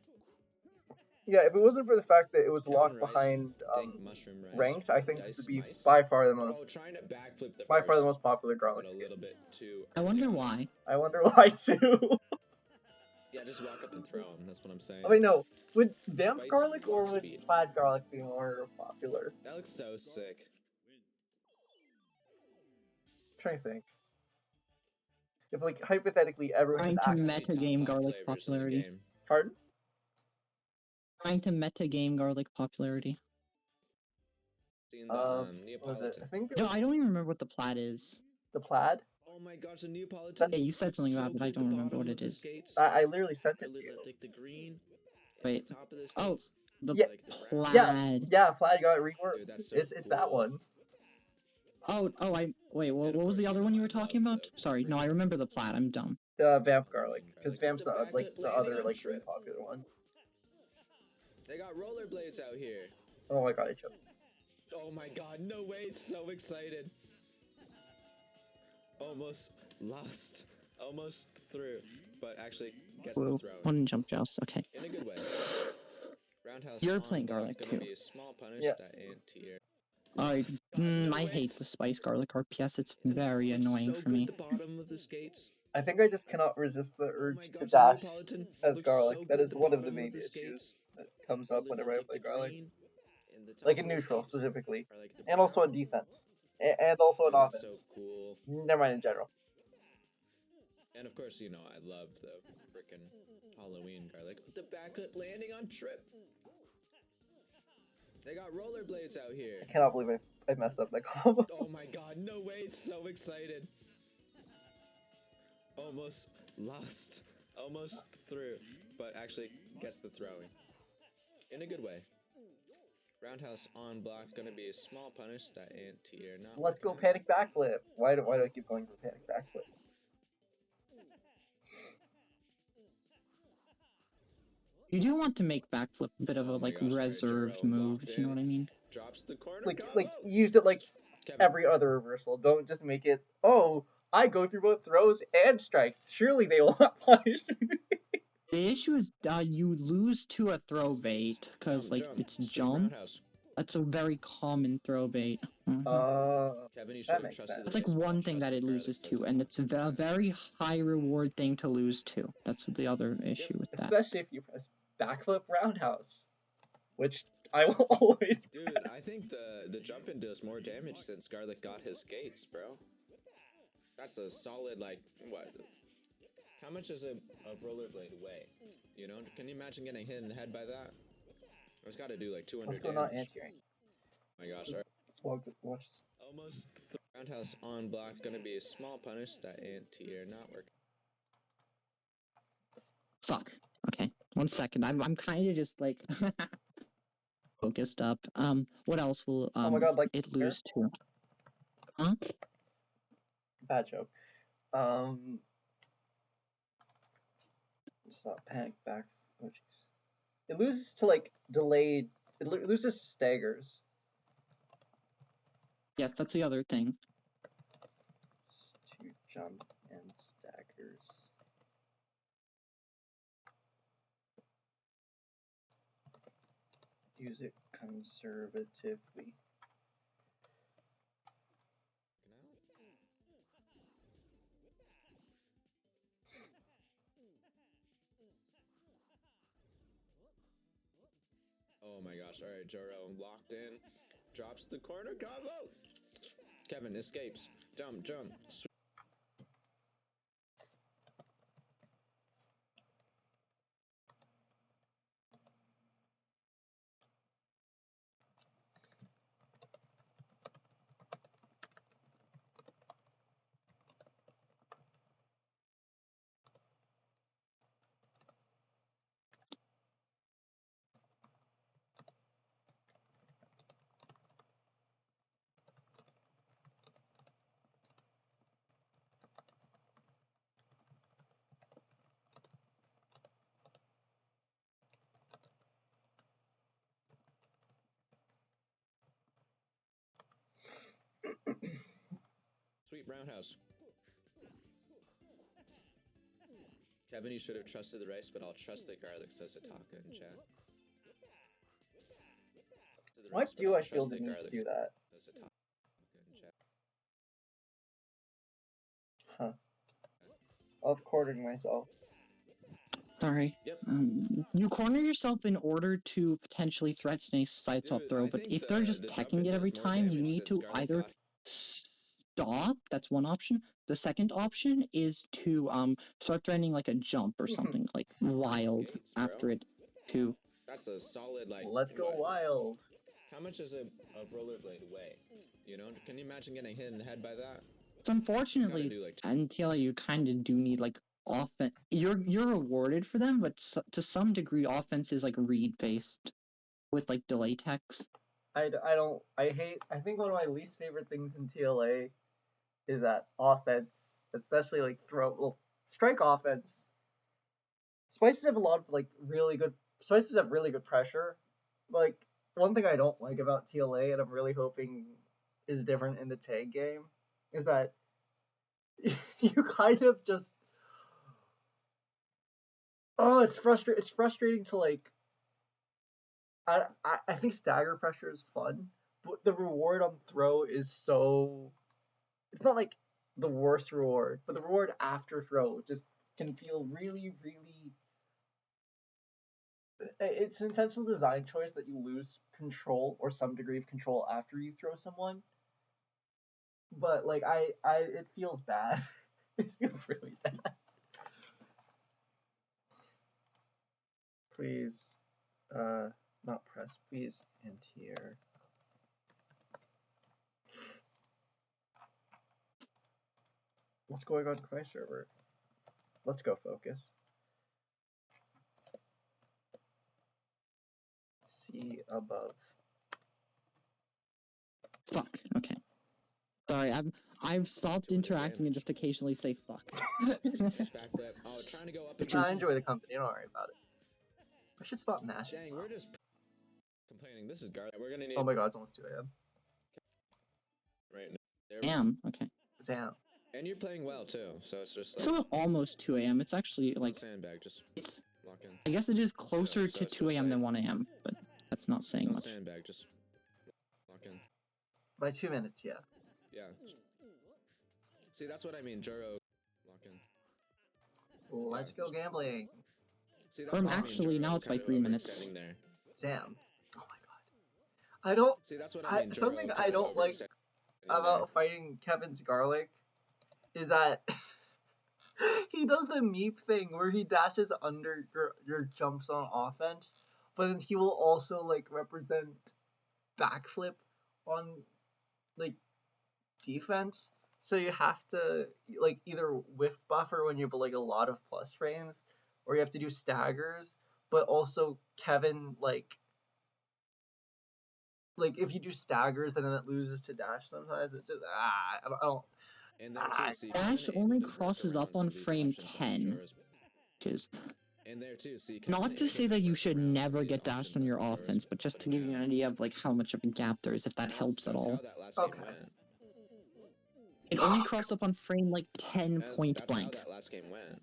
Yeah, if it wasn't for the fact that it was Kevin locked Rice, behind dank mushroom rice. ranked, I think Dice this would be mice. by far the Oh, most trying to backflip the by first. far the most popular garlic But a skin. little bit too. I wonder why. I wonder why too. Yeah, just walk up and throw him. That's what I'm saying. Oh wait, no. Would vamp Spicy garlic or walk would speed. plaid garlic be more popular? That looks so sick. I'm trying to think. If like hypothetically everyone Trying had to access. meta Top game 5 garlic flavors in the popularity. game. Pardon? Trying to meta game garlic popularity. Seen the What was it? Neapolitan. I think it No, was I don't even remember what the plaid is. the plaid. Oh my gosh, the Neapolitan. Yeah, you said something So about it, but I good, don't the remember bottom what of it the is. skates. I literally sent I it to you. like the green. Wait. And the top of the Oh, skates. the Yeah. Like the brown. plaid. Yeah, plaid got reworked. Dude, that's so It's that cool. one. Oh, wait, what was the other one you were talking about? Sorry, no, I remember the plaid, I'm dumb. Vamp garlic, because vamp's The the back like that the landing other on like trip. really popular one. They got rollerblades out here. Oh my god, I choked. Oh my god, no way, so excited. Almost lost. Almost through. But actually gets Whoa, the throw. one jump joust, okay. In a good way. Roundhouse You're on, playing but garlic, gonna too. be a small punish Yeah. that anti-air. I hate the spice garlic RPS. It's very annoying for me. The bottom of the skates. I think I just cannot resist the Oh urge my to gosh, dash Neapolitan as looks garlic. so That good is the one of the bottom main the issues skates. that comes up whenever I play The garlic. green and the top Like of in the neutral skates specifically, are like the and also on brown. defense, and also on Dude, it's so offense. cool. Never mind in general. And of course, you know, I love the frickin' Halloween garlic. The backflip landing on trip. They got rollerblades out here. I cannot believe I messed up that combo. Oh my god, no way, it's so excited. Almost lost. Almost through. But actually gets the throwing. In a good way. Roundhouse on block, gonna be a small punish. That anti-air not. Let's go panic backflip. Why do I keep going for panic backflip? You do want to make backflip a bit of a Oh my like gosh, alright, reserved Joro move, locked if you know in. what I mean. Drops the corner. Like use it like Kevin. every other reversal. Don't just make it. Oh, I go through both throws and strikes. Surely they will not punish me. The issue is you lose to a throw bait because like it's Sweet jump. roundhouse. That's a very common throw bait. Kevin, you should That have makes trusted sense. That's like one thing that it loses to, and it's a very high reward thing to lose to. That's the other issue with that. Especially if you press backflip roundhouse, which I will always press. Dude, I think the jump in does more damage since Garlic got his skates, bro. That's a solid, like, what? How much does a rollerblade weigh? You know, can you imagine getting hit in the head by that? It's got to do like 200 Let's go damage. not anti-air. Oh my gosh, Let's watch. almost roundhouse on block, gonna be a small punish. That anti-air not working. Fuck. Okay. 1 second. I'm kind of just like focused up. What else will Oh my god, like it lose to? Huh? Bad joke. Stop panic back. Oh jeez. It loses to like delayed. It loses to staggers. Yes, that's the other thing. To jump and staggers. Use it conservatively. Oh my gosh, alright, Joro locked in. Drops the corner combo. Kevin escapes. Jump. Sweet roundhouse. Kevin, you should have trusted the rice, but I'll trust the garlic, says Hitaka in chat. Why do I feel the need to do that? Huh. Of cornering myself. Sorry. Yep. You corner yourself in order to potentially threaten a side swap throw, but if they're just teching it every time, you need to either stop. That's one option. The second option is to start threatening like a jump or something like wild after it too. That's a solid like. Let's go wild. How much does a rollerblade weigh? You know, can you imagine getting hit in the head by that? So unfortunately, until you kind of do need like offense. You're rewarded for them, but to some degree, offense is like read based with like delay text. I think one of my least favorite things in TLA is that offense, especially like strike offense. Spices have a lot of like Spices have really good pressure. Like one thing I don't like about TLA, and I'm really hoping is different in the tag game, is that you kind of just it's frustrating to like I think stagger pressure is fun, the reward on throw is so. It's not like the worst reward, but the reward after throw just can feel really, really. It's an intentional design choice that you lose control or some degree of control after you throw someone. But like it feels bad. It feels really bad. Please, not press. Please, antiair. What's going on Cry server? Let's go focus. See above. Fuck. Okay. Sorry, I've stopped Two-handed interacting and damage. just occasionally say fuck. Nice backflip. Oh, trying to go up and I enjoy the company. Don't worry about it. I should stop mashing. Dang, we're just complaining. This is Garlic. We're gonna need. Oh my god, it's almost 2 a.m. Right now. There we go. Damn. Okay. Sam. And you're playing well too, so it's just It's like. not almost 2 a.m. It's actually Don't like sandbag, just it's. lock in. I guess it is closer so to it's 2 just a.m. than like- 1 a.m. But that's not saying Don't much. sandbag, just lock in. By 2 minutes, yeah. Yeah. See, that's what I mean, Juro. Lock in. Let's go gambling. See, Or what I mean, actually, Juro, now it's by kind of 3 minutes. overextending there. Sam. Oh my god. I don't. See, that's what I mean, Juro, Something kind I of don't like overextending about there. fighting Kevin's garlic is that he does the meep thing where he dashes under your jumps on offense, but then he will also like represent backflip on like defense. So you have to like either whiff buffer when you have like a lot of plus frames, or you have to do staggers. But also Kevin like if you do staggers, then it loses to dash sometimes. It's just I don't. And there too, see, Dash Kevin only able to work crosses around up some on of these frame options that 10. Juro's- Which is And there too, see, Kevin not to able say that you work should around some never of these get options dashed on that your Juro's offense, but just to putting give you out. an idea of like how much of a gap there is, if that And helps at that's all. how that last Okay. game went. It only crossed up on frame like 10 That's point how blank. that last game went.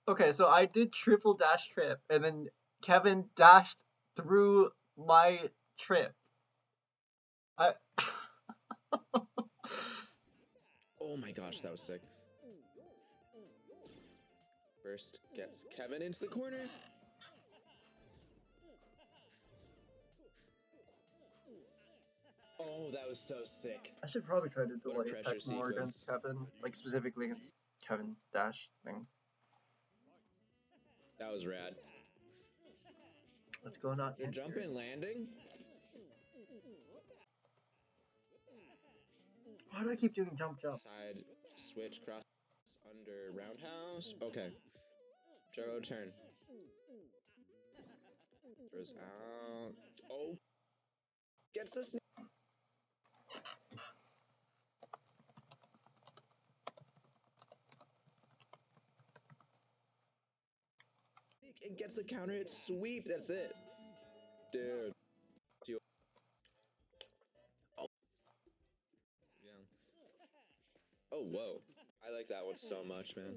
Okay, so I did triple dash trip, and then Kevin dashed through my trip. I. Oh my gosh, that was sick. First gets Kevin into the corner. Oh, that was so sick. I should probably try to What a delay pressure attack more against sequence. Kevin, like specifically against Kevin dash thing. That was rad. Let's go not Your anti-air. jump in landing? Why do I keep doing jump? Side switch cross under roundhouse. Okay. Juro turn. Throws out. Oh. Gets the snake. It gets the counter hit sweep. That's it. Dude. Oh. Yeah. Oh, whoa. I like that one so much, man.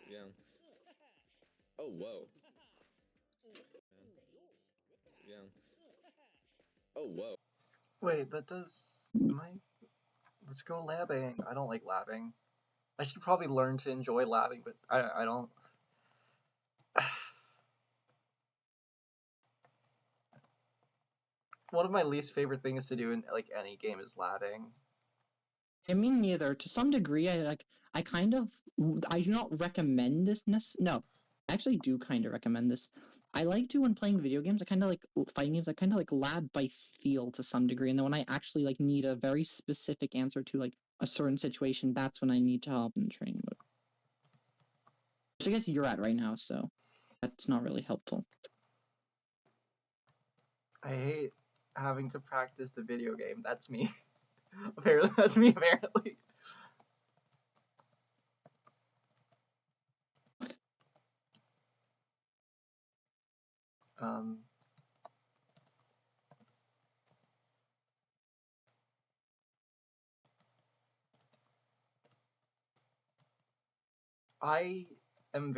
Yeah. Oh, whoa. Yeah. Oh, whoa. Wait, that does. Let's go labbing. I don't like labbing. I should probably learn to enjoy labbing, but I don't. One of my least favorite things to do in like any game is labbing. I mean, neither. To some degree, I do not recommend this. No, I actually do kind of recommend this. I like to, when playing video games, I kind of like fighting games. I kind of like lab by feel to some degree, and then when I actually like need a very specific answer to like a certain situation, that's when I need to hop in training mode. Which I guess you're at right now, so that's not really helpful. I hate having to practice the video game. That's me. Apparently, that's me. Apparently. I am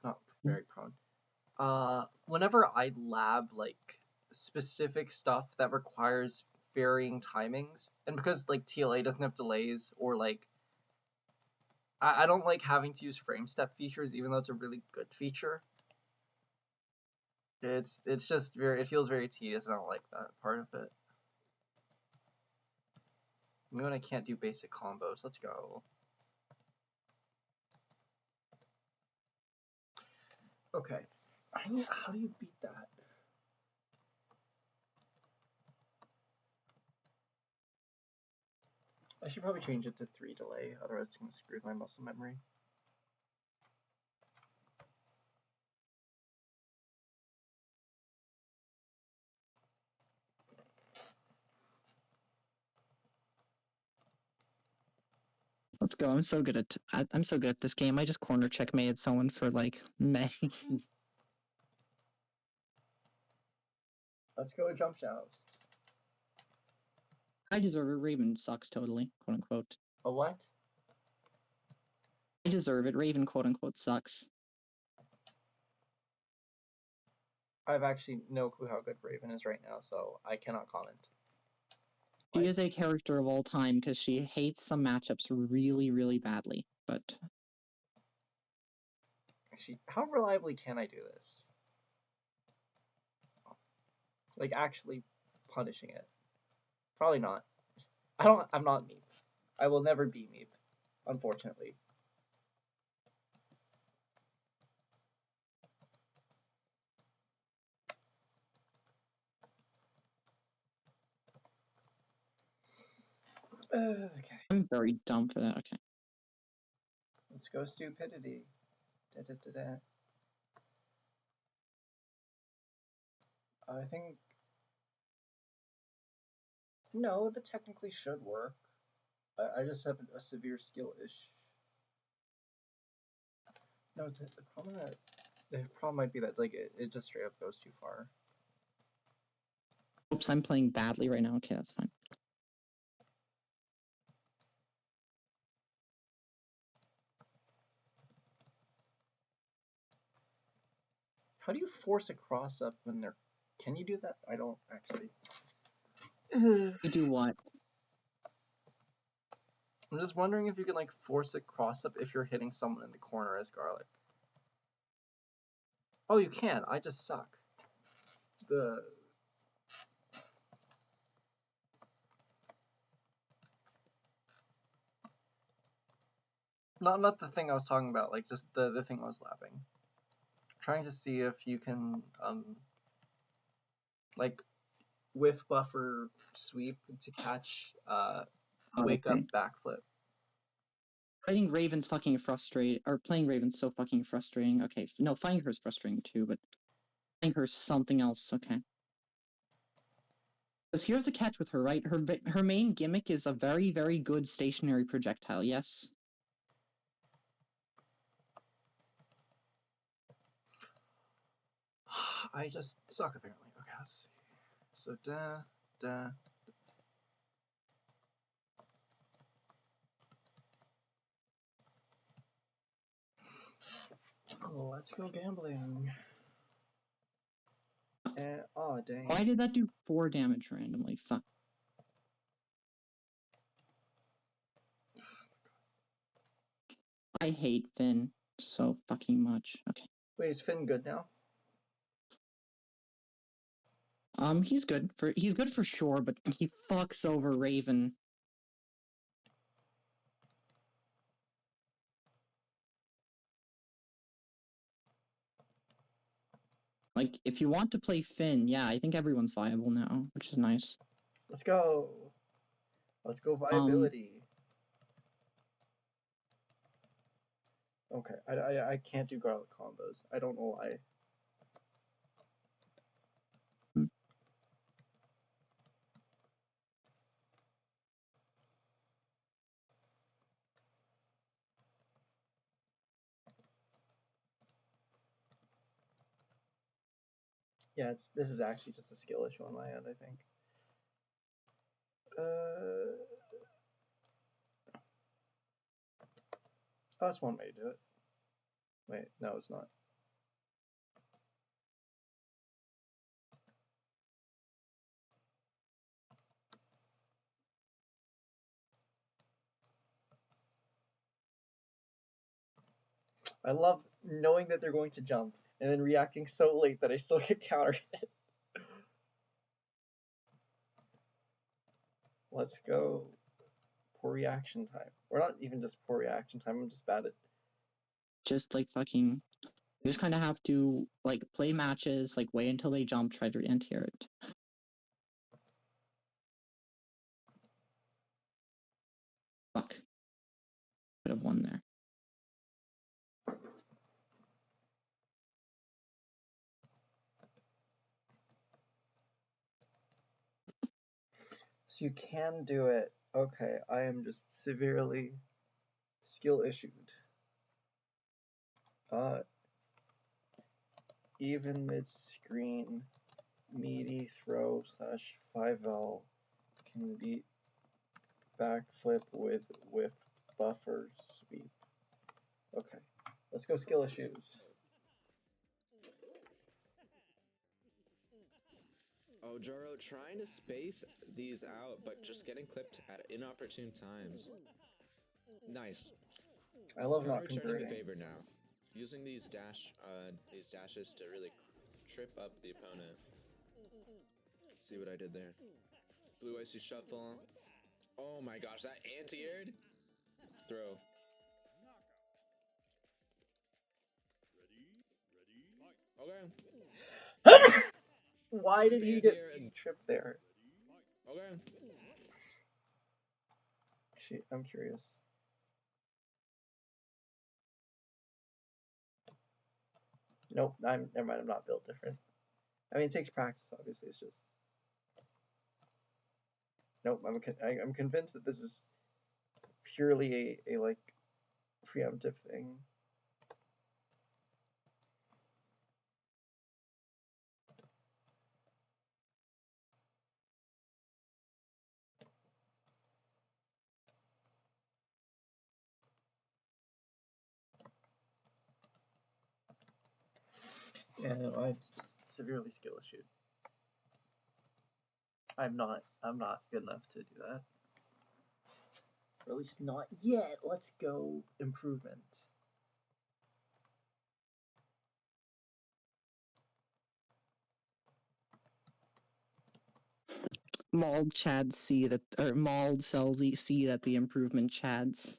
not very prone. Whenever I lab like specific stuff that requires varying timings, and because like TLA doesn't have delays, or like I don't like having to use frame step features, even though it's a really good feature. It's just it feels very tedious, and I don't like that part of it. Maybe when I can't do basic combos. Let's go. Okay. How do you beat that? I should probably change it to 3 delay, otherwise it's gonna screw my muscle memory. Let's go. I'm so good at I'm so good at this game. I just corner checkmated someone for like May. Let's go jump joust. I deserve it. Raven sucks totally, quote unquote. A what? I deserve it. Raven, quote unquote, sucks. I have actually no clue how good Raven is right now, so I cannot comment. She is a character of all time because she hates some matchups really, really badly. But how reliably can I do this? Like actually punishing it? Probably not. I'm not Meep. I will never be Meep, unfortunately. Okay. I'm very dumb for that. Okay. Let's go stupidity. Da, da, da, da. I think... No, that technically should work. I just have a severe skill issue. No, the problem might be that like it just straight up goes too far. Oops, I'm playing badly right now. Okay, that's fine. How do you force a cross up when they're... Can you do that? I don't actually... You do what? I'm just wondering if you can like force a cross up if you're hitting someone in the corner as Garlic. Oh, you can. I just suck. Not the thing I was talking about, like just the thing I was laughing. Trying to see if you can like whiff buffer sweep to catch wake up backflip. Fighting Raven's fucking frustrating, or playing Raven's so fucking frustrating. Okay, no, fighting her's frustrating too, but playing her's something else. Okay. Because here's the catch with her, right? Her main gimmick is a very, very good stationary projectile. Yes. I just suck apparently. Okay, let's see. So da. Let's go gambling. And oh dang. Why did that do 4 damage randomly? Fuck. I hate Finn so fucking much. Okay. Wait, is Finn good now? He's good for sure, but he fucks over Raven. Like, if you want to play Finn, yeah, I think everyone's viable now, which is nice. Let's go. Let's go viability. Okay, I can't do Garlic combos. I don't know why. Yeah, this is actually just a skill issue on my end, I think. Oh, that's one way to do it. Wait, no, it's not. I love knowing that they're going to jump and then reacting so late that I still get counter hit. Let's go. Poor reaction time. Or not even just poor reaction time, I'm just bad at... Just like fucking, you just kind of have to like play matches, like wait until they jump, try to anti-air it. Fuck. Could have won there. So you can do it. Okay, I am just severely skill issued. Even mid-screen meaty throw / 5L can beat backflip with whiff buffer sweep. Okay, let's go skill issues. Oh, Joro, trying to space these out, but just getting clipped at inopportune times. Nice. I love not Returning converting. the favor now. Using these dashes to really trip up the opponent. See what I did there. Blue icy shuffle. Oh my gosh, that anti-aired? Throw. Okay. Why did he get tripped there? Okay. Shit, I'm curious. Nope, never mind, I'm not built different. I mean, it takes practice, obviously, it's just... Nope, I'm convinced that this is purely a like, preemptive thing. Yeah, no, I'm severely skill issued. I'm not good enough to do that. Or at least not yet. Let's go improvement. Mauled Chads see that, or Mauled Cells see that the improvement Chads.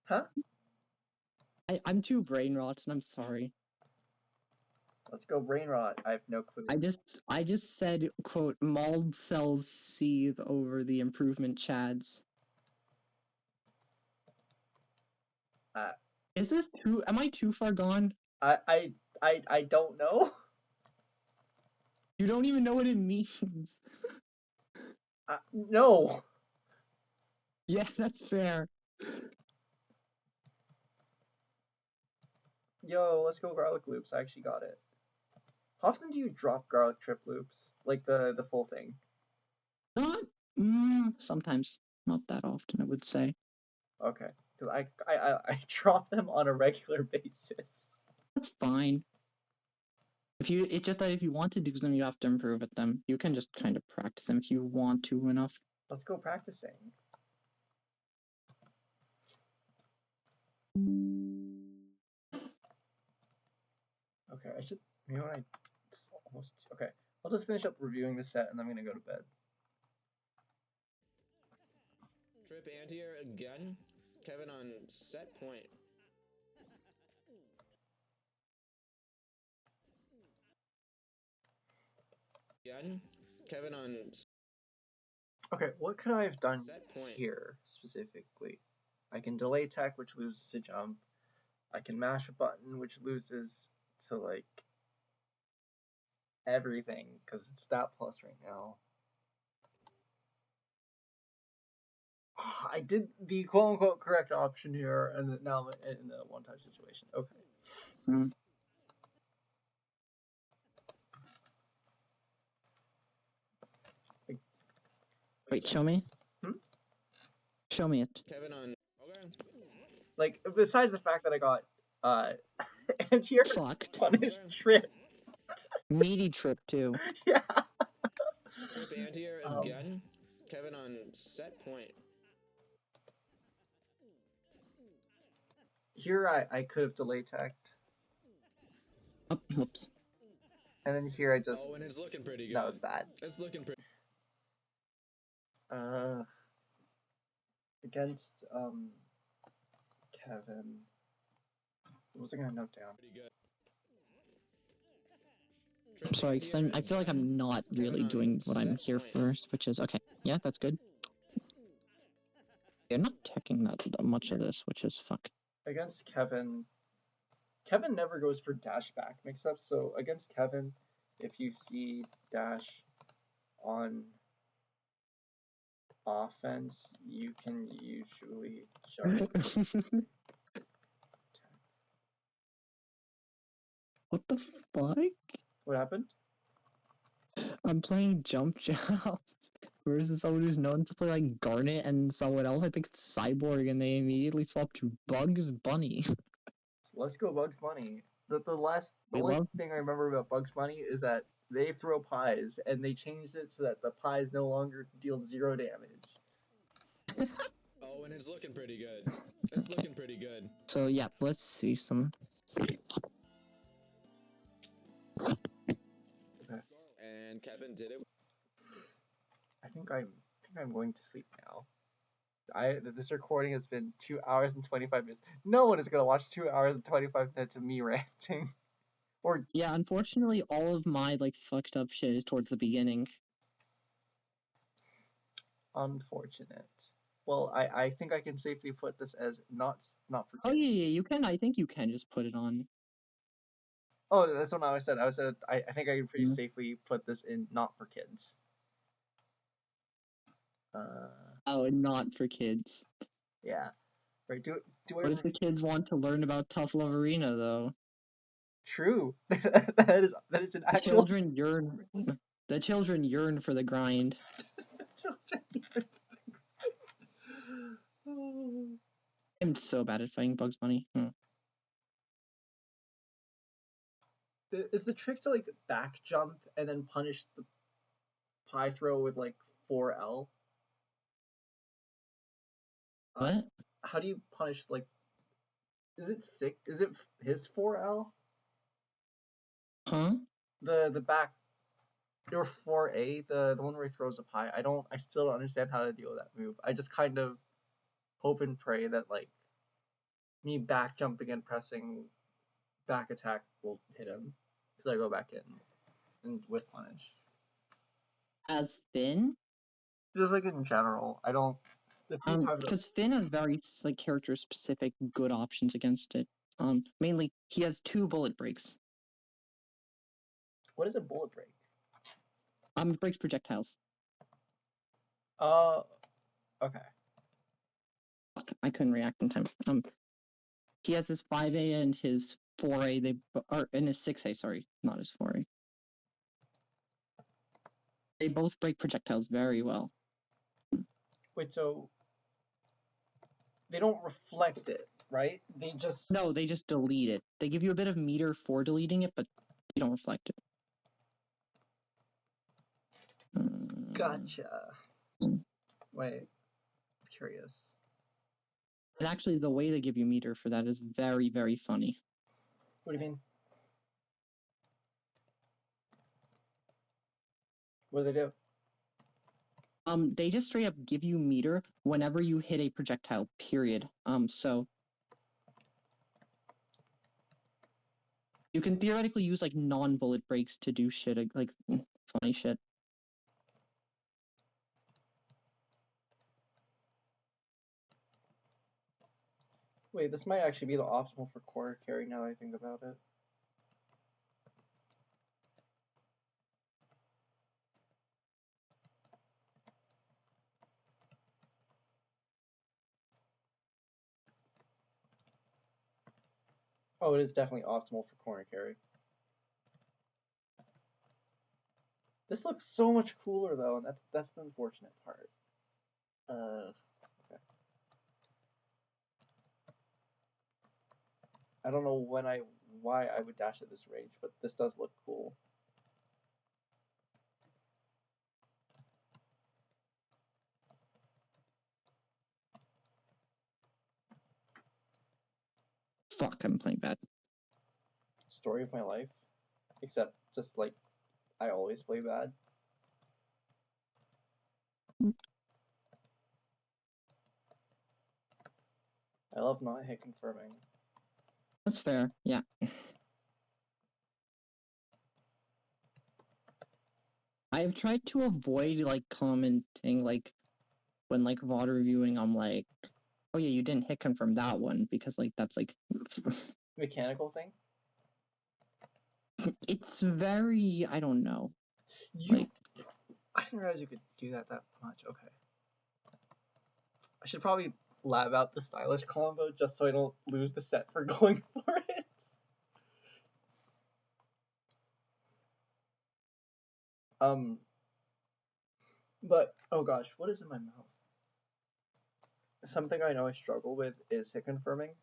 Huh? I'm too brain rot, and I'm sorry. Let's go brain rot. I have no clue. I just said, quote, mauled cells seethe over the improvement Chads. Is this too? Am I too far gone? I don't know. You don't even know what it means. No. Yeah, that's fair. Yo, let's go garlic loops. I actually got it. How often do you drop garlic trip loops? Like the full thing? Not, sometimes. Not that often, I would say. Okay, because I drop them on a regular basis. That's fine. It's just that if you want to do them, you have to improve at them. You can just kind of practice them if you want to enough. Let's go practicing. Okay, I should. You know what? It's almost okay. I'll just finish up reviewing the set and then I'm gonna go to bed. Trip anti-air again. Kevin on set point. Again. Kevin on... Okay, what could I have done set point. here specifically? I can delay tech, which loses to jump. I can mash a button, which loses to like everything because it's stat plus right now. I did the quote-unquote correct option here, and now I'm in the one-touch situation. Okay. Wait, show me. Show me it. Kevin on... Okay. Like, besides the fact that I got anti-air punish trip. Meaty trip too. Yeah. Trip anti-air again. Kevin on set point. here I could have delay teched, Oh, whoops. and then here I just Oh, and it's looking pretty good. that was bad. It's looking pretty. Against Kevin, what was I gonna note down? Pretty good. I'm sorry, because I feel like I'm not really doing what I'm here for, which is okay. Yeah, that's good. You're not checking that much of this, which is fuck. Against Kevin, Kevin never goes for dash back mix-ups, so against Kevin, if you see dash on offense, you can usually just What the fuck? what happened? I'm playing Jump Joust versus someone who's known to play like Garnet and someone else. I picked Cyborg and they immediately swapped to Bugs Bunny. So let's go Bugs Bunny. The I only love thing I remember about Bugs Bunny is that they throw pies and they changed it so that the pies no longer deal 0 damage. Oh, and it's looking pretty good. It's looking pretty good. So yeah, let's see some. Okay. And Kevin did it. I think I'm going to sleep now. This recording has been 2 hours and 25 minutes. No one is gonna watch 2 hours and 25 minutes of me ranting. Or Yeah, unfortunately, all of my like fucked up shit is towards the beginning. unfortunate. Well, I think I can safely put this as not for kids. Oh yeah, you can. I think you can just put it on. Oh, that's what I said. I think I can pretty Mhm. safely put this in not for kids. Oh, and not for kids. Yeah. Right. Do I What if the kids want to learn about Tough Love Arena though? True. that is an The actual children yearn. The children yearn for the grind. I'm so bad at fighting Bugs Bunny. Is the trick to like back jump and then punish the pie throw with like 4L? What? How do you punish like? Is it sick? Is it his 4L? Huh? The back or 4A, the one where he throws a pie. I still don't understand how to deal with that move. I just kind of hope and pray that like me back jumping and pressing back attack will hit him because I go back in and with punish. As Finn? Just like in general, I don't. Because Finn has very like character specific good options against it. Mainly he has 2 bullet breaks. What is a bullet break? It breaks projectiles. Okay. Fuck, I couldn't react in time. He has his 5A and his 4A. And his 6A. Sorry, not his 4A. They both break projectiles very well. Wait, so they don't reflect it, right? They just No, they just delete it. They give you a bit of meter for deleting it, but they don't reflect it. Gotcha. Mm. Wait, curious. And actually, the way they give you meter for that is very, very funny. What do you mean? What do they do? They just straight up give you meter whenever you hit a projectile, period. So you can theoretically use like non-bullet breaks to do shit like funny shit. Wait, this might actually be the optimal for corner carry now that I think about it. Oh, it is definitely optimal for corner carry. This looks so much cooler though, and that's the unfortunate part. Okay. I don't know why I would dash at this range, but this does look cool. Fuck, I'm playing bad. Story of my life, except just like I always play bad. I love not hit confirming. That's fair, yeah. I've tried to avoid, like, commenting, like, when, like, VOD reviewing, I'm like, oh yeah, you didn't hit confirm that one, because, like, that's, like... Mechanical thing? It's very... I don't know. I didn't realize you could do that much. Okay. I should probably lab out the stylish combo just so I don't lose the set for going for it. But, oh gosh, what is in my mouth? Something I know I struggle with is hit confirming.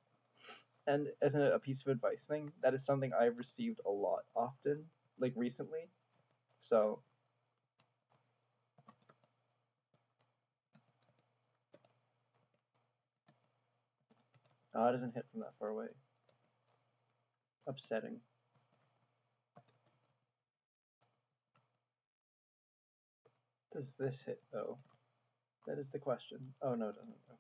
And as a piece of advice thing, that is something I've received a lot often, like recently. So, it doesn't hit from that far away. Upsetting. Does this hit, though? That is the question. Oh, no, it doesn't. Okay.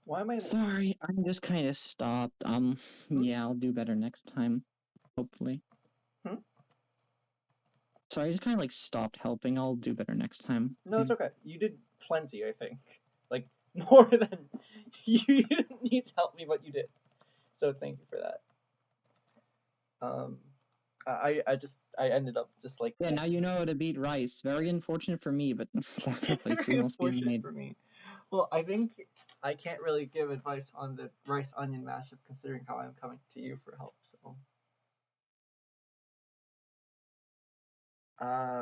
Why am I... Sorry, I'm just kind of stopped. Yeah, I'll do better next time. Hopefully. Sorry, I just kind of, like, stopped helping. I'll do better next time. No, it's okay. You did plenty, I think. Like, more than... You didn't need to help me, but you did. So thank you for that. I ended up just like... Yeah, now you know how to beat Rice. Very unfortunate for me, but sacrifice Very must be unfortunate made. for me. Well, I think I can't really give advice on the rice onion mashup considering how I'm coming to you for help, so...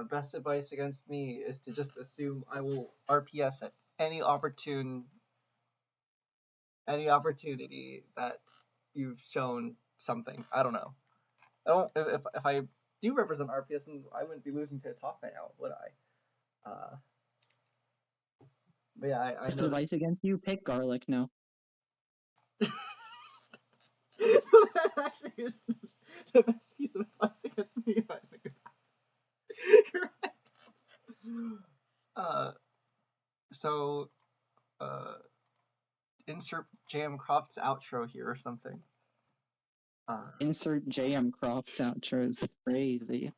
Best advice against me is to just assume I will RPS at any opportunity that you've shown something. I don't know. I don't. If I do represent RPS, then I wouldn't be losing to Hitaka now, would I? But yeah, I Best know. advice against you: pick garlic. No. That actually is the best piece of advice against me. I think you're right. So, insert Jam Croft's outro here or something. Insert JM Croft's outro is crazy.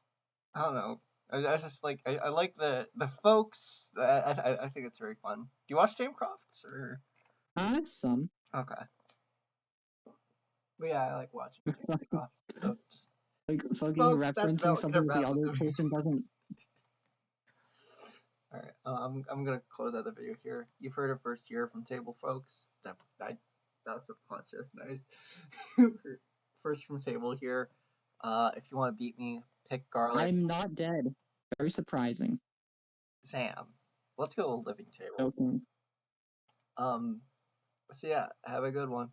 I don't know. I just like I like the folks. I think it's very fun. Do you watch Jam Crofts or? Some. Okay. But yeah, I like watching Jam Crofts. So just like fucking folks, that's referencing about something gonna that the wrap up other the video. person doesn't. All right, I'm gonna close out the video here. You've heard it first here from Table, folks. That was subconscious, nice. First from Table here. If you want to beat me, pick garlic. I'm not dead. Very surprising. Sam, let's go living table. Okay. So yeah, have a good one.